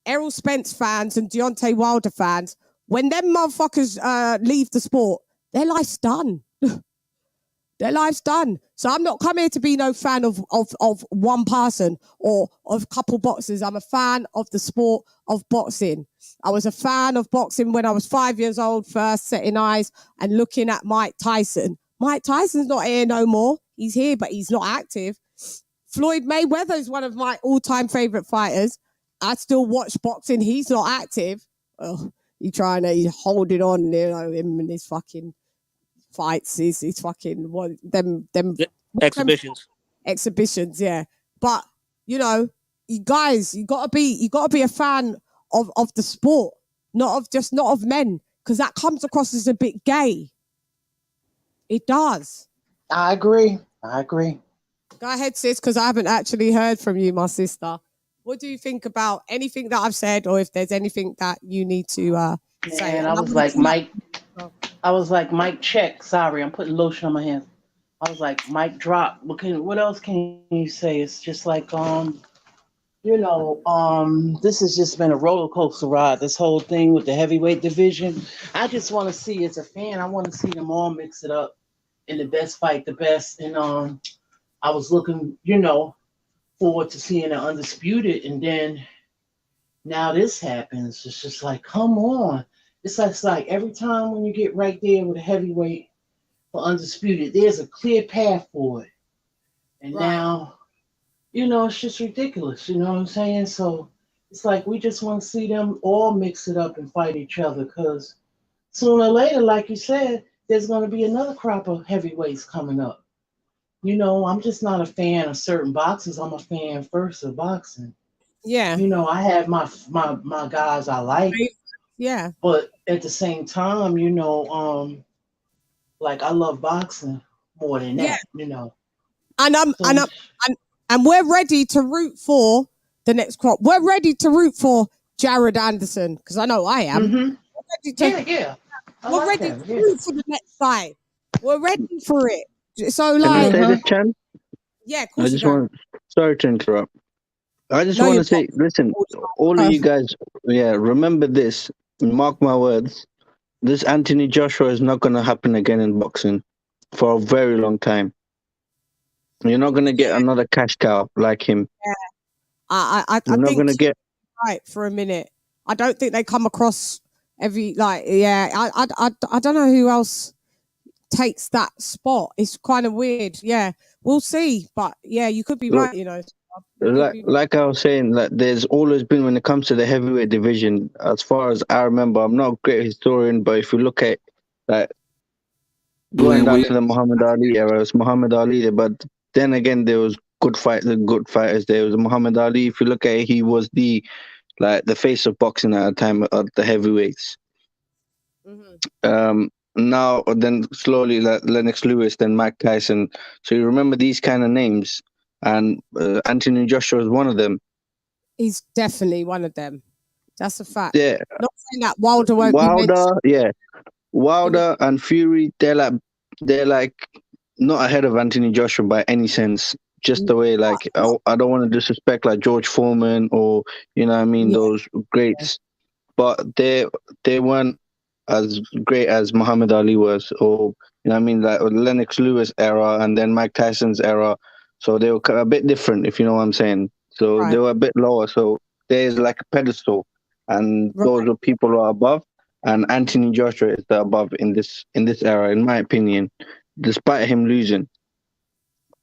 Errol Spence fans and Deontay Wilder fans, when them motherfuckers leave the sport, their life's done. Their life's done. So I'm not coming here to be no fan of one person or of a couple boxers. I'm a fan of the sport of boxing. I was a fan of boxing when I was 5 years old, first setting eyes and looking at Mike Tyson. Mike Tyson's not here no more. He's here, but he's not active. Floyd Mayweather is one of my all-time favorite fighters. I still watch boxing. He's not active. Oh, he's holding on, him and his fucking fights. He's fucking them exhibitions, yeah. But you guys, you gotta be a fan of the sport, not of men, because that comes across as a bit gay. It does. I agree. Go ahead, sis, because I haven't actually heard from you, my sister. What do you think about anything that I've said, or if there's anything that you need to say? And I was like, Mike, check. Sorry, I'm putting lotion on my hands. I was like, Mike, drop. What else can you say? It's just like, this has just been a roller coaster ride. This whole thing with the heavyweight division. I just want to see, as a fan, I want to see them all mix it up in the best fight, the best. And I was looking, forward to seeing it undisputed, and then now this happens. It's just like, come on. It's like every time when you get right there with a heavyweight for undisputed, there's a clear path for it. And now, it's just ridiculous. You know what I'm saying? So it's like we just want to see them all mix it up and fight each other, because sooner or later, like you said, there's going to be another crop of heavyweights coming up. I'm just not a fan of certain boxers. I'm a fan first of boxing. Yeah. I have my guys I like. Yeah. But at the same time, like I love boxing more than that, And we're ready to root for the next crop. We're ready to root for Jared Anderson, because I know I am. Mm-hmm. We're ready to root for the next fight. We're ready for it. So, Can I say this, Chan? Yeah, of course. Sorry to interrupt. I just want to say, listen, all of you guys, remember this. Mark my words. This Anthony Joshua is not going to happen again in boxing for a very long time. You're not going to get another cash cow like him. Yeah. I You're not going to get right for a minute. I don't think they come across I don't know who else takes that spot. It's kind of weird. Yeah, we'll see. But yeah, you could be right. Like I was saying, like there's always been, when it comes to the heavyweight division, as far as I remember, I'm not a great historian, but if you look at like going down to the Muhammad Ali era, it's Muhammad Ali there. But then again, there was good fighters. There was Muhammad Ali. If you look at it, he was the face of boxing at the time of the heavyweights. Now then slowly like Lennox Lewis, then Mike Tyson. So you remember these kind of names, and Anthony Joshua is one of them. He's definitely one of them. That's a fact. Yeah. Not saying that Wilder won't be mentioned. Yeah. Wilder and Fury, they're like not ahead of Anthony Joshua by any sense. Just the way, like, I don't want to disrespect like George Foreman or, you know what I mean, those greats, but they weren't as great as Muhammad Ali was, or, you know what I mean, like Lennox Lewis era and then Mike Tyson's era. So they were a bit different, if you know what I'm saying. So they were a bit lower. So there's like a pedestal, and those are people who are above. And Anthony Joshua is the above in this era, in my opinion, despite him losing.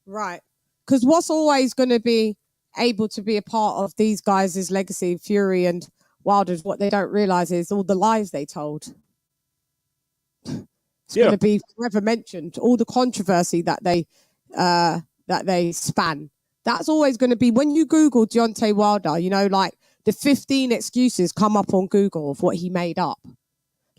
Right. Because what's always going to be able to be a part of these guys' legacy, Fury and Wilder's, what they don't realize is all the lies they told. It's going to be forever mentioned. All the controversy that they span. That's always going to be, when you Google Deontay Wilder, you know, like the 15 excuses come up on Google of what he made up.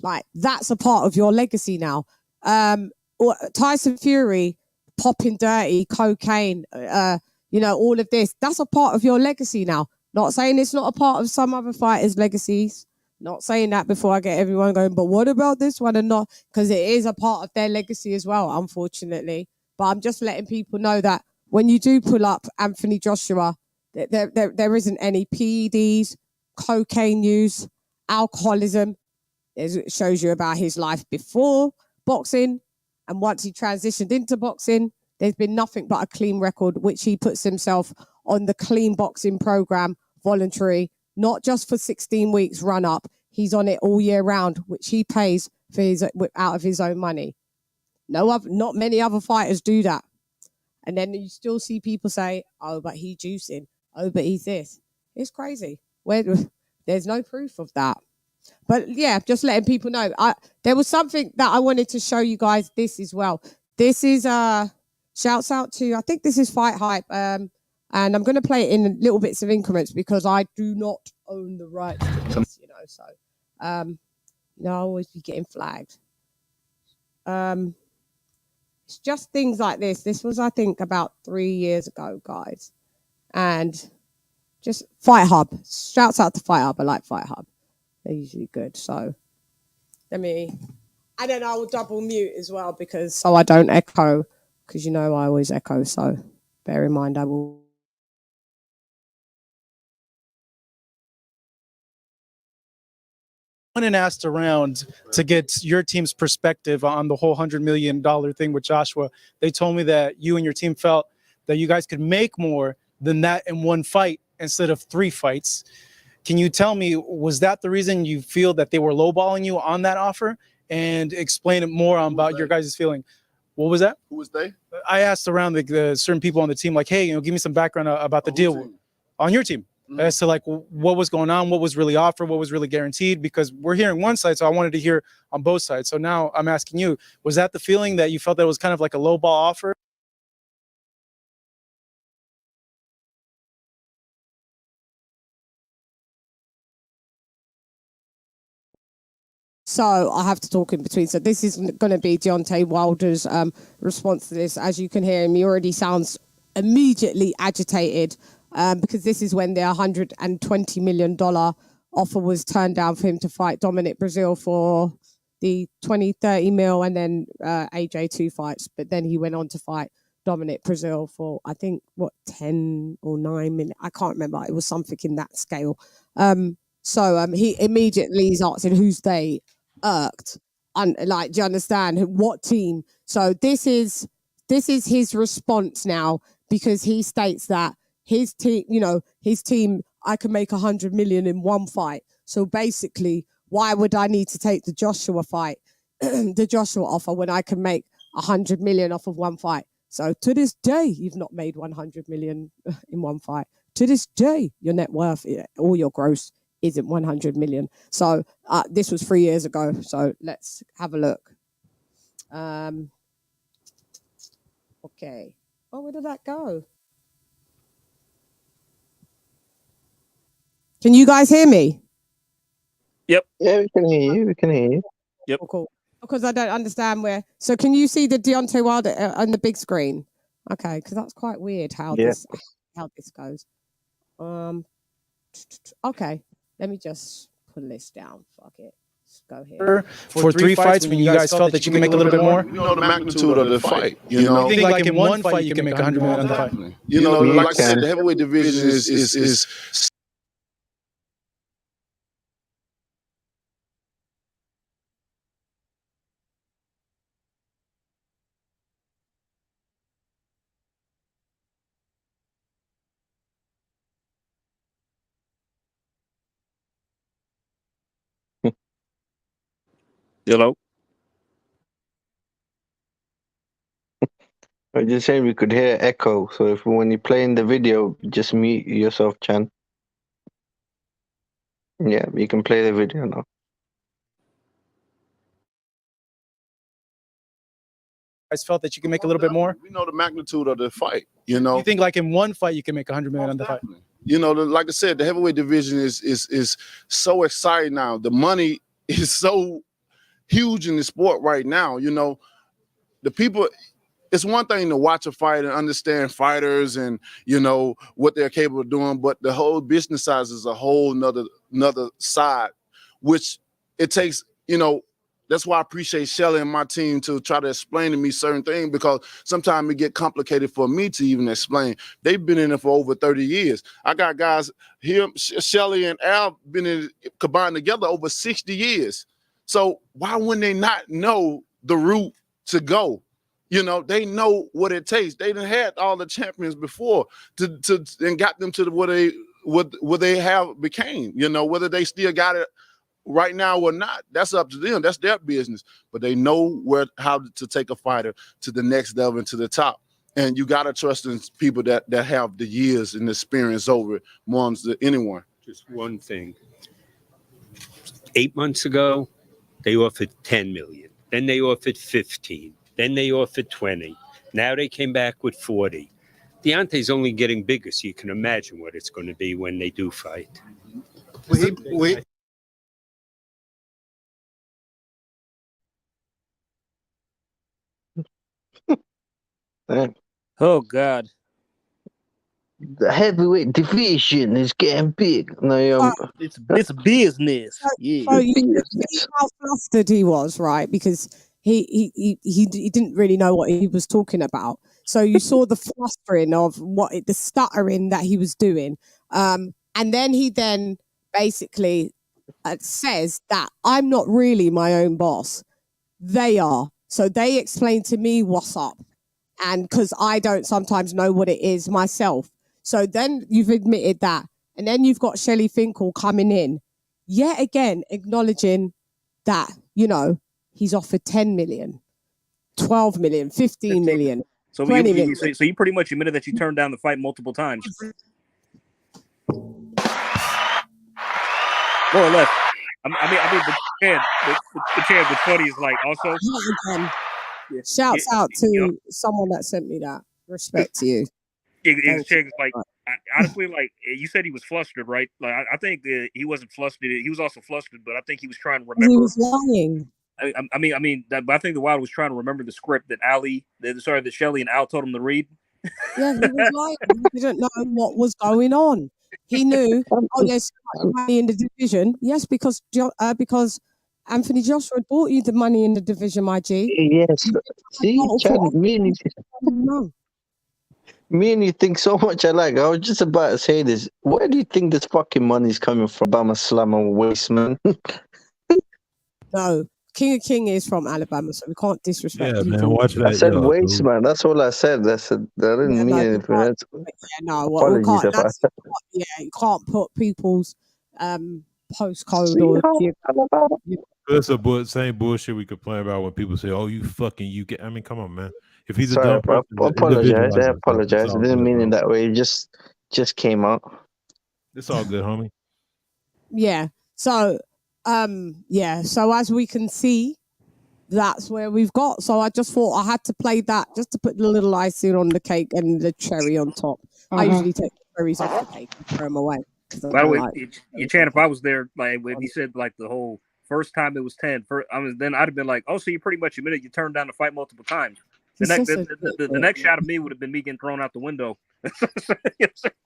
Like, that's a part of your legacy now. Tyson Fury popping dirty, cocaine, you know, all of this. That's a part of your legacy now. Not saying it's not a part of some other fighters' legacies. Not saying that before I get everyone going, but what about this one and not? Because it is a part of their legacy as well, unfortunately. But I'm just letting people know that when you do pull up Anthony Joshua, there isn't any PEDs, cocaine use, alcoholism. It shows you about his life before boxing, and once he transitioned into boxing, there's been nothing but a clean record, which he puts himself on the clean boxing program, voluntary, not just for 16 weeks run up. He's on it all year round, which he pays for out of his own money. Not many other fighters do that. And then you still see people say, oh, but he's juicing. Oh, but he's this. It's crazy. There's no proof of that. But yeah, just letting people know. There was something that I wanted to show you guys this as well. This is shouts out to, I think this is Fight Hype. And I'm going to play it in little bits of increments because I do not own the rights to this, you know. So, I'll always be getting flagged. It's just things like this. This was, I think, about 3 years ago, guys. And just Fight Hub. Shouts out to Fight Hub. I like Fight Hub. They're usually good. So and then I will double mute as well so I don't echo, because you know I always echo. So bear in mind I will. And asked around to get your team's perspective on the whole $100 million thing with Joshua. They told me that you and your team felt that you guys could make more than that in one fight instead of 3 fights. Can you tell me, was that the reason you feel that they were lowballing you on that offer? And explain it more about your guys' feeling. What was that? Who was they? I asked around the certain people on the team, like, hey, you know, give me some background about the deal on your team. As to like what was going on, what was really offered, what was really guaranteed, because we're hearing one side, so I wanted to hear on both sides. So now I'm asking you, was that the feeling that you felt that was kind of like a low ball offer? So I have to talk in between. So this is going to be Deontay Wilder's response to this. As you can hear him, he already sounds immediately agitated. Because this is when the $120 million offer was turned down for him to fight Dominic Brazil for the 20-30 mil, and then AJ 2 fights. But then he went on to fight Dominic Brazil for, I think, 10 or 9 million. I can't remember. It was something in that scale. So he immediately is asking who's they irked. Like, do you understand? What team? So this is his response now, because he states that his team, I can make 100 million in one fight. So basically, why would I need to take the Joshua fight, the Joshua offer, when I can make 100 million off of one fight? So to this day, you've not made 100 million in one fight. to this day, your net worth or your gross isn't 100 million. So this was 3 years ago. So let's have a look. Okay. Oh, where did that go? Can you guys hear me? Yep. Yeah, we can hear you. We can hear you. Yep. Cool. Because I don't understand where. So can you see the Deontay Wilder on the big screen? Okay, because that's quite weird how this goes. Okay. Let me just put this down. Fuck it. Let's go here. For 3 fights when you guys felt that you can make a little bit more? You know the magnitude of the fight. You know, You think like in one fight you can make 100 million on the fight? you know, like I said, the heavyweight division is Hello. I was just saying we could hear echo. So if when you play in the video, just mute yourself, Chan. Yeah, you can play the video now. Guys felt that you can make a little bit more? we know the magnitude of the fight. You know, You think like in one fight you can make 100 million on the fight? you know, like I said, the heavyweight division is so exciting now. The money is so huge in the sport right now. You know, the people. It's one thing to watch a fight and understand fighters and you know what they're capable of doing, but the whole business side is a whole another side, which it takes. You know, that's why I appreciate Shelly and my team to try to explain to me certain things because sometimes it get complicated for me to even explain. They've been in it for over 30 years. I got guys here, Shelly and Al, been in combined together over 60 years. So why wouldn't they not know the route to go? You know, they know what it takes. They done had all the champions before to and got them to what they have became. You know, whether they still got it right now or not, that's up to them. That's their business. But they know how to take a fighter to the next level and to the top. And you gotta trust in people that have the years and experience over it more than anyone. Just one thing. 8 months ago, they offered 10 million. Then they offered 15. Then they offered 20. Now they came back with 40. Deontay's only getting bigger, so you can imagine what it's going to be when they do fight. Oh God. The heavyweight division is getting big. No, It's business. Yeah. So you see how flustered he was, right? Because he didn't really know what he was talking about. So you saw the flustering of the stuttering that he was doing. And then he basically says that I'm not really my own boss. They are. So they explain to me what's up. And because I don't sometimes know what it is myself. So then you've admitted that. And then you've got Shelley Finkel coming in, yet again, acknowledging that, you know, he's offered 10 million, 12 million, 15 million. So you pretty much admitted that you turned down the fight multiple times. More or less. I mean, the Chad, what's funny is like also. Shouts out to someone that sent me that. Respect to you. It's like honestly, like you said, he was flustered, right? Like I think he wasn't flustered. He was also flustered, but I think he was trying to remember. He was lying. But I think the Wild was trying to remember the script that that Shelley and Al told him to read. Yeah, he was lying. He didn't know what was going on. He knew. Oh, there's so much money in the division. Yes, because Anthony Joshua bought you the money in the division, my G. Yes. See, Chad, me and you think so much alike. I was just about to say this. Where do you think this fucking money's coming from? Alabama Slammer waste, man. No, King of King is from Alabama, so we can't disrespect. Yeah, man, watch that. I said waste, man. That's all I said. I didn't mean anything. Apologies if I said. Yeah, you can't put people's postcode or. That's a same bullshit we complain about when people say, "Oh, you fucking you get." I mean, come on, man. If he's a Sorry, dumb person, I apologize. I apologize. I didn't mean it that way. Just just came out. It's all good, homie. Yeah. So, yeah. So as we can see, that's where we've got. So I just thought I had to play that just to put the little icing on the cake and the cherry on top. I usually take the cherries off the cake and throw them away. By the way, you Chan, if I was there, like if he said like the whole first time it was 10, then I'd have been like, oh, so you pretty much admitted you turned down the fight multiple times. The next shot of me would have been me getting thrown out the window.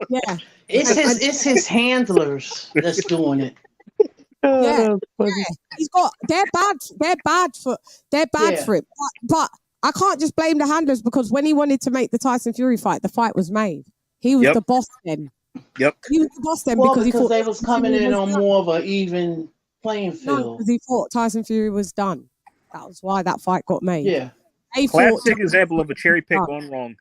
Yeah, it's his handlers that's doing it. Yeah, he's got. They're bad for it. But I can't just blame the handlers because when he wanted to make the Tyson Fury fight, the fight was made. He was the boss then. Yep. He was the boss then Well, because he thought they was coming in on more of an even playing field. No, because he thought Tyson Fury was done. That was why that fight got made. Yeah. Classic example of a cherry pick gone wrong.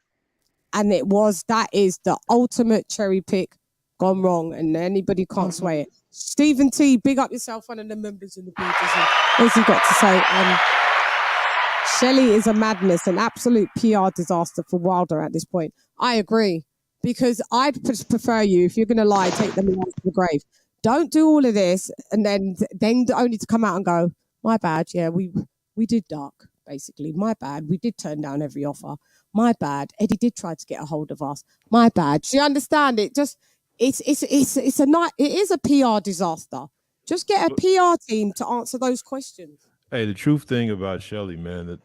And that is the ultimate cherry pick gone wrong, and anybody can't sway it. Stephen T, big up yourself, one of the members in the board. What's he got to say? Shelley is a madness, an absolute PR disaster for Wilder at this point. I agree, because I'd prefer you, if you're going to lie, take them to the grave. Don't do all of this, and then only to come out and go, my bad, yeah, we did dark, basically. My bad, we did turn down every offer. My bad, Eddie did try to get a hold of us. My bad. Do you understand it? Just it is a PR disaster. Just get a PR team to answer those questions. Hey, the truth thing about Shelly, man,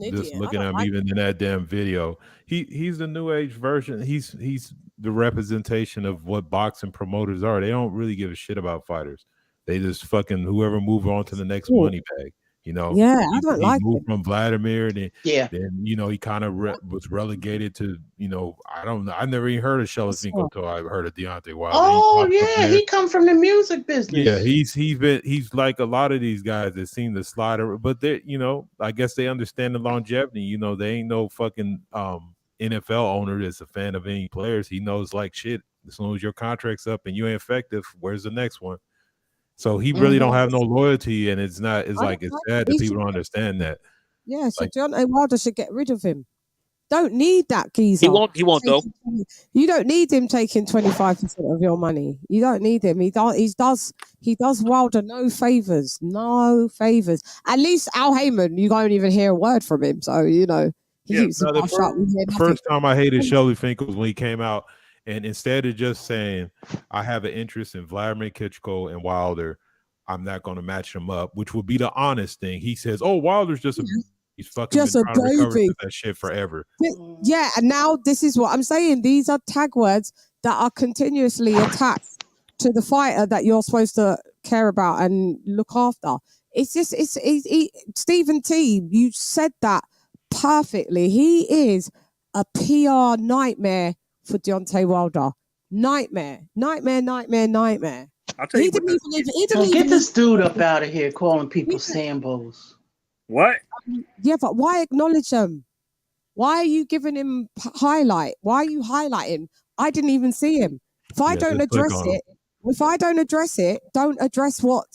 just looking at him even in that damn video, he's the new age version. He's the representation of what boxing promoters are. They don't really give a shit about fighters. They just fucking whoever move on to the next money bag. You know, yeah, I don't like moved from Vladimir, and then you know he kind of was relegated to I don't know. I never even heard of Shelly until I heard of Deontay Wilder. Oh yeah, he come from the music business. Yeah, he's like a lot of these guys that seem to slide, but they I guess they understand the longevity. They ain't no fucking NFL owner that's a fan of any players. He knows like shit. As soon as your contract's up and you ain't effective, where's the next one? So he really don't have no loyalty, and it's sad that people don't understand that. Yeah, so Deontay Wilder should get rid of him. Don't need that geezer. He won't though. You don't need him taking 25% of your money. You don't need him. He does Wilder no favors. No favors. At least Al Heyman, you don't even hear a word from him. So he keeps the mouth shut. The first time I hated Shelly Finkel was when he came out. And instead of just saying, I have an interest in Vladimir Klitschko and Wilder, I'm not going to match them up, which would be the honest thing. He says, oh, Wilder's he's fucking just been a trying to recover baby. from that shit forever. Yeah, and now this is what I'm saying. These are tag words that are continuously attached to the fighter that you're supposed to care about and look after. It's just, Stephen T, you said that perfectly. He is a PR nightmare for Deontay Wilder. Nightmare. I'll tell you, get this dude up out of here calling people Sambos. What? Yeah, but why acknowledge them? Why are you giving him highlight? Why are you highlighting? I didn't even see him. If I don't address it, don't address what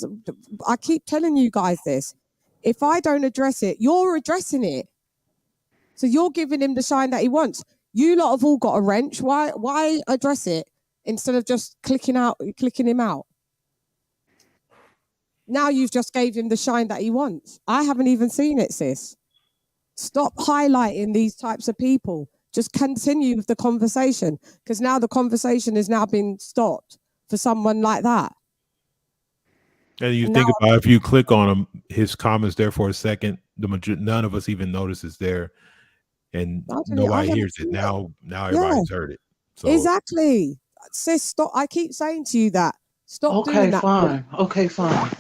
I keep telling you guys this. If I don't address it, you're addressing it. So you're giving him the shine that he wants. You lot have all got a wrench. Why address it instead of just clicking him out? Now you've just gave him the shine that he wants. I haven't even seen it, sis. Stop highlighting these types of people. Just continue with the conversation, because now the conversation has now been stopped for someone like that. And you think about if you click on him, his comments there for a second, none of us even notice it's there. And nobody hears it. Now everybody's heard it. So. Exactly. Sis, stop. I keep saying to you that. Stop doing that. Okay, fine.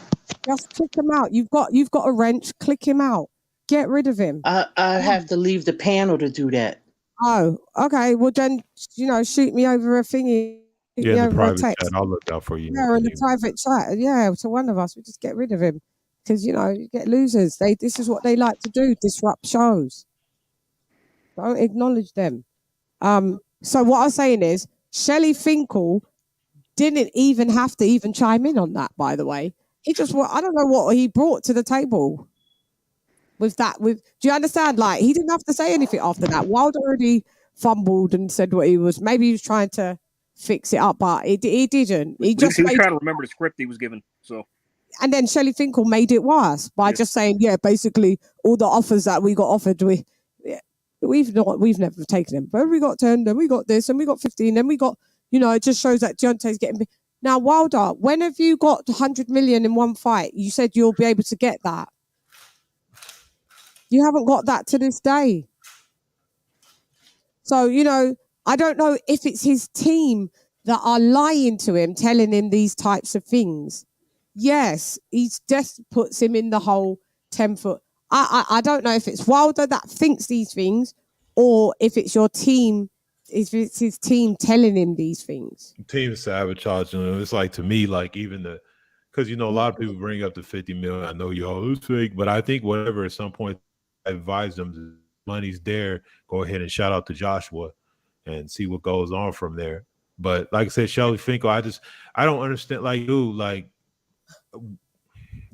Just click him out. You've got a wrench. Click him out. Get rid of him. I have to leave the panel to do that. Oh, okay. Well, then, shoot me over a thingy. Yeah, in the private chat. I'll look out for you. Yeah, in the private chat. Yeah, to one of us. We just get rid of him. Because, you get losers. This is what they like to do. Disrupt shows. Don't acknowledge them. So what I'm saying is, Shelley Finkel didn't even have to even chime in on that, by the way. He just, I don't know what he brought to the table with that. Do you understand? Like, he didn't have to say anything after that. Wilder already fumbled and said what he was. Maybe he was trying to fix it up, but he didn't. He just was trying to remember the script he was given. So, and then Shelley Finkel made it worse by just saying, yeah, basically all the offers that we got offered, we've never taken them. But we got 10, then we got this, and we got 15, then we got, it just shows that Deontay's getting big. Now, Wilder, when have you got 100 million in one fight? You said you'll be able to get that. You haven't got that to this day. So, I don't know if it's his team that are lying to him, telling him these types of things. Yes, he just puts him in the whole 10-foot. I don't know if it's Wilder that thinks these things or if it's your team, if it's his team telling him these things. Team sabotaging him. It's like, to me, like even because a lot of people bring up the 50 million. I know y'all it's fake, but I think whatever at some point I advise them money's there, go ahead and shout out to Joshua and see what goes on from there. But like I said, Shelley Finkel, I don't understand. Like, dude, like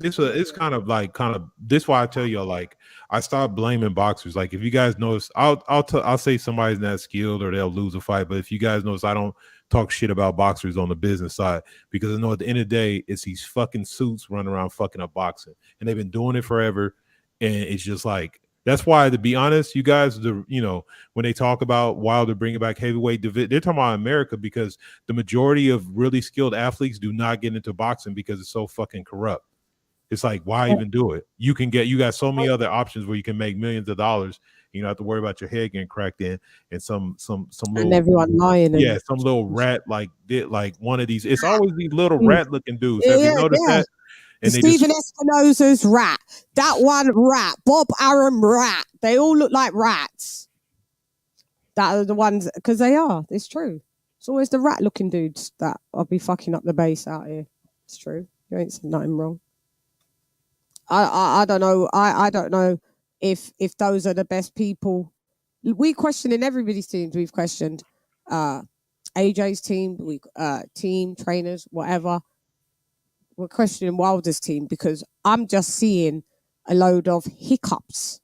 it's kind of this why I tell y'all, like, I stopped blaming boxers. Like, if you guys notice, I'll say somebody's not skilled or they'll lose a fight. But if you guys notice, I don't talk shit about boxers on the business side, because I know at the end of the day, it's these fucking suits running around fucking up boxing, and they've been doing it forever. And it's just like, that's why, to be honest, you guys, when they talk about Wilder bringing back heavyweight division, they're talking about America, because the majority of really skilled athletes do not get into boxing because it's so fucking corrupt. It's like, why even do it? You got so many other options where you can make millions of dollars. You don't have to worry about your head getting cracked in and some little, and everyone lying. Yeah, some little rat like one of these. It's always these little rat looking dudes. Have you noticed that? And Stephen Espinosa's rat, that one rat, Bob Arum rat. They all look like rats. That are the ones, because they are. It's true. It's always the rat-looking dudes that I'll be fucking up the base out here. It's true. You ain't said nothing wrong. I don't know. I don't know if those are the best people. We questioning everybody's teams. We've questioned AJ's team, team trainers, whatever. We're questioning Wilder's team because I'm just seeing a load of hiccups.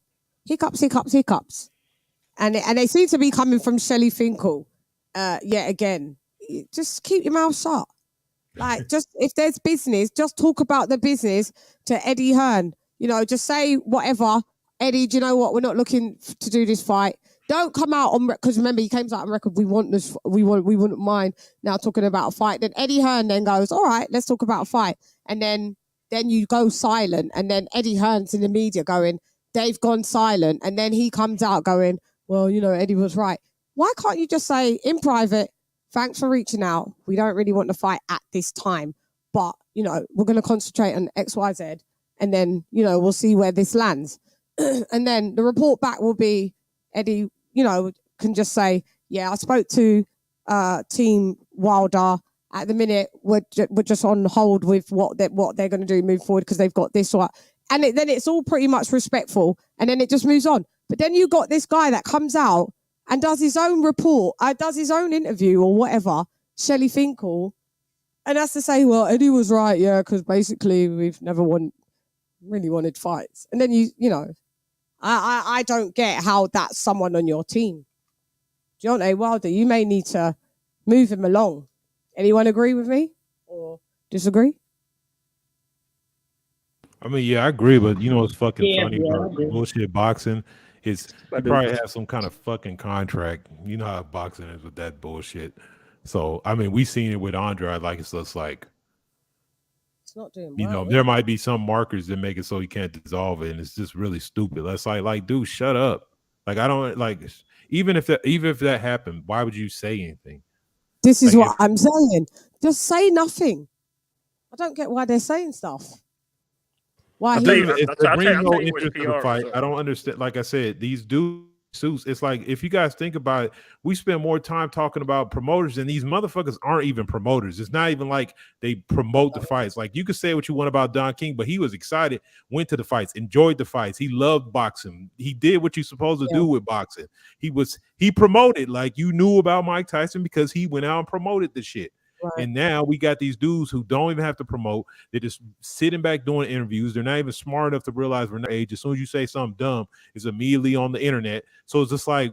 And they seem to be coming from Shelley Finkel yet again. Just keep your mouth shut. Like, just if there's business, just talk about the business to Eddie Hearn. Just say whatever. Eddie, do you know what? We're not looking to do this fight. Don't come out on, because remember, he came out on record, we want this, we wouldn't mind now talking about a fight. Then Eddie Hearn then goes, all right, let's talk about a fight. And then you go silent. And then Eddie Hearn's in the media going, they've gone silent. And then he comes out going, well, Eddie was right. Why can't you just say in private, thanks for reaching out. We don't really want to fight at this time, but, we're going to concentrate on X, Y, Z. And then, we'll see where this lands. And then the report back will be, Eddie, can just say, yeah, I spoke to Team Wilder. At the minute, we're just on hold with what they're going to do moving forward because they've got this or that. And then it's all pretty much respectful. And then it just moves on. But then you got this guy that comes out and does his own report, does his own interview or whatever, Shelley Finkel, and has to say, well, Eddie was right, yeah, because basically we've never really wanted fights. And then I don't get how that's someone on your team. Deontay Wilder, you may need to move him along. Anyone agree with me or disagree? I mean, yeah, I agree, but what's fucking funny about bullshit boxing is you probably have some kind of fucking contract. You know how boxing is with that bullshit. So, I mean, we seen it with Andre. Like, it's just like, it's not doing well. There might be some markers that make it so you can't dissolve it, and it's just really stupid. That's like, dude, shut up. Like, I don't like. Even if that happened, why would you say anything? This is what I'm saying. Just say nothing. I don't get why they're saying stuff. Why? I don't understand. Like I said, these dudes, it's like, if you guys think about it, we spend more time talking about promoters, and these motherfuckers aren't even promoters. It's not even like they promote the fights. Like, you can say what you want about Don King, but he was excited, went to the fights, enjoyed the fights. He loved boxing. He did what you're supposed to do with boxing. He promoted, like, you knew about Mike Tyson because he went out and promoted the shit. Right. And now we got these dudes who don't even have to promote. They're just sitting back doing interviews. They're not even smart enough to realize we're not age. As soon as you say something dumb, it's immediately on the internet. So it's just like,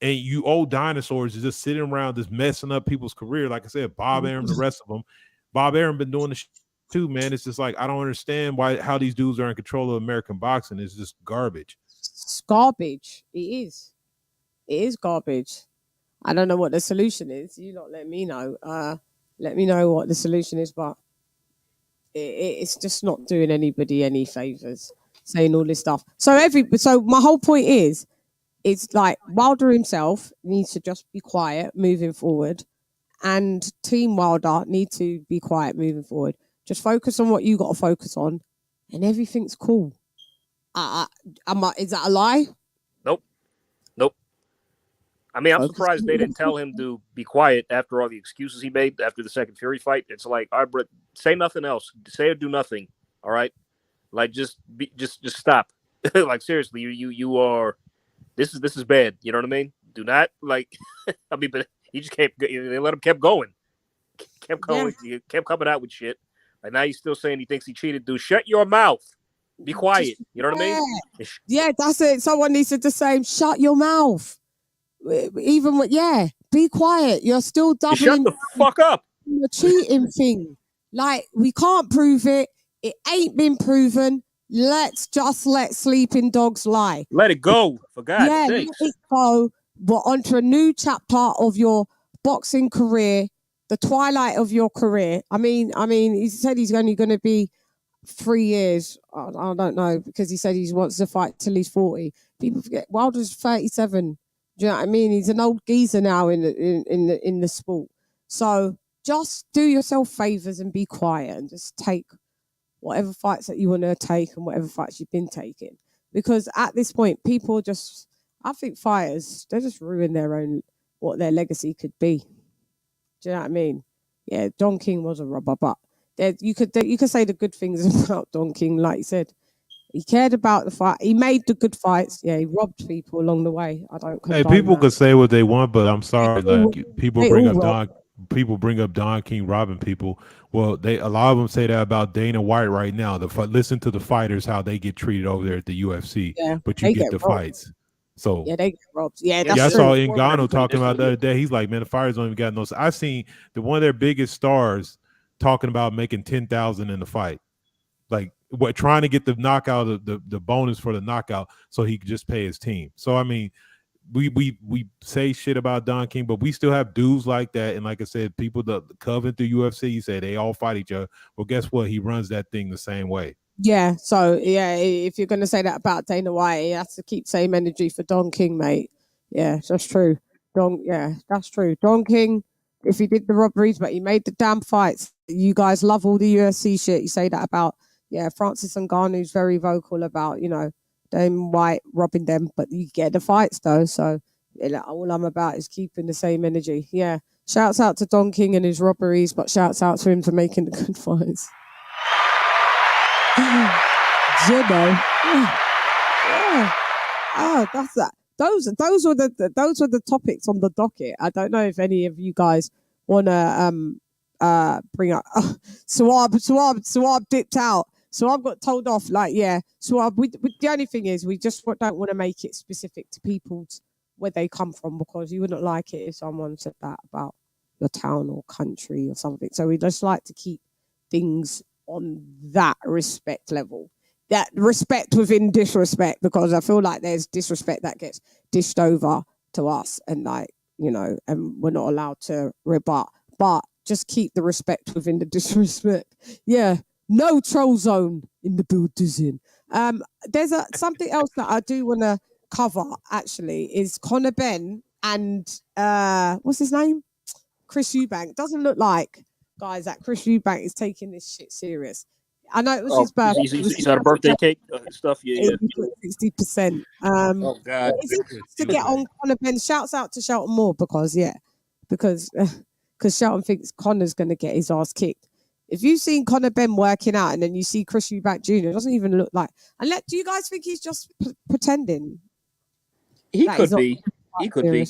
And you old dinosaurs is just sitting around just messing up people's career. Like I said, Bob Arum, the rest of them. Bob Arum been doing this too, man. It's just like I don't understand how these dudes are in control of American boxing. It's just garbage. It's garbage. It is. It is garbage. I don't know what the solution is. You lot let me know. Let me know what the solution is, but it's just not doing anybody any favors saying all this stuff. So my whole point is, it's like Wilder himself needs to just be quiet moving forward, and Team Wilder need to be quiet moving forward. Just focus on what you got to focus on, and everything's cool. Is that a lie? Nope. I mean, I'm surprised they didn't tell him to be quiet after all the excuses he made after the second Fury fight. It's like, all right, Britt, say nothing else. Say or do nothing. All right, like just stop. Like seriously, you are. This is bad. You know what I mean? Do not like. I mean, but he just kept. They let him kept going. Kept going. Yeah. He kept coming out with shit. And now he's still saying he thinks he cheated. Dude, shut your mouth. Be quiet. You know what I mean? Yeah, that's it. Someone needs to just say, shut your mouth. Even with, be quiet. You're still doubling. Shut the fuck up. The cheating thing. Like, we can't prove it. It ain't been proven. Let's just let sleeping dogs lie. Let it go, for God's sake. Let it go. We're onto a new chapter of your boxing career, the twilight of your career. I mean, he said he's only going to be 3 years. I don't know, because he said he wants to fight till he's 40. People forget Wilder's 37. Do you know what I mean? He's an old geezer now in the sport. So just do yourself favors and be quiet and just take whatever fights that you want to take and whatever fights you've been taking. Because at this point, people just, I think fighters, they just ruin what their legacy could be. Do you know what I mean? Yeah, Don King was a robber, but you could say the good things about Don King. Like you said, he cared about the fight. He made the good fights. Yeah, he robbed people along the way. I don't. Hey, people could say what they want, but I'm sorry. Like people bring up Don King robbing people. Well, a lot of them say that about Dana White right now. Listen to the fighters, how they get treated over there at the UFC. Yeah, but you get the robbed. Fights. So yeah, they get robbed. Yeah, that's I saw Ngannou talking about the other day. He's like, man, the fighters don't even got no. I've seen one of their biggest stars talking about making 10,000 in the fight, like trying to get the knockout, the bonus for the knockout, so he could just pay his team. So I mean, we say shit about Don King, but we still have dudes like that. And like I said, people that covet the UFC, you say they all fight each other. Well, guess what? He runs that thing the same way. Yeah. So yeah, if you're gonna say that about Dana White, he has to keep same energy for Don King, mate. Yeah, that's true. That's true. Don King, if he did the robberies, but he made the damn fights. You guys love all the UFC shit. You say that about Francis Ngannou's very vocal about Dana White robbing them, but you get the fights though. So all I'm about is keeping the same energy. Yeah. Shouts out to Don King and his robberies, but shouts out to him for making the good fights. Yeah. Oh, that's that. Those were the topics on the docket. I don't know if any of you guys wanna bring up. Suab dipped out. So I've got told off, So the only thing is, we just don't want to make it specific to people's where they come from, because you wouldn't like it if someone said that about your town or country or something. So we just like to keep things on that respect level, that respect within disrespect, because I feel like there's disrespect that gets dished over to us, and and we're not allowed to rebut. But just keep the respect within the disrespect. Yeah. No troll zone in the building. There's something else that I do want to cover, actually, is Conor Benn and what's his name? Chris Eubank. Doesn't look like, guys, that Chris Eubank is taking this shit serious. I know it was his birthday. He's had a birthday cake stuff. Yeah. 60%. Oh God. Is he to get on Conor Benn? Shouts out to Shelton Moore because Shelton thinks Conor's going to get his ass kicked. If you've seen Conor Benn working out and then you see Chris Eubank Jr., it doesn't even look like. Do you guys think he's just pretending? He could be. He could be.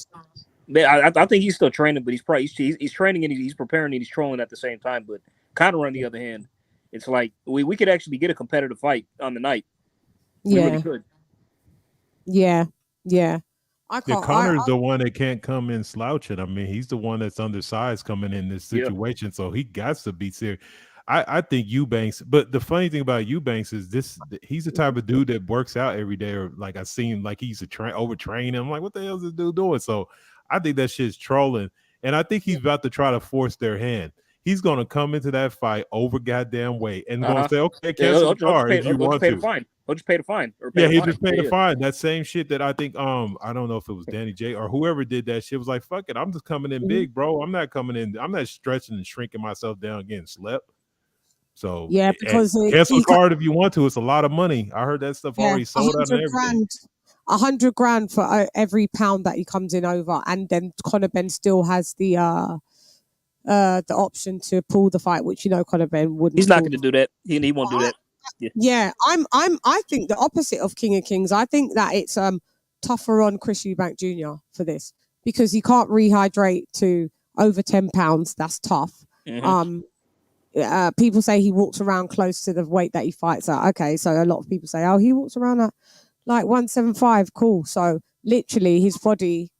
I think he's still training, but he's training and he's preparing and he's trolling at the same time. But Conor, on the other hand, it's like we could actually get a competitive fight on the night. We really could. Yeah. I Yeah, can't. Connor's the one that can't come in slouching. I mean, he's the one that's undersized coming in this Yeah. situation, so he got to be serious. I think Eubanks, but the funny thing about Eubanks is he's the type of dude that works out every day, or like I seen like he's overtrained. I'm like, what the hell is this dude doing? So I think that shit's trolling, and I think he's about to try to force their hand. He's gonna come into that fight over goddamn weight and gonna say, okay, cancel the card if you want to. He'll just pay the fine. Or Yeah, pay he the just fine. paid Yeah, the fine. That same shit that I think I don't know if it was Danny J or whoever did that shit was like, fuck it, I'm just coming in big, bro. I'm not coming in. I'm not stretching and shrinking myself down getting slept. So Yeah, because cancel card if you want to. It's a lot of money. I heard that stuff already sold out and everything. 100 grand for every pound that he comes in over, and then Conor Benn still has the option to pull the fight, which Conor Benn wouldn't. he's not going to do that. He won't do that. Yeah, I think the opposite of King of Kings. I think that it's tougher on Chris Eubank Jr. for this because he can't rehydrate to over 10 pounds. That's tough. People say he walks around close to the weight that he fights at. Okay, so a lot of people say, oh, he walks around at like 175. Cool. So literally his body.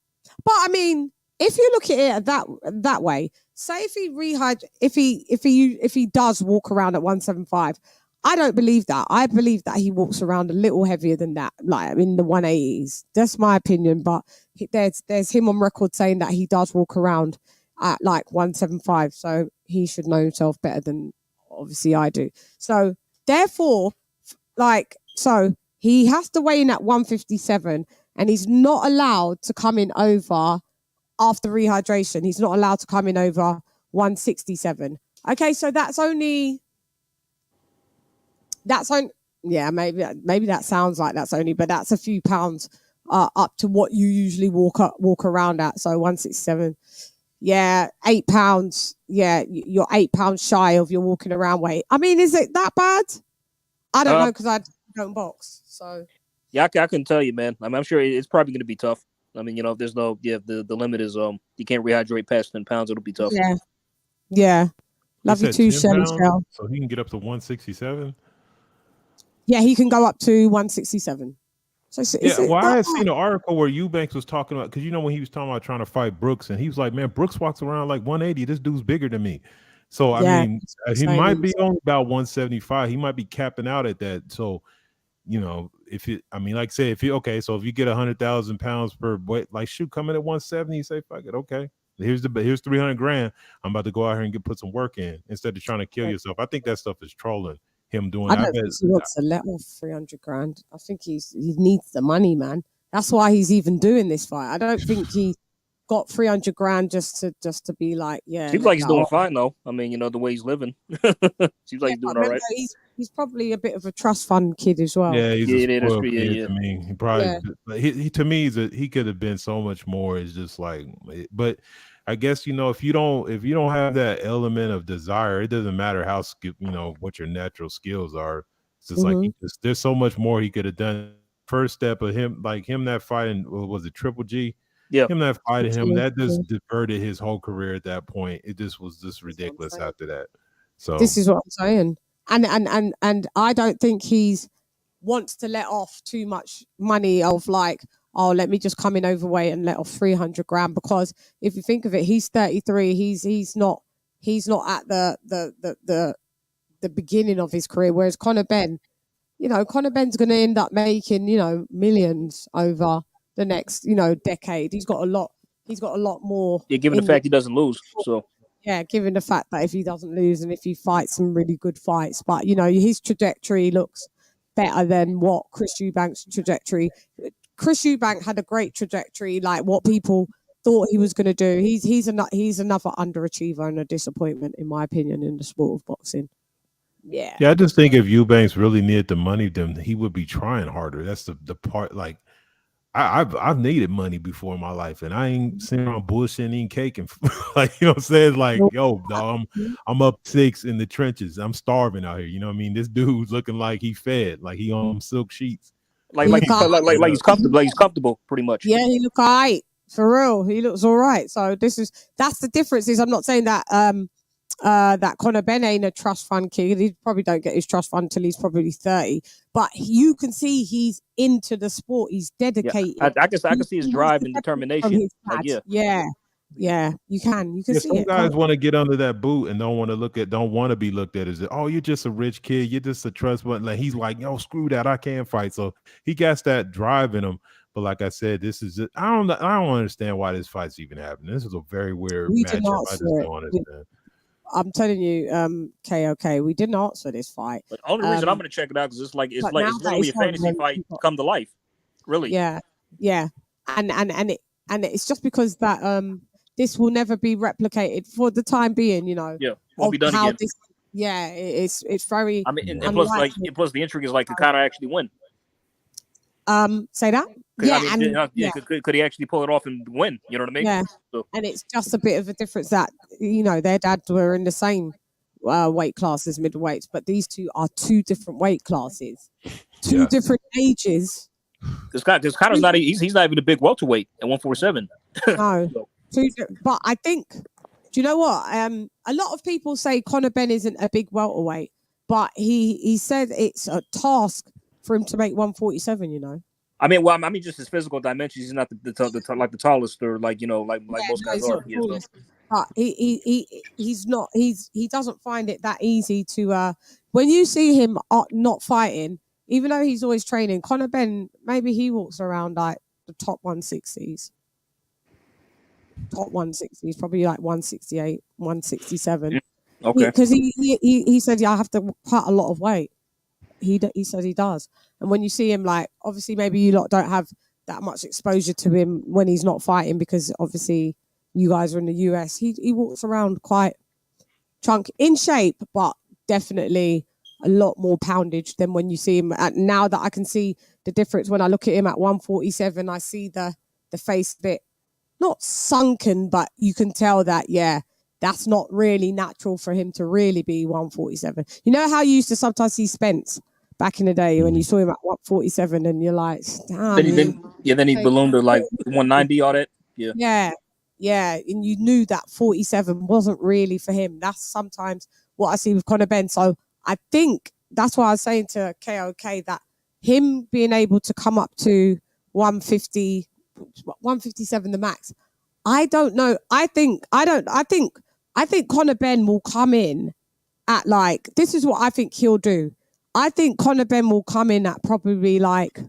But I mean, if you look at it that way, say if he does walk around at 175, I don't believe that. I believe that he walks around a little heavier than that, like in the 180s. That's my opinion. But there's him on record saying that he does walk around at like 175. So he should know himself better than obviously I do. So therefore, so he has to weigh in at 157, and he's not allowed to come in over after rehydration. He's not allowed to come in over 167. Okay, so that's only. Yeah, maybe that sounds like that's only, but that's a few pounds up to what you usually walk around at. So 167. Yeah, 8 pounds. Yeah, you're 8 pounds shy of your walking around weight. I mean, is it that bad? I don't know because I don't box. So yeah, I couldn't tell you, man. I'm sure it's probably going to be tough. I mean, if there's no, the limit is you can't rehydrate past 10 pounds. It'll be tough. Yeah. Love you too, Shelly Shell. So he can get up to 167. Yeah, he can go up to 167. So I had seen an article where Eubanks was talking about, because when he was talking about trying to fight Brooks, and he was like, man, Brooks walks around like 180. This dude's bigger than me. So I mean, he might be only about 175. He might be capping out at that. So if it, I mean, like say if you so if you get 100,000 pounds per weight, like shoot, come in at 170, you say fuck it, okay. Here's 300 grand. I'm about to go out here and put some work in instead of trying to kill yourself. I think that stuff is trolling. Him doing. I don't think he wants to let off 300 grand. I think he needs the money, man. That's why he's even doing this fight. I don't think he got 300 grand just to be like, yeah. Seems like he's doing fine though. I mean, the way he's living. Seems like he's doing all right. He's probably a bit of a trust fund kid as well. Yeah, he's a spoiled kid to me. He probably he to me he could have been so much more. It's just like, but I guess if you don't have that element of desire, it doesn't matter how what your natural skills are. It's just like there's so much more he could have done. First step of him that fighting, was it Triple G? Yeah, him that fighting him, that just diverted his whole career at that point. It just was just ridiculous after that. So this is what I'm saying, and I don't think he's wants to let off too much money of like, oh, let me just come in overweight and let off 300 grand, because if you think of it, he's 33. He's not at the beginning of his career, whereas Conor Benn, Conor Benn's going to end up making millions over the next decade. He's got a lot more. Yeah, given the fact he doesn't lose, so. Yeah, given the fact that if he doesn't lose and if he fights some really good fights, but his trajectory looks better than what Chris Eubank's trajectory. Chris Eubank had a great trajectory, like what people thought he was going to do. He's another underachiever and a disappointment, in my opinion, in the sport of boxing. Yeah, I just think if Eubanks really needed the money, then he would be trying harder. That's the part. Like I've needed money before in my life, and I ain't sitting around bullshitting, eating cake, and like what I'm saying, like yo, dog, I'm up 6 in the trenches. I'm starving out here. You know what I mean? This dude's looking like he fed, like he on silk sheets. Like he's comfortable. Like he's comfortable, pretty much. Yeah, he look all right. For real, he looks all right. So that's the difference. Is I'm not saying that that Conor Benn ain't a trust fund kid. He probably don't get his trust fund until he's probably 30. But you can see he's into the sport. He's dedicated. I can see his drive and determination. Like, yeah, you can see some it. guys want to get under that boot and don't want to be looked at as, oh, you're just a rich kid, you're just a trust fund. Like, he's like, yo, screw that, I can't fight. So he got that drive in him. But like I said, this is just, I don't understand why this fight's even happening. This is a very weird matchup. I just don't understand. I'm telling you, KOK, we didn't answer this fight. But the only reason I'm going to check it out is it's literally a fantasy fight come to life, really. Yeah, and it's just because that this will never be replicated for the time being, you know. Yeah, won't be done again. It's very. I mean, and plus the intrigue is like, could Conor actually win? Say that. Could he actually pull it off and win? You know what I mean? Yeah. So. And it's just a bit of a difference that, you know, their dads were in the same weight class as middleweights, but these two are two different weight classes, two different ages. Because Conor's not he's not even a big welterweight at 147. No, but I think, do you know what? A lot of people say Conor Benn isn't a big welterweight, but he said it's a task for him to make 147. You know. I mean, just his physical dimensions. He's not the tallest, or like most guys are. But he's not. He doesn't find it that easy to. When you see him not fighting, even though he's always training, Conor Benn, maybe he walks around like the top 160s. Top 160s, probably like 168, 167. Okay. Because he said, I have to cut a lot of weight. He said he does. And when you see him, like, obviously maybe you lot don't have that much exposure to him when he's not fighting, because obviously you guys are in the US. He walks around quite in shape, but definitely a lot more poundage than when you see him. Now that I can see the difference when I look at him at 147, I see the face bit not sunken, but you can tell that, that's not really natural for him to really be 147. You know how you used to sometimes see Spence back in the day when you saw him at 147 and you're like, damn. Then he ballooned to like 190, all that. Yeah. And you knew that 47 wasn't really for him. That's sometimes what I see with Conor Benn. So I think that's why I was saying to KOK that him being able to come up to 157 the max. I don't know. I think Conor Benn will come in at like, this is what I think he'll do. I think Conor Benn will come in at probably like,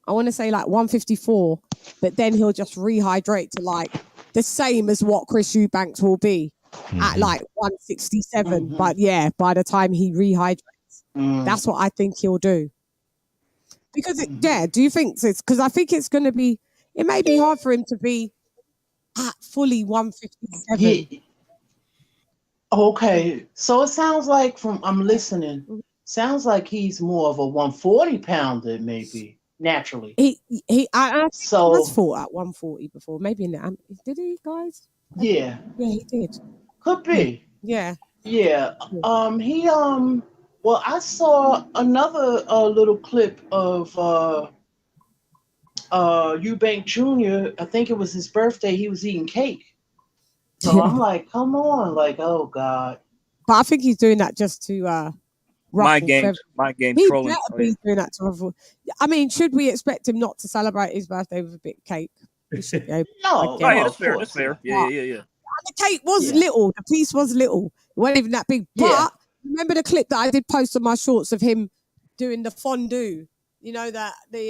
I want to say like 154, but then he'll just rehydrate to like the same as what Chris Eubanks will be at like 167. But by the time he rehydrates, that's what I think he'll do. Because do you think it's because I think it's going to be, it may be hard for him to be at fully 157. Yeah. Okay, so it sounds like I'm listening. Sounds like he's more of a 140 pounder, maybe naturally. I fought at 140 before, maybe in the did he, guys? Yeah, he did. Could be. Yeah. Well, I saw another little clip of Eubank Jr. I think it was his birthday. He was eating cake. So I'm like, come on, like, oh God. But I think he's doing that just to my game trolling. He better be doing that to ruffle. I mean, should we expect him not to celebrate his birthday with a bit of cake? No, that's fair. Yeah. And the cake was little. The piece was little. It wasn't even that big. But remember the clip that I did post on my shorts of him doing the fondue? You know that the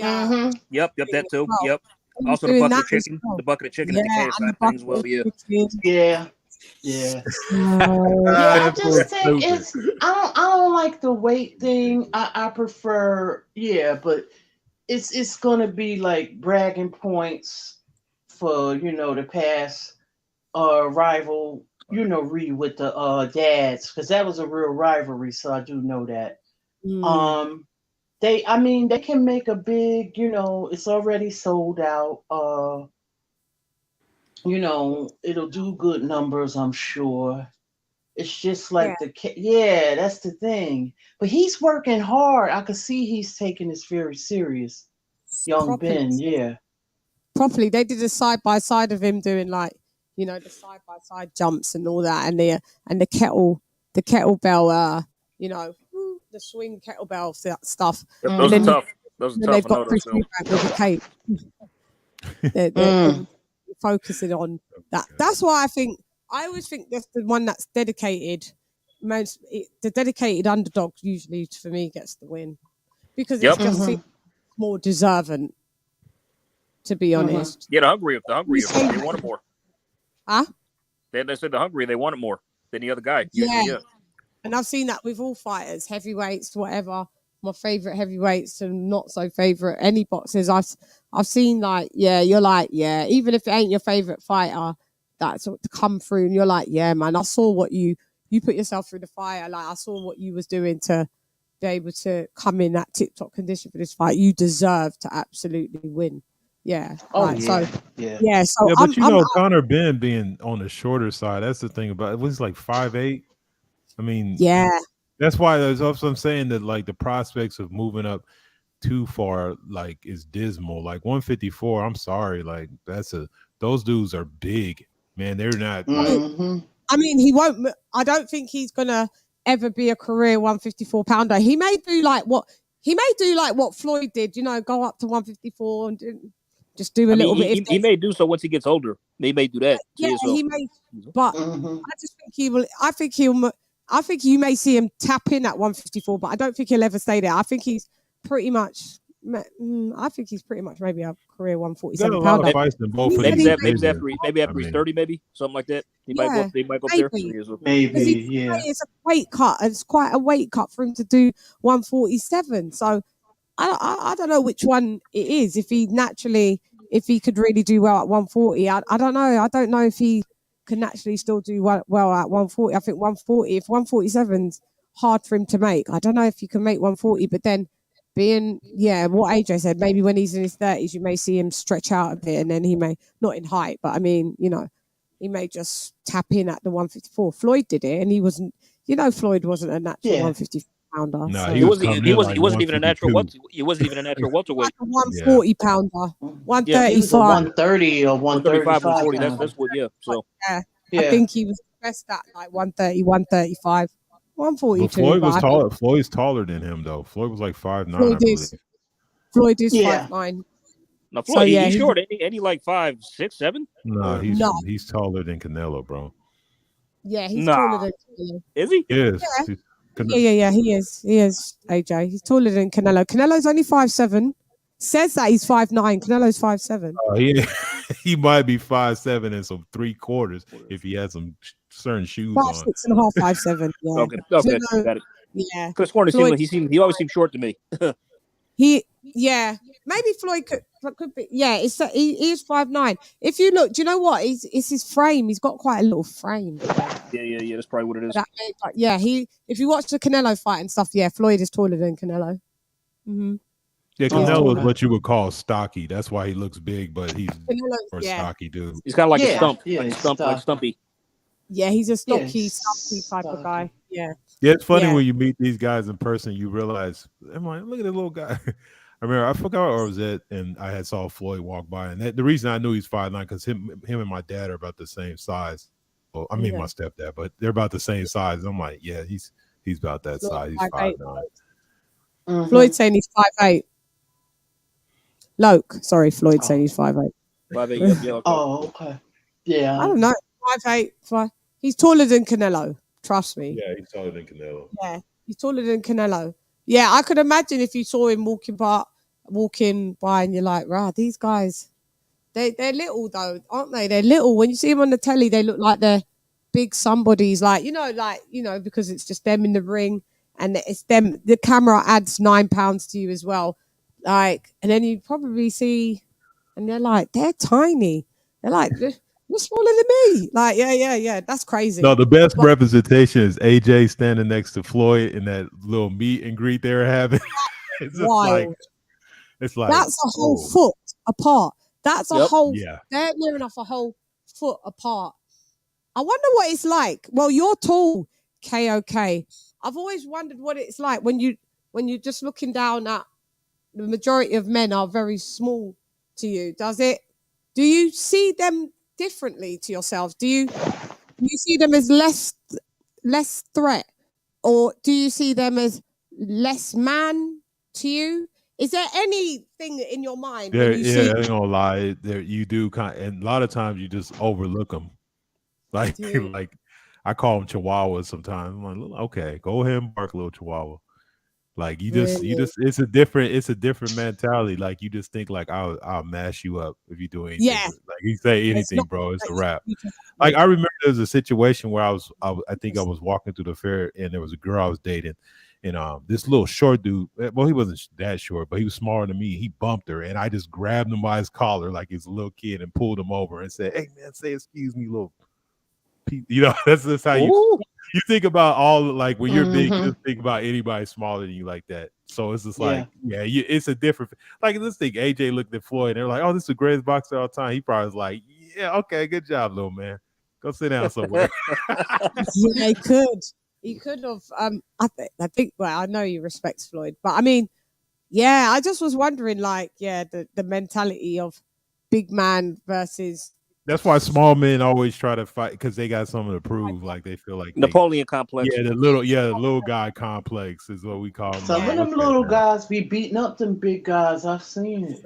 Yep, that too. Yep. Also the bucket of chicken, the bucket of chicken at the cave side thing as well. Yeah. I just think I don't like the weight thing. I prefer but it's gonna be like bragging points for the past rival with the dads, because that was a real rivalry, so I do know that. They can make a big, it's already sold out. It'll do good numbers, I'm sure. It's just like that's the thing. But he's working hard. I could see he's taking this very serious. Young Ben, Properly. They did a side by side of him doing like you know, the side by side jumps and all that, and the kettlebell, you know, the swing kettlebell stuff. Those are tough. Those are tough. They've I know got Chris those too. Eubank with the cape. They're focusing on that. That's why I always think that's the one that's dedicated. The dedicated underdog usually for me gets the win because it's just seems more deserving. To be honest, Yeah, the hungry, they want it more. Huh? They said the hungry, they want it more than the other guy. Yeah. Yeah. And I've seen that with all fighters, heavyweights, whatever. My favorite heavyweights and not so favorite any boxers. I've seen like, yeah, you're like, yeah, even if it ain't your favorite fighter, that's to come through, and you're like, yeah, man, I saw what you put yourself through the fire. Like I saw what you was doing to be able to come in that tip-top condition for this fight. You deserve to absolutely win. Yeah. Oh, right. yeah. So Yeah. yeah. So Yeah, but you know, Conor Benn being on the shorter side, that's the thing about it. Was like 5'8". I mean, yeah. That's why there's also I'm saying that like the prospects of moving up too far like is dismal. Like 154, I'm sorry, like those dudes are big, man. They're not like I mean, he won't. I don't think he's gonna ever be a career 154 pounder. He may do like what Floyd did. You know, go up to 154 and just do a little bit. He may do so once he gets older. He may do that. Yeah, he may. But I just think he will. I think you may see him tap in at 154, but I don't think he'll ever stay there. I think he's pretty much. I think he's pretty much maybe a career 147 pounder. Maybe after he's 30, maybe something like that. He might go up there. Maybe, yeah. It's a weight cut. It's quite a weight cut for him to do 147. So I don't know which one it is. If he could really do well at 140, I don't know. I don't know if he can naturally still do well at 140. I think 140. If 147's hard for him to make, I don't know if you can make 140. But then being what AJ said, maybe when he's in his 30s, you may see him stretch out a bit, and then he may not in height, but I mean, you know, he may just tap in at the 154. Floyd did it, and he wasn't. You know, Floyd wasn't a natural 154 pounder. No, so. he wasn't even a natural. He wasn't even a natural welterweight. Like a 140 pounder, 135, Yeah, he was a 130 or 135, 140. That's what. Yeah. So I think he was best at like 130, 135, 142. But Floyd was taller. Floyd's taller than him though. Floyd was like 5'9". Floyd is 5'9". No, Floyd, he's short. Ain't he like 5'6", 7"? No, he's taller than Canelo, bro. Yeah, he's taller than Canelo. Is he? Yes. Yeah. He is. AJ, he's taller than Canelo. Canelo's only 5'7". Says that he's 5'9". Canelo's 5'7". He might be 5'7" and some 3/4 if he had some certain shoes on. 6.5, 5'7". Yeah. Okay, got it. Yeah. Chris Corner he always seemed short to me. Maybe Floyd could be. Yeah, he is 5'9". If you look, do you know what? It's his frame. He's got quite a little frame. Yeah. That's probably what it is. If you watch the Canelo fight and stuff, Floyd is taller than Canelo. Mm-hmm. Yeah, Canelo is what you would call stocky. That's why he looks big, but he's a stocky dude. He's kind of like a stump, like Stumpy. Yeah, he's a stocky type of guy. Yeah. Yeah, it's funny when you meet these guys in person, you realize, I'm like, look at the little guy. I remember I forgot where I was at, and I had saw Floyd walk by, and the reason I knew he's 5'9" because him and my dad are about the same size. Well, I mean my stepdad, but they're about the same size. I'm like, yeah, he's about that size. He's 5'9". Floyd saying he's 5'8". Loke, sorry, Floyd saying he's 5'8". 5'8", yeah. Oh, okay. Yeah. I don't know. 5'8". He's taller than Canelo. Trust me. Yeah, he's taller than Canelo. Yeah, he's taller than Canelo. Yeah, I could imagine if you saw him walking by, and you're like, "Rah, these guys, they're little though, aren't they? They're little. When you see them on the telly, they look like they're big somebodies. Like because it's just them in the ring, and it's them. The camera adds 9 pounds to you as well. Like, and then you probably see, and they're tiny. They're like. You're smaller than me. Like, yeah. That's crazy. No, the best representation is AJ standing next to Floyd in that little meet and greet they were having. It's like that's a whole foot apart. That's a whole. Yeah. They're near enough a whole foot apart. I wonder what it's like. Well, you're tall, KOK. I've always wondered what it's like when you're just looking down at the majority of men are very small to you. Do you see them differently to yourselves? Do you see them as less threat, or do you see them as less man to you? Is there anything in your mind when you see? I ain't gonna lie. There, you do kind, and a lot of times you just overlook them. Like, like I call them chihuahuas sometimes. I'm like, okay, go ahead and bark, little chihuahua. Like you just, it's a different mentality. Like you just think like I'll mash you up if you do anything. Yeah. Like you say anything, bro, it's a wrap. Like I remember there was a situation where I think I was walking through the fair and there was a girl I was dating, and this little short dude, well, he wasn't that short, but he was smaller than me. He bumped her, and I just grabbed him by his collar like he's a little kid and pulled him over and said, "Hey man, say excuse me, little." You know, that's just how you think about all, like when you're big, you just think about anybody smaller than you like that. So it's just like, it's a different, like this thing. AJ looked at Floyd and they're like, "Oh, this is the greatest boxer of all time." He probably was like, "Yeah, okay, good job, little man. Go sit down somewhere." Yeah, he could have. I think. Well, I know he respects Floyd, but I mean, yeah, I just was wondering, like, the mentality of big man versus. That's why small men always try to fight, because they got something to prove. Like they feel like Napoleon complex. Yeah, the little guy complex is what we call them. Some of them little guys be beating up them big guys. I've seen it.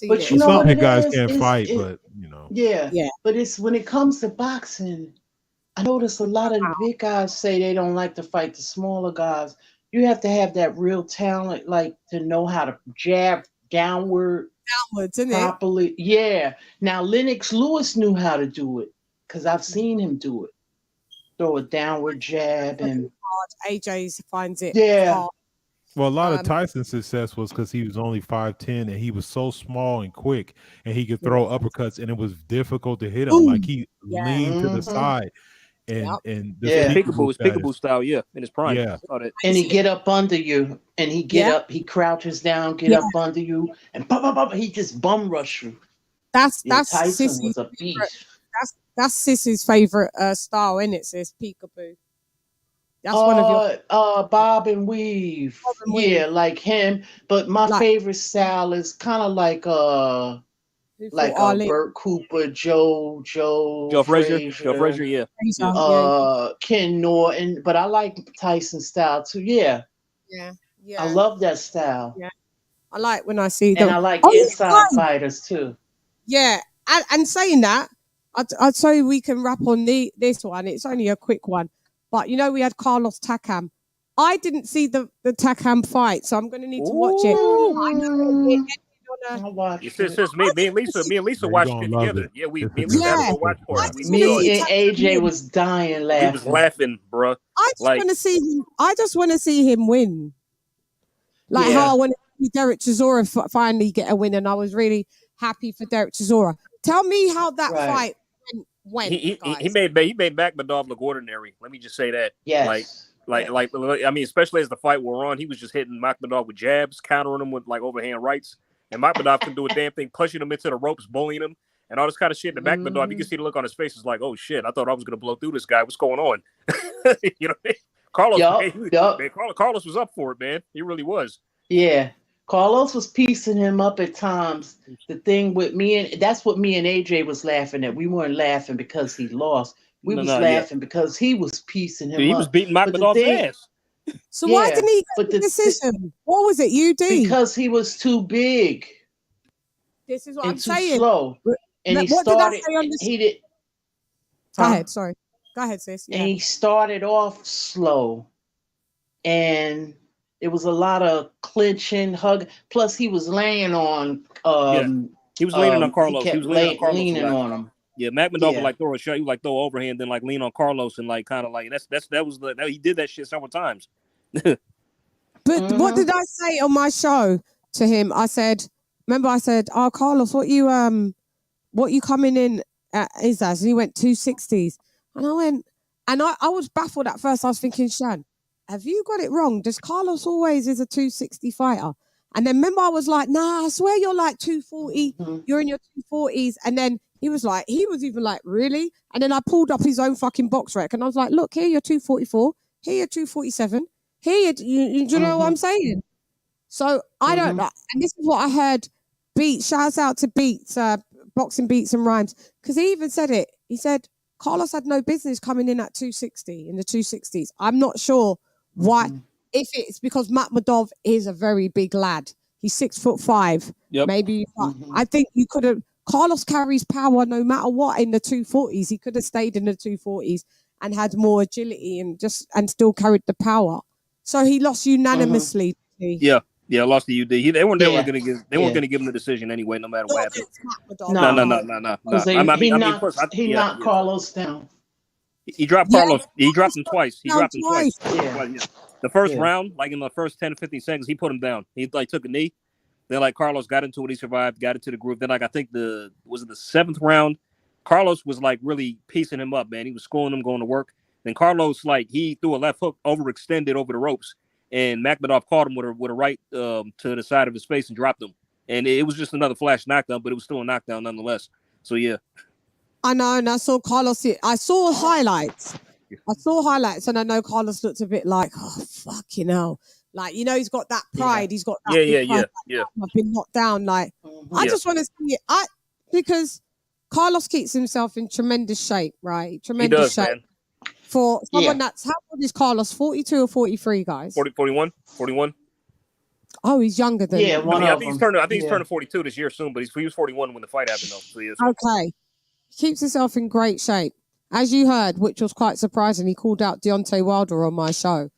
But it. you know Some what big it guys is? can't fight, but you know. Yeah. But it's when it comes to boxing, I notice a lot of the big guys say they don't like to fight the smaller guys. You have to have that real talent, like to know how to jab downwards, isn't properly. it? Yeah. Now Lennox Lewis knew how to do it because I've seen him do it. Throw a downward jab and AJ finds it hard. Well, a lot of Tyson's success was because he was only 5'10" and he was so small and quick, and he could throw uppercuts, and it was difficult to hit him. Like he leaned to the side, and peekaboo style, in his prime. Yeah, and he get up under you, and he get up, he crouches down, get up under you, and he just bum rush you. That's Tyson Sissy's was a beast. That's Sissy's favorite style, isn't it? Sis, peekaboo. That's one of your Bob and Weave. Yeah, like him. But my favorite style is kind of like Burt Cooper, Joe Frazier, yeah. Ken Norton. But I like Tyson's style too. Yeah. I love that style. Yeah. I like when I see them. And I like inside fighters too. Yeah. And saying that, I'd say we can wrap on this one. It's only a quick one. But, you know, we had Carlos Takam. I didn't see the Takam fight, so I'm going to need to watch it. Me and Lisa watched it together. Yeah, me and Lisa had a watch party. Me and AJ was dying laughing. He was laughing, bro. I just want to see him win. Like how I wanted to see Derek Chisora finally get a win, and I was really happy for Derek Chisora. Tell me how that fight went. He made Makhmudov look ordinary. Let me just say that. Yes. Like I mean, especially as the fight wore on, he was just hitting Makhmudov with jabs, countering him with like overhand rights, and Makhmudov couldn't do a damn thing, pushing him into the ropes, bullying him, and all this kind of shit. And Makhmudov, you can see the look on his face. Is like, oh shit, I thought I was gonna blow through this guy. What's going on? You know, Carlos was up for it, man. He really was. Yeah. Carlos was piecing him up at times. The thing with that's what me and AJ was laughing at. We weren't laughing because he lost. We was laughing because he was piecing him up. He was beating Makhmudov's ass. So why didn't he get the decision? What was it, UD? Because he was too big. This is what and I'm too saying. Slow. And what did I say on this? He did. Go ahead, sorry. Go ahead, sis. Yeah. And he started off slow. And it was a lot of clinching, hug. Plus, he was laying on. He was leaning on Carlos. He was leaning on him. Yeah, Makhmudov would like throw a shot. He would like throw overhand, then like lean on Carlos and like kind of like he did that shit several times. But what did I say on my show to him? I said, "Oh, Carlos, what you coming in at is that?" And he went 260s, and I went, and I was baffled at first. I was thinking, Shan, have you got it wrong? Does Carlos always is a 260 fighter? And then remember, I was like, nah, I swear you're like 240. You're in your 240s. And then he was even like, really? And then I pulled up his own fucking box rec, and I was like, look, here you're 244. Here you're 247. Here, do you know what I'm saying? So I don't know. And this is what I heard. Beats, shouts out to Beats, boxing beats and rhymes. Because he even said it. He said Carlos had no business coming in at 260 in the 260s. I'm not sure why. If it's because Makhmudov is a very big lad. He's 6'5". Yep. Maybe I think you could have. Carlos carries power no matter what in the 240s. He could have stayed in the 240s and had more agility and still carried the power. So he lost unanimously. Yeah, lost the UD. They weren't Yeah. going to give him the decision anyway, no matter what happened. No. He knocked Carlos down. He dropped Carlos. He dropped him twice. Yeah. The first round, like in the first 10 to 15 seconds, he put him down. He like took a knee. Then like Carlos got into it. He survived. Got into the groove. Then like I think the 7th round, Carlos was like really piecing him up, man. He was schooling him, going to work. Then Carlos he threw a left hook, overextended over the ropes, and Makhmudov caught him with a right to the side of his face and dropped him. And it was just another flash knockdown, but it was still a knockdown nonetheless. So yeah. I know, and I saw Carlos. I saw highlights. And I know Carlos looked a bit like, oh, fucking hell. Like, he's got that pride. He's got that pride. I've been knocked down. Like, I just want to see it. Because Carlos keeps himself in tremendous shape, right? Tremendous shape. Man. For someone that's, how old is Carlos? 42 or 43, guys? 41. Oh, he's younger than I think he's turning 42 this year soon, but he was 41 when the fight happened, though. So okay. He keeps himself in great shape. As you heard, which was quite surprising, he called out Deontay Wilder on my show.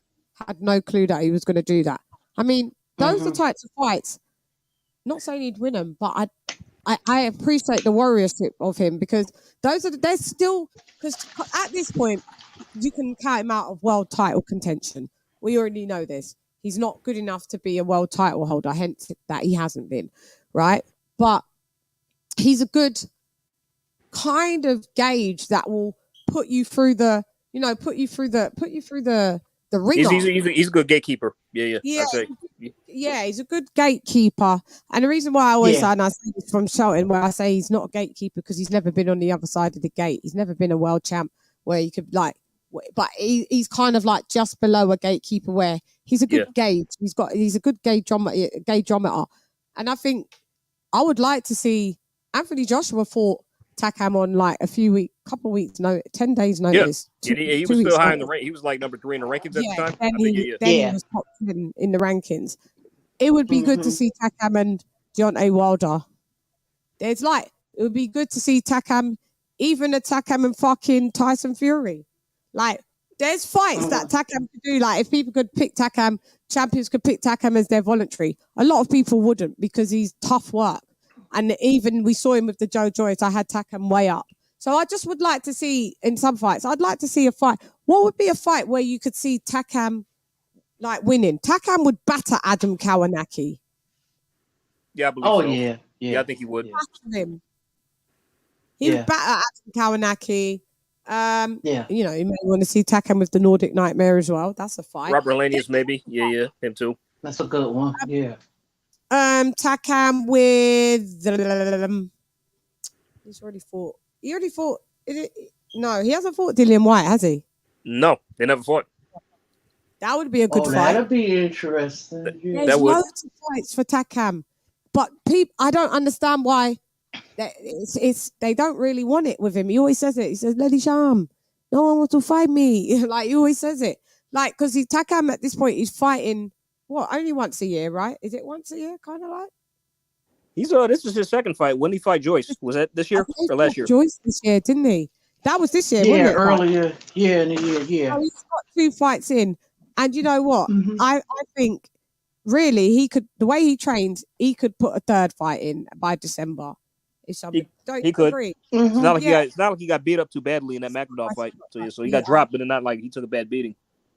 Had no clue that he was going to do that. I mean, those are types of fights. Not saying he'd win them, but I appreciate the warriorship of him because they're still, because at this point, you can count him out of world title contention. We already know this. He's not good enough to be a world title holder, hence that he hasn't been, right? But he's a good kind of gauge that will put you through the ringer. He's a good gatekeeper. Yeah. Yeah, he's a good gatekeeper. And the reason why I always say, and I say this from shouting, where I say he's not a gatekeeper because he's never been on the other side of the gate. He's never been a world champ where you could but he's kind of like just below a gatekeeper where he's a good gauge. He's a good gaugeometer. And I think I would like to see Anthony Joshua fought Takam on like 10 days notice. Yeah, he was still high in the rank. He was like number 3 in the rankings at the time. Then he was top 10 in the rankings. It would be good to see Takam and Deontay Wilder. It would be good to see Takam, even a Takam and fucking Tyson Fury. Like, there's fights that Takam could do. Like, if people could pick Takam, champions could pick Takam as their voluntary. A lot of people wouldn't because he's tough work. And even we saw him with the Joe Joyce. I had Takam way up. So I just would like to see in some fights, I'd like to see a fight. What would be a fight where you could see Takam like winning? Takam would batter Adam Kawanaki. Yeah, I believe so. Yeah, I think he would. He would batter Adam Kawanaki. You may want to see Takam with the Nordic Nightmare as well. That's a fight. Robert Lanius, maybe. Yeah, him too. That's a good one. Yeah. Takam with he's already fought. He already fought. No, he hasn't fought Dillian White, has he? No, they never fought. That would be a good fight. That'd be interesting. There's loads of fights for Takam, but I don't understand why. They don't really want it with him. He always says it. He says, "LadyChann, no one wants to fight me." Like he always says it. Like because Takam at this point he's fighting only once a year, right? Is it once a year, kind of like? He's this is his second fight. When did he fight Joyce? Was that this year or last year? Joyce this year, didn't he? That was this year, wasn't it? Earlier. Yeah, in the year. Yeah. So he's got 2 fights in, and you know what? I think really he could. The way he trains, he could put a 3rd fight in by December. He could. It's not like he got beat up too badly in that Makhmudov fight. So he got dropped, but not like he took a bad beating.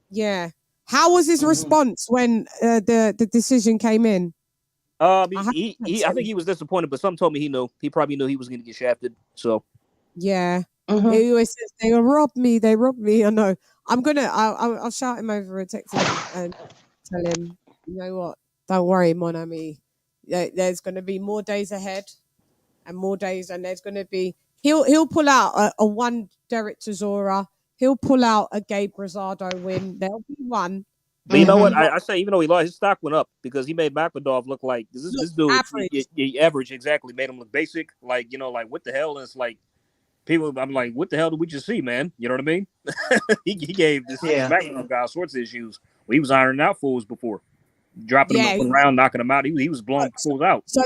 Yeah. How was his response when the decision came in? I think he was disappointed, but some told me he knew. He probably knew he was going to get shafted. So yeah, he always says they robbed me. They robbed me. I know. I'll shout him over and text him and tell him, you know what? Don't worry, mon ami. There's going to be more days ahead, and more days, and there's going to be. He'll pull out a one Derek Chisora. He'll pull out a Gabe Rosado win. There'll be one, But you know what? I say even though he lost, his stock went up because he made Makmadov look like this dude. Average. He average exactly made him look basic. Like like what the hell? And it's like people. I'm like, what the hell did we just see, man? You know what I mean? he gave this Makmadov guy all sorts of issues. Well, he was ironing out fools before, dropping him around, knocking him out. He was blowing fools out. So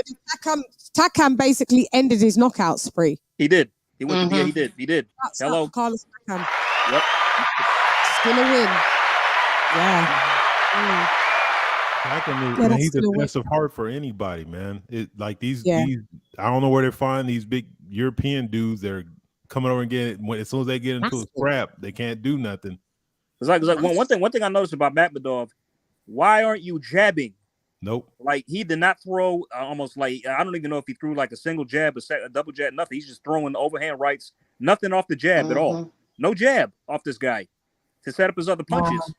Takam basically ended his knockout spree. He did. He went. He did. That's Hello, Carlos Takam. Yep. Still a win. Yeah. Man, he's a defensive heart for anybody, man. It like these I don't know where they find these big European dudes that are coming over and getting as soon as they get into a scrap, they can't do nothing. It's like one thing I noticed about Makmadov. Why aren't you jabbing? Nope. Like he did not throw almost like I don't even know if he threw like a single jab, a double jab, nothing. He's just throwing overhand rights, nothing off the jab at all. No jab off this guy to set up his other punches.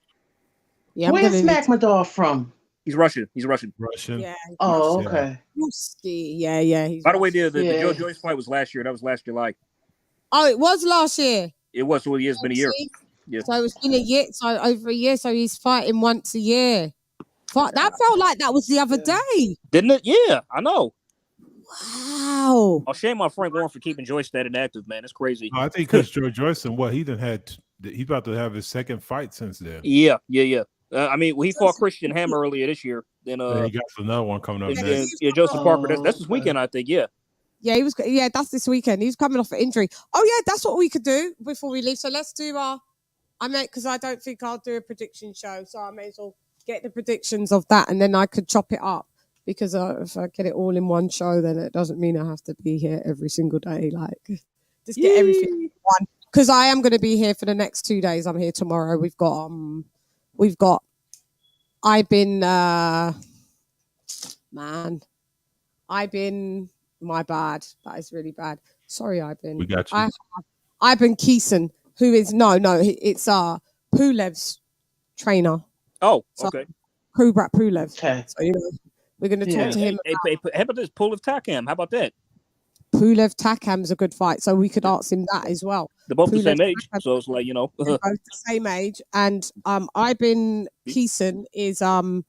Yeah, where's Makmadov from? He's Russian. He's Russian. Yeah. Oh, okay. Yeah. By the way, the Joe Joyce fight was last year. That was last July. Oh, it was last year. It was. So it's been a year. Yeah. So it's been a year. So over a year. So he's fighting once a year. That felt like that was the other day. Didn't it? Yeah, I know. Wow. Oh, shame on Frank Warren for keeping Joyce that inactive, man. It's crazy. I think because George Joyson, he's about to have his second fight since then. Yeah. I mean, he fought Christian Hammer earlier this year. Then he got another one coming up next. Yeah, Joseph Parker. That's this weekend, I think. Yeah. Yeah, he was. Yeah, that's this weekend. He's coming off an injury. Oh yeah, that's what we could do before we leave. So let's do because I don't think I'll do a prediction show, so I may as well get the predictions of that, and then I could chop it up. Because if I get it all in one show, then it doesn't mean I have to be here every single day. Like, just get everything in one. Because I am going to be here for the next 2 days. I'm here tomorrow. My bad. That is really bad. Sorry, we got you. Ivan Keeson, who is it's Pulev's trainer. Oh, okay. Kubrat Pulev. Okay. So we're going to talk to him. How about this Pulev Takam? How about that? Pulev Takam's a good fight, so we could ask him that as well. They're both the same age, so it's like they're both the same age. And Ivan Keeson is Hasim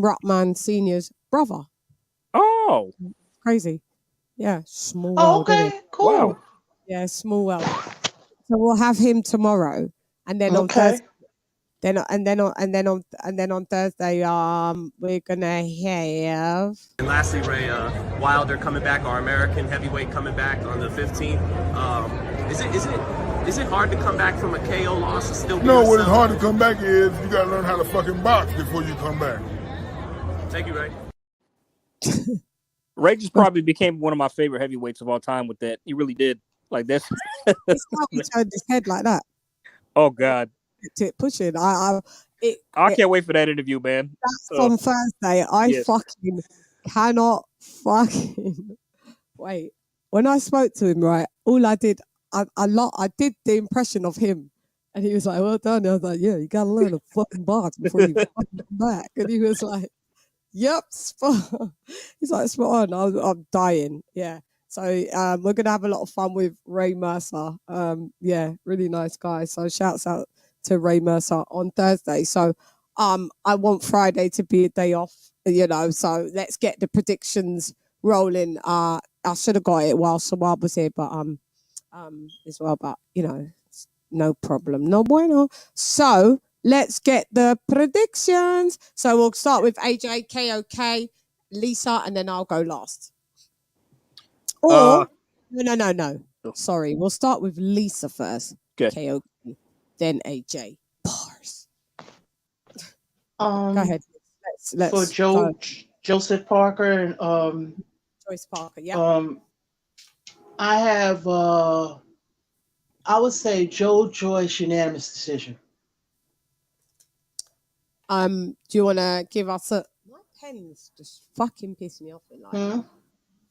Rahman Senior's brother. Oh, crazy! Yeah, small. Oh, okay, cool. Wow. Yeah, small world. So we'll have him tomorrow, and then on Thursday. Then on Thursday, we're gonna have. And lastly, Ray, Wilder coming back, our American heavyweight coming back on the 15th. Is it hard to come back from a KO loss and still be No, yourself? what is hard to come back is you gotta learn how to fucking box before you come back. Thank you, Ray. Ray just probably became one of my favorite heavyweights of all time with that. He really did. Like that's. It's how he turned his head like that. Oh God. To pushing. I can't wait for that interview, man. That's on Thursday. I fucking cannot fucking wait. When I spoke to him, right, all I did, I did the impression of him, and he was like, "Well done." I was like, "Yeah, you gotta learn to fucking box before you fucking come back." And he was like, "Yep, spot." He's like, "Spot on." I'm dying. Yeah. So we're gonna have a lot of fun with Ray Mercer. Yeah, really nice guy. So shouts out to Ray Mercer on Thursday. So I want Friday to be a day off, so let's get the predictions rolling. I should have got it while Sawab was here, but as well, but no problem, no bueno. So let's get the predictions. So we'll start with AJ, KOK, Lisa, and then I'll go last. Or no. Sorry, we'll start with Lisa first. Okay. KOK. Then AJ. Bars. Go ahead. Let's for Joseph Parker and Joyce Parker. Yeah. I have I would say Joe Joyce unanimous decision. Do you want to give us my pens just fucking piss me off.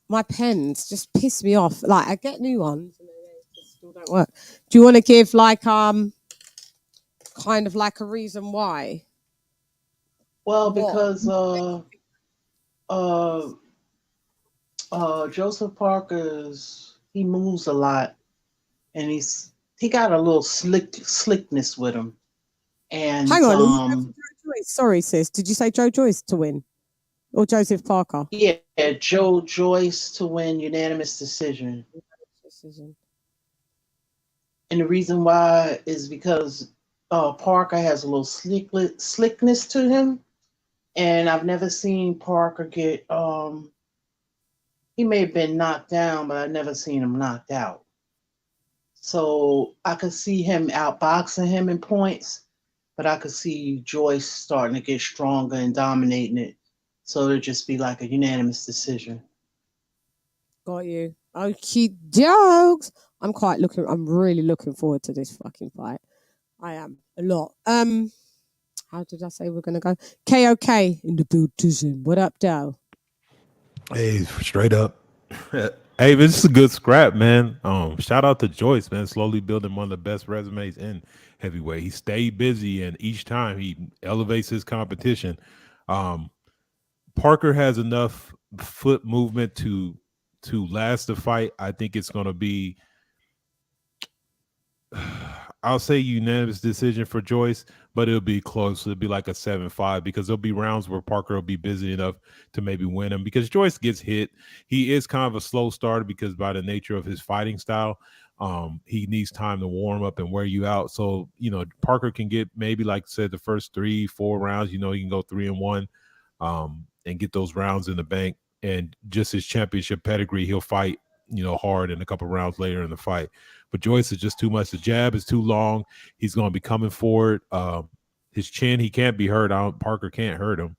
My pens just piss me off. Like I get new ones and they just still don't work. Do you want to give kind of like a reason why? Well, because Joseph Parker's he moves a lot, and he got a little slickness with him. And Hang on, are you going for Joe Joyce? Sorry, sis. Did you say Joe Joyce to win? Or Joseph Parker? yeah, Joe Joyce to win unanimous decision. And the reason why is because Parker has a little slickness to him. And I've never seen Parker get he may have been knocked down, but I've never seen him knocked out. So I could see him outboxing him in points, but I could see Joyce starting to get stronger and dominating it. So it'll just be like a unanimous decision. Got you. Okie dokes. I'm really looking forward to this fucking fight. I am a lot. How did I say we're gonna go? KOK in the building. What up, Dow? Hey, straight up. Hey, this is a good scrap, man. Shout out to Joyce, man. Slowly building one of the best resumes in heavyweight. He stayed busy, and each time he elevates his competition. Parker has enough foot movement to last the fight. I think it's going to be, I'll say unanimous decision for Joyce, but it'll be close. It'll be like a 7-5 because there'll be rounds where Parker will be busy enough to maybe win him because Joyce gets hit. He is kind of a slow starter because by the nature of his fighting style, he needs time to warm up and wear you out. So, Parker can get maybe, like I said, the first 3-4 rounds, he can go 3-1 and get those rounds in the bank. And just his championship pedigree, he'll fight, hard in a couple rounds later in the fight. But Joyce is just too much. The jab is too long. He's going to be coming forward. His chin, he can't be hurt. Parker can't hurt him.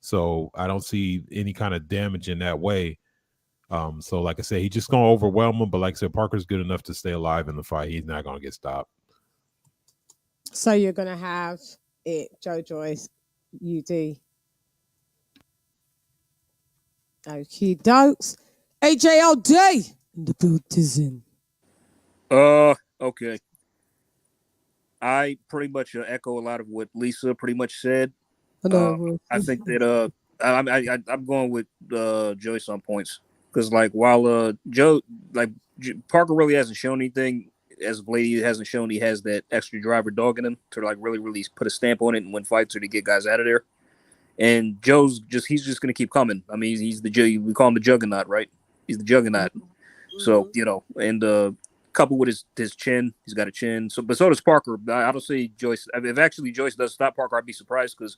So I don't see any kind of damage in that way. So like I said, he's just going to overwhelm him. But like I said, Parker's good enough to stay alive in the fight. He's not going to get stopped. So you're going to have it, Joe Joyce, UD. Okie dokes. AJLD in the building. Okay. I pretty much echo a lot of what Lisa pretty much said. I think that I'm going with Joyce on points because while Parker really hasn't shown anything as of late, he hasn't shown he has that extra driver dog in him to really put a stamp on it and win fights or to get guys out of there. And Joe's he's just gonna keep coming. I mean, he's we call him the juggernaut, right? He's the juggernaut. So and coupled with his chin, he's got a chin. So does Parker. I don't see Joyce. If actually Joyce does stop Parker, I'd be surprised because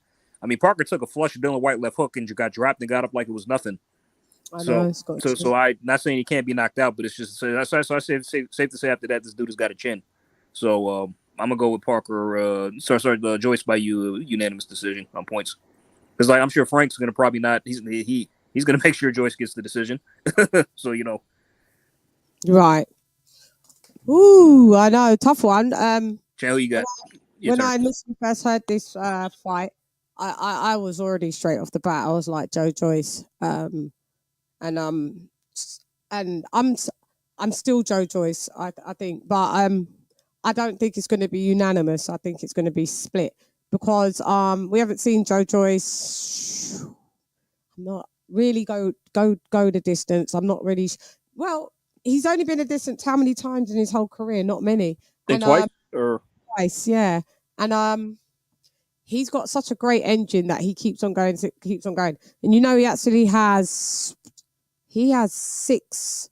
Parker took a flush Dylan White left hook and got dropped and got up like it was nothing. So I'm not saying he can't be knocked out, but it's just so I say safe to say after that this dude has got a chin. So I'm gonna go with Parker. Joyce by unanimous decision on points. Because I'm sure Frank's gonna probably not. He's gonna make sure Joyce gets the decision. So Right. Ooh, I know, tough one. Chan, who you got? When I initially first heard this fight, I was already straight off the bat. I was like Joe Joyce, and I'm still Joe Joyce. I think, but I don't think it's going to be unanimous. I think it's going to be split. Because we haven't seen Joe Joyce not really go the distance. I'm not really he's only been a distance how many times in his whole career? Not many. And, twice or twice, yeah. And he's got such a great engine that he keeps on going. And he actually has 6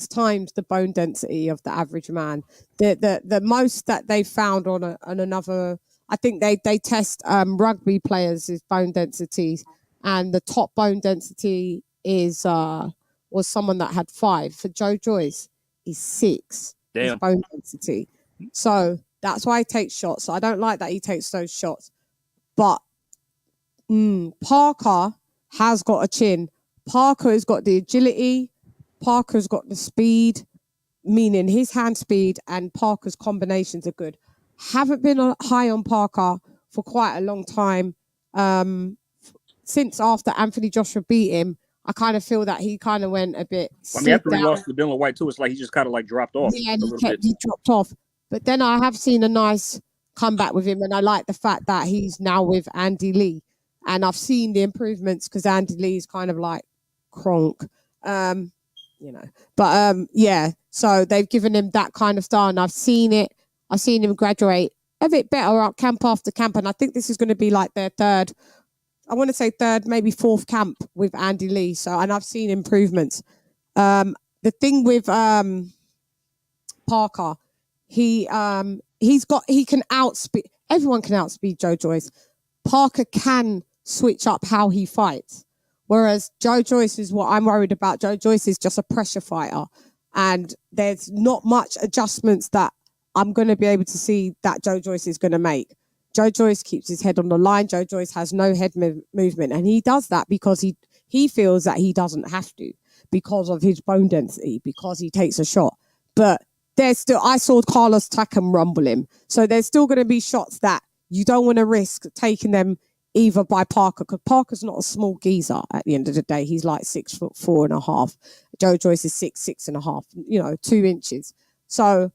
times the bone density of the average man. The most that they found on another. I think they test rugby players' bone density, and the top bone density was someone that had 5. For Joe Joyce, is 6. Damn. His bone density. So that's why he takes shots. So I don't like that he takes those shots. But Parker has got a chin. Parker has got the agility. Parker's got the speed, meaning his hand speed and Parker's combinations are good. Haven't been high on Parker for quite a long time. Since after Anthony Joshua beat him, I kind of feel that he kind of went a bit. After he lost to Dylan White too, it's like he just kind of dropped off. Yeah, he dropped off. But then I have seen a nice comeback with him, and I like the fact that he's now with Andy Lee, and I've seen the improvements because Andy Lee is kind of like Kronk, But yeah, so they've given him that kind of style, and I've seen it. I've seen him graduate a bit better up camp after camp. And I think this is going to be like their third, I want to say third, maybe fourth camp with Andy Lee. So, and I've seen improvements. The thing with Parker, he can outspeed, everyone can outspeed Joe Joyce. Parker can switch up how he fights. Whereas Joe Joyce is what I'm worried about. Joe Joyce is just a pressure fighter. And there's not much adjustments that I'm going to be able to see that Joe Joyce is going to make. Joe Joyce keeps his head on the line. Joe Joyce has no head movement. And he does that because he feels that he doesn't have to, because of his bone density, because he takes a shot. But there's still, I saw Carlos Takam rumble him. So there's still going to be shots that you don't want to risk taking them either by Parker, because Parker's not a small geezer at the end of the day. He's like 6'4.5". Joe Joyce is 6'6.5", 2 inches. So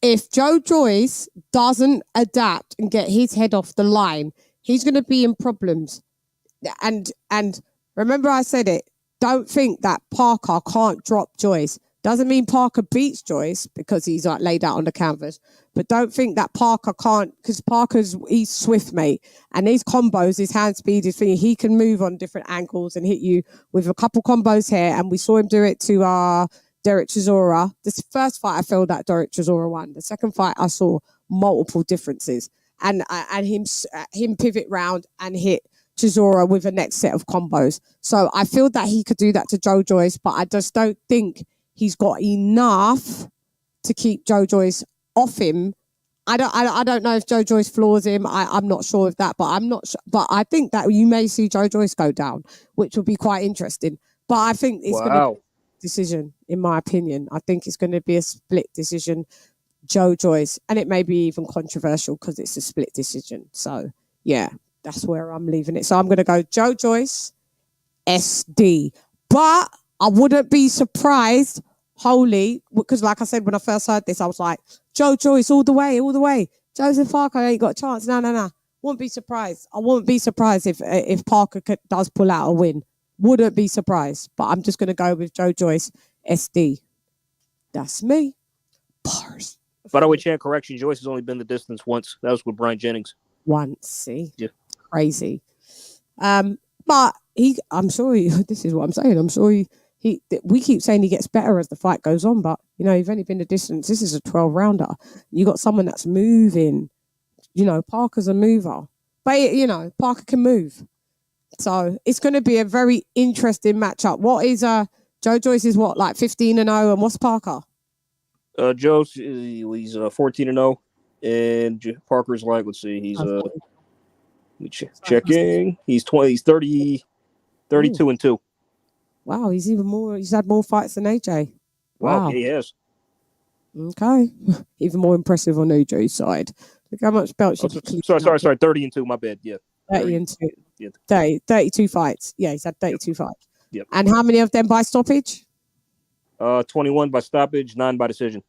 if Joe Joyce doesn't adapt and get his head off the line, he's going to be in problems. And remember I said it, don't think that Parker can't drop Joyce. Doesn't mean Parker beats Joyce because he's like laid out on the canvas. But don't think that Parker can't, because he's swift, mate. And his combos, his hand speed, his thing, he can move on different angles and hit you with a couple combos here. And we saw him do it to Derek Chisora. This first fight, I felt that Derek Chisora won. The second fight, I saw multiple differences. And him pivot round and hit Chisora with the next set of combos. So I feel that he could do that to Joe Joyce, but I just don't think he's got enough to keep Joe Joyce off him. I don't know if Joe Joyce floors him. I'm not sure of that, but I'm not sure. But I think that you may see Joe Joyce go down, which would be quite interesting. But I think it's going to be a decision, in my opinion. I think it's going to be a split decision, Joe Joyce, and it may be even controversial because it's a split decision. So yeah, that's where I'm leaving it. So I'm going to go Joe Joyce, SD. But I wouldn't be surprised wholly, because like I said, when I first heard this, I was like, Joe Joyce all the way, all the way. Joseph Parker ain't got a chance. No. Wouldn't be surprised. I wouldn't be surprised if Parker does pull out a win. Wouldn't be surprised. But I'm just going to go with Joe Joyce, SD. That's me. Bars. By the way, Chan, correction, Joyce has only been the distance once. That was with Brian Jennings. Once, see? Yeah. Crazy. But I'm sure this is what I'm saying. I'm sure we keep saying he gets better as the fight goes on, but you've only been the distance. This is a 12 rounder. You got someone that's moving. Parker's a mover, but Parker can move. So it's going to be a very interesting matchup. What is Joe Joyce is what, like 15-0, and what's Parker? Joe's he's 14-0, and Parker's like, let's see, he's checking. He's 32-2. Wow, he's had more fights than AJ. Wow. He has. Okay. Even more impressive on AJ's side. Look how much belts you keep. Sorry, 30-2, my bad. Yeah. 30-2. Yeah. 32 fights. Yeah, he's had 32 fights. Yep. And how many of them by stoppage? 21 by stoppage, 9 by decision.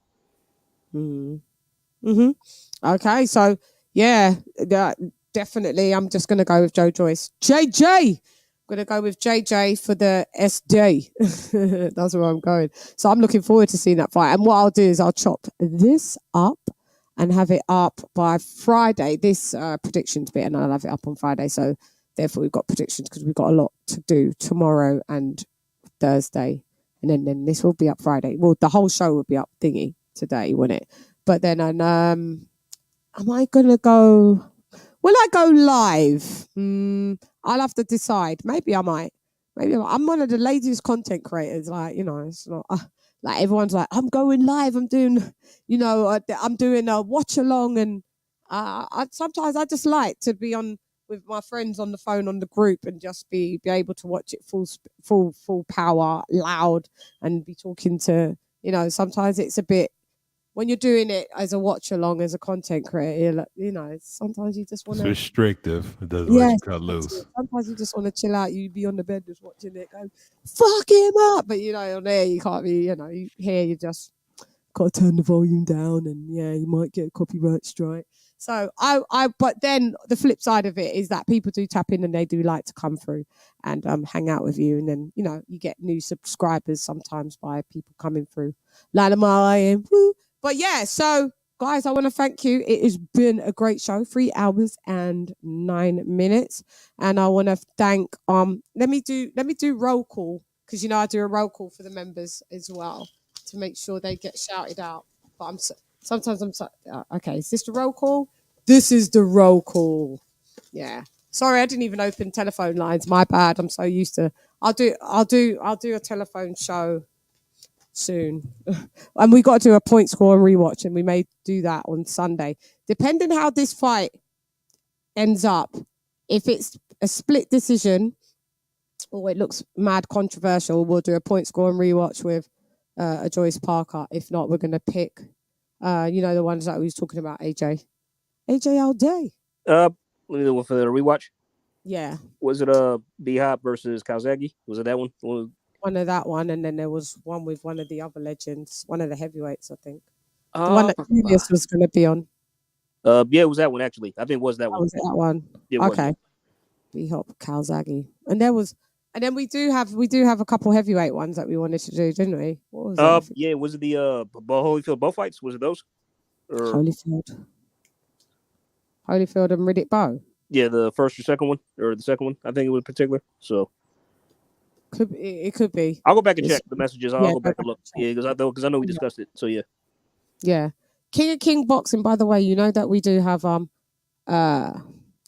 Okay, so yeah, definitely I'm just going to go with Joe Joyce. JJ! I'm going to go with JJ for the SD. That's where I'm going. So I'm looking forward to seeing that fight. And what I'll do is I'll chop this up and have it up by Friday. This predictions bit, and I'll have it up on Friday. So therefore we've got predictions because we've got a lot to do tomorrow and Thursday. And then this will be up Friday. Well, the whole show will be up thingy today, won't it? But then am I going to go... Will I go live? I'll have to decide. Maybe I might. I'm one of the laziest content creators. It's not like everyone's like, I'm going live. I'm doing, I'm doing a watch along, and sometimes I just like to be on with my friends on the phone on the group and just be able to watch it full power, loud, and be talking to. Sometimes it's a bit. When you're doing it as a watch along, as a content creator, sometimes you just want to. It's restrictive. It doesn't let you cut loose. Sometimes you just want to chill out. You be on the bed just watching it, go, fuck him up. But on there you can't be. Here you just got to turn the volume down, and you might get a copyright strike. So but then the flip side of it is that people do tap in and they do like to come through and hang out with you, and then you get new subscribers sometimes by people coming through. Woo. But yeah, so Guys, I want to thank you. It has been a great show, 3 hours and 9 minutes. And I want to thank, let me do roll call, because, you know, I do a roll call for the members as well to make sure they get shouted out. But sometimes I'm okay, is this the roll call? This is the roll call. Yeah. Sorry, I didn't even open telephone lines. My bad. I'm so used to. I'll do a telephone show soon. And we got to do a point score and rewatch, and we may do that on Sunday. Depending how this fight ends up, if it's a split decision or it looks mad controversial, we'll do a point score and rewatch with a Joyce Parker. If not, we're gonna pick you know, the ones that we was talking about, AJ all day. For the rewatch. Yeah. Was it B-Hop versus Calzaghe? Was it that one? One of that one, and then there was one with one of the other legends, one of the heavyweights, I think. The one that Julius was going to be on. Yeah, it was that one actually. I think it was that one. Was it that one? It okay. B-Hop, Calzaghe, and then we do have a couple heavyweight ones that we wanted to do, didn't we? What was that? Yeah, was it the Holyfield both fights? Was it those? Holyfield and Riddick Bowe. Yeah, the first or second one, or the second one. I think it was particular. So it could be. I'll go back and check the messages. I'll go back and look. Yeah, because I know we discussed it. So yeah. Yeah, King of King Boxing. By the way, you know that we do have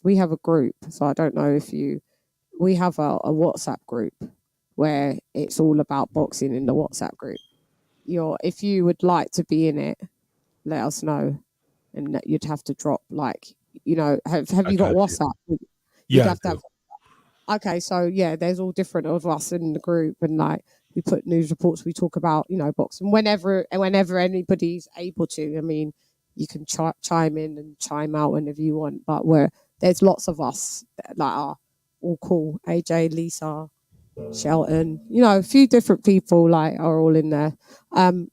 we have a group. So I don't know if we have a WhatsApp group where it's all about boxing in the WhatsApp group. If you would like to be in it, let us know, and that you'd have to drop have you got WhatsApp? Yeah, have to have. Okay, so yeah, there's all different of us in the group, and like we put news reports, we talk about boxing whenever anybody's able to. I mean, you can chime in and chime out whenever you want, but there's lots of us that are all cool. AJ, Lisa, Shelton, a few different people are all in there.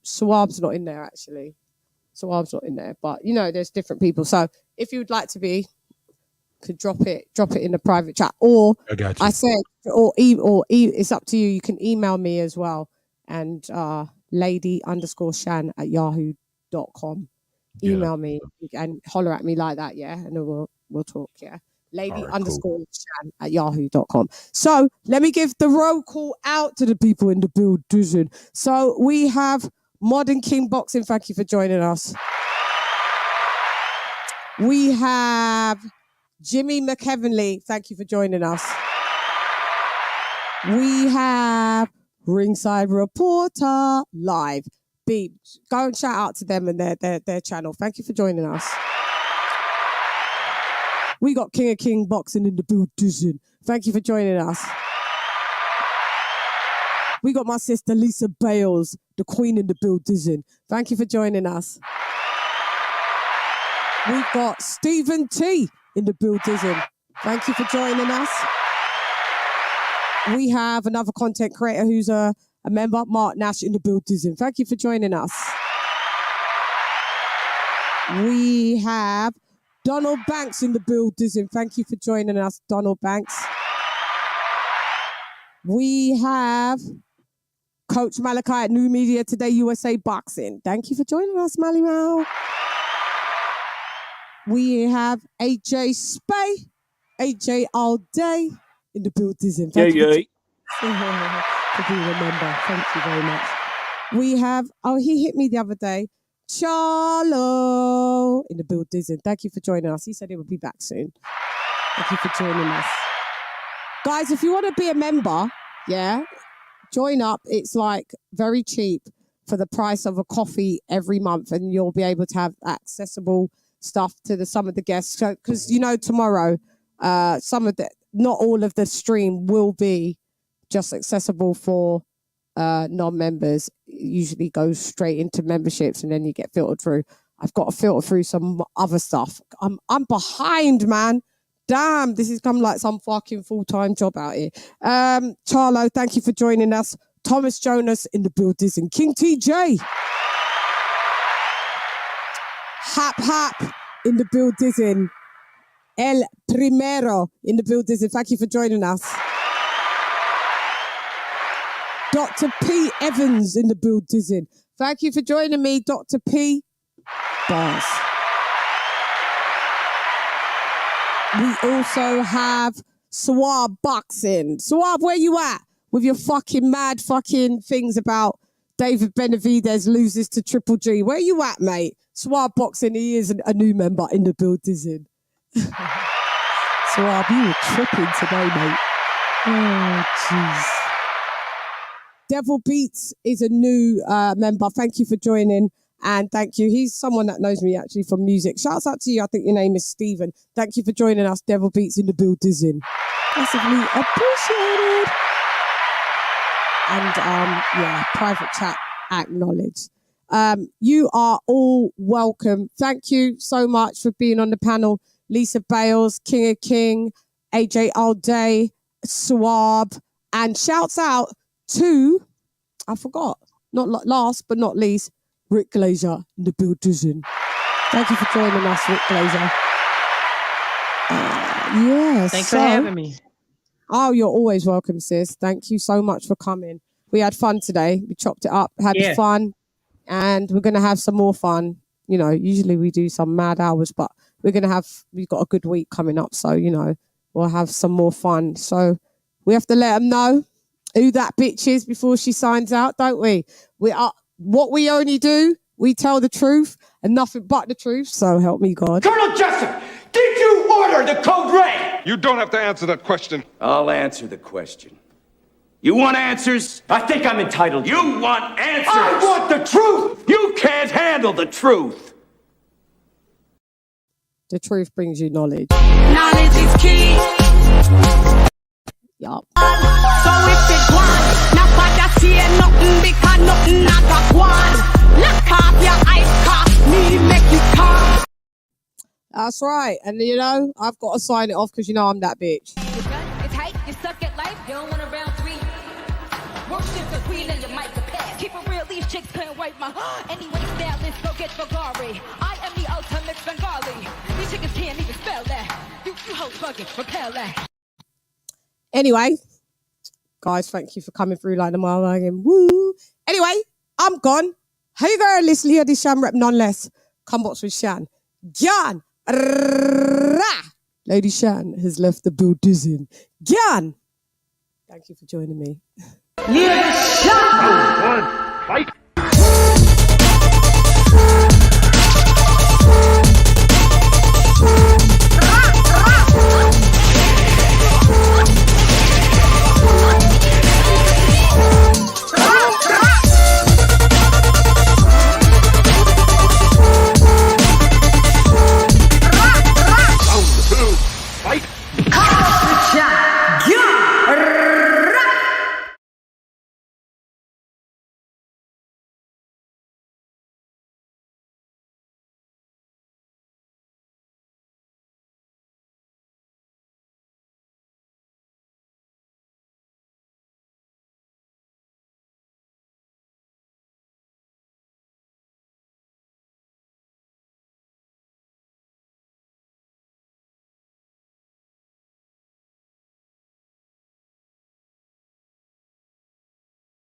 Sawab's not in there actually. Sawab's not in there, but there's different people. So if you would like to be, could drop it in the private chat, or I got you. I said, or it's up to you. You can email me as well, and lady_chan@yahoo.com. Email me and holler at me like that, yeah, and then we'll talk, yeah. Lady_chan@yahoo.com. So let me give the roll call out to the people in the building. So we have Modern King Boxing. Thank you for joining us. We have Jimmy McHeavenly, thank you for joining us. We have Ringside Reporter Live. Go and shout out to them and their channel. Thank you for joining us. We got King of King Boxing in the building. Thank you for joining us. We got my sister Lisa Bales, the queen in the building. Thank you for joining us. We've got Stephen T in the building. Thank you for joining us. We have another content creator who's a member, Mark Nash, in the building. Thank you for joining us. We have Donald Banks in the building. Thank you for joining us, Donald Banks. We have Coach Malachi at New Media Today USA Boxing. Thank you for joining us, Mally Mal. We have AJ Spay, AJ all day in the building. Thank you for being a member. Thank you very much. We have, he hit me the other day, Charlo in the building. Thank you for joining us. He said he would be back soon. Thank you for joining us. Guys, if you want to be a member, yeah, join up. It's very cheap for the price of a coffee every month, and you'll be able to have accessible stuff to some of the guests. So, because tomorrow, not all of the stream will be just accessible for non-members. It usually goes straight into memberships, and then you get filtered through. I've got to filter through some other stuff. I'm behind, man. Damn, this has come like some fucking full-time job out here. Charlo, thank you for joining us. Thomas Jonas in the building. And King TJ. Hap in the building. El Primero in the building. Thank you for joining us. Dr. P. Evans in the building. Thank you for joining me, Dr. P. Bars. We also have Swab Boxing. Swab, where you at? With your fucking mad fucking things about David Benavidez loses to Triple G. Where you at, mate? Swab Boxing, he is a new member in the building. Swab, you were tripping today, mate. Oh, jeez. Devil Beats is a new member. Thank you for joining. And thank you. He's someone that knows me actually from music. Shouts out to you. I think your name is Stephen. Thank you for joining us. Devil Beats in the building. Massively appreciated. And yeah, private chat acknowledged. You are all welcome. Thank you so much for being on the panel. Lisa Bales, King of King, AJ All Day, Swab, and shouts out to, I forgot, not last but not least, Rick Glazer in the building. Thank you for joining us, Rick Glazer. Yes. Thanks for having me. Oh, you're always welcome, sis. Thank you so much for coming. We had fun today. We chopped it up, had fun, and we're going to have some more fun. You know, usually we do some mad hours, but we've got a good week coming up. So, you know, we'll have some more fun. So we have to let them know who that bitch is before she signs out, don't we? What we only do, we tell the truth and nothing but the truth. So help me God. Colonel Jessup, did you order the code red? You don't have to answer that question. I'll answer the question. You want answers? I think I'm entitled. You want answers? I want the truth. You can't handle the truth. The truth brings you knowledge. Knowledge is key. Yup. So if it want, not bad I see nothing because nothing not got one. Lock off your eyes, cost me, make you calm. That's right. And you know, I've got to sign it off because you know I'm that bitch. It's tight, you suck at life, you don't want a round three. Worship the queen and your mic to pass. Keep it real, these chicks couldn't wipe my anyway, now let's go get Bulgari. I am the ultimate Bengali. These chickens can't even spell that. You hoes fucking repel that. Anyway, guys, thank you for coming through like the mile wagon. Woo! Anyway, I'm gone. Hey girl, listen here, this Shan rep nonetheless. Come box with Shan. Gyan! LadyChann has left the building. Gyan! Thank you for joining me. Fight.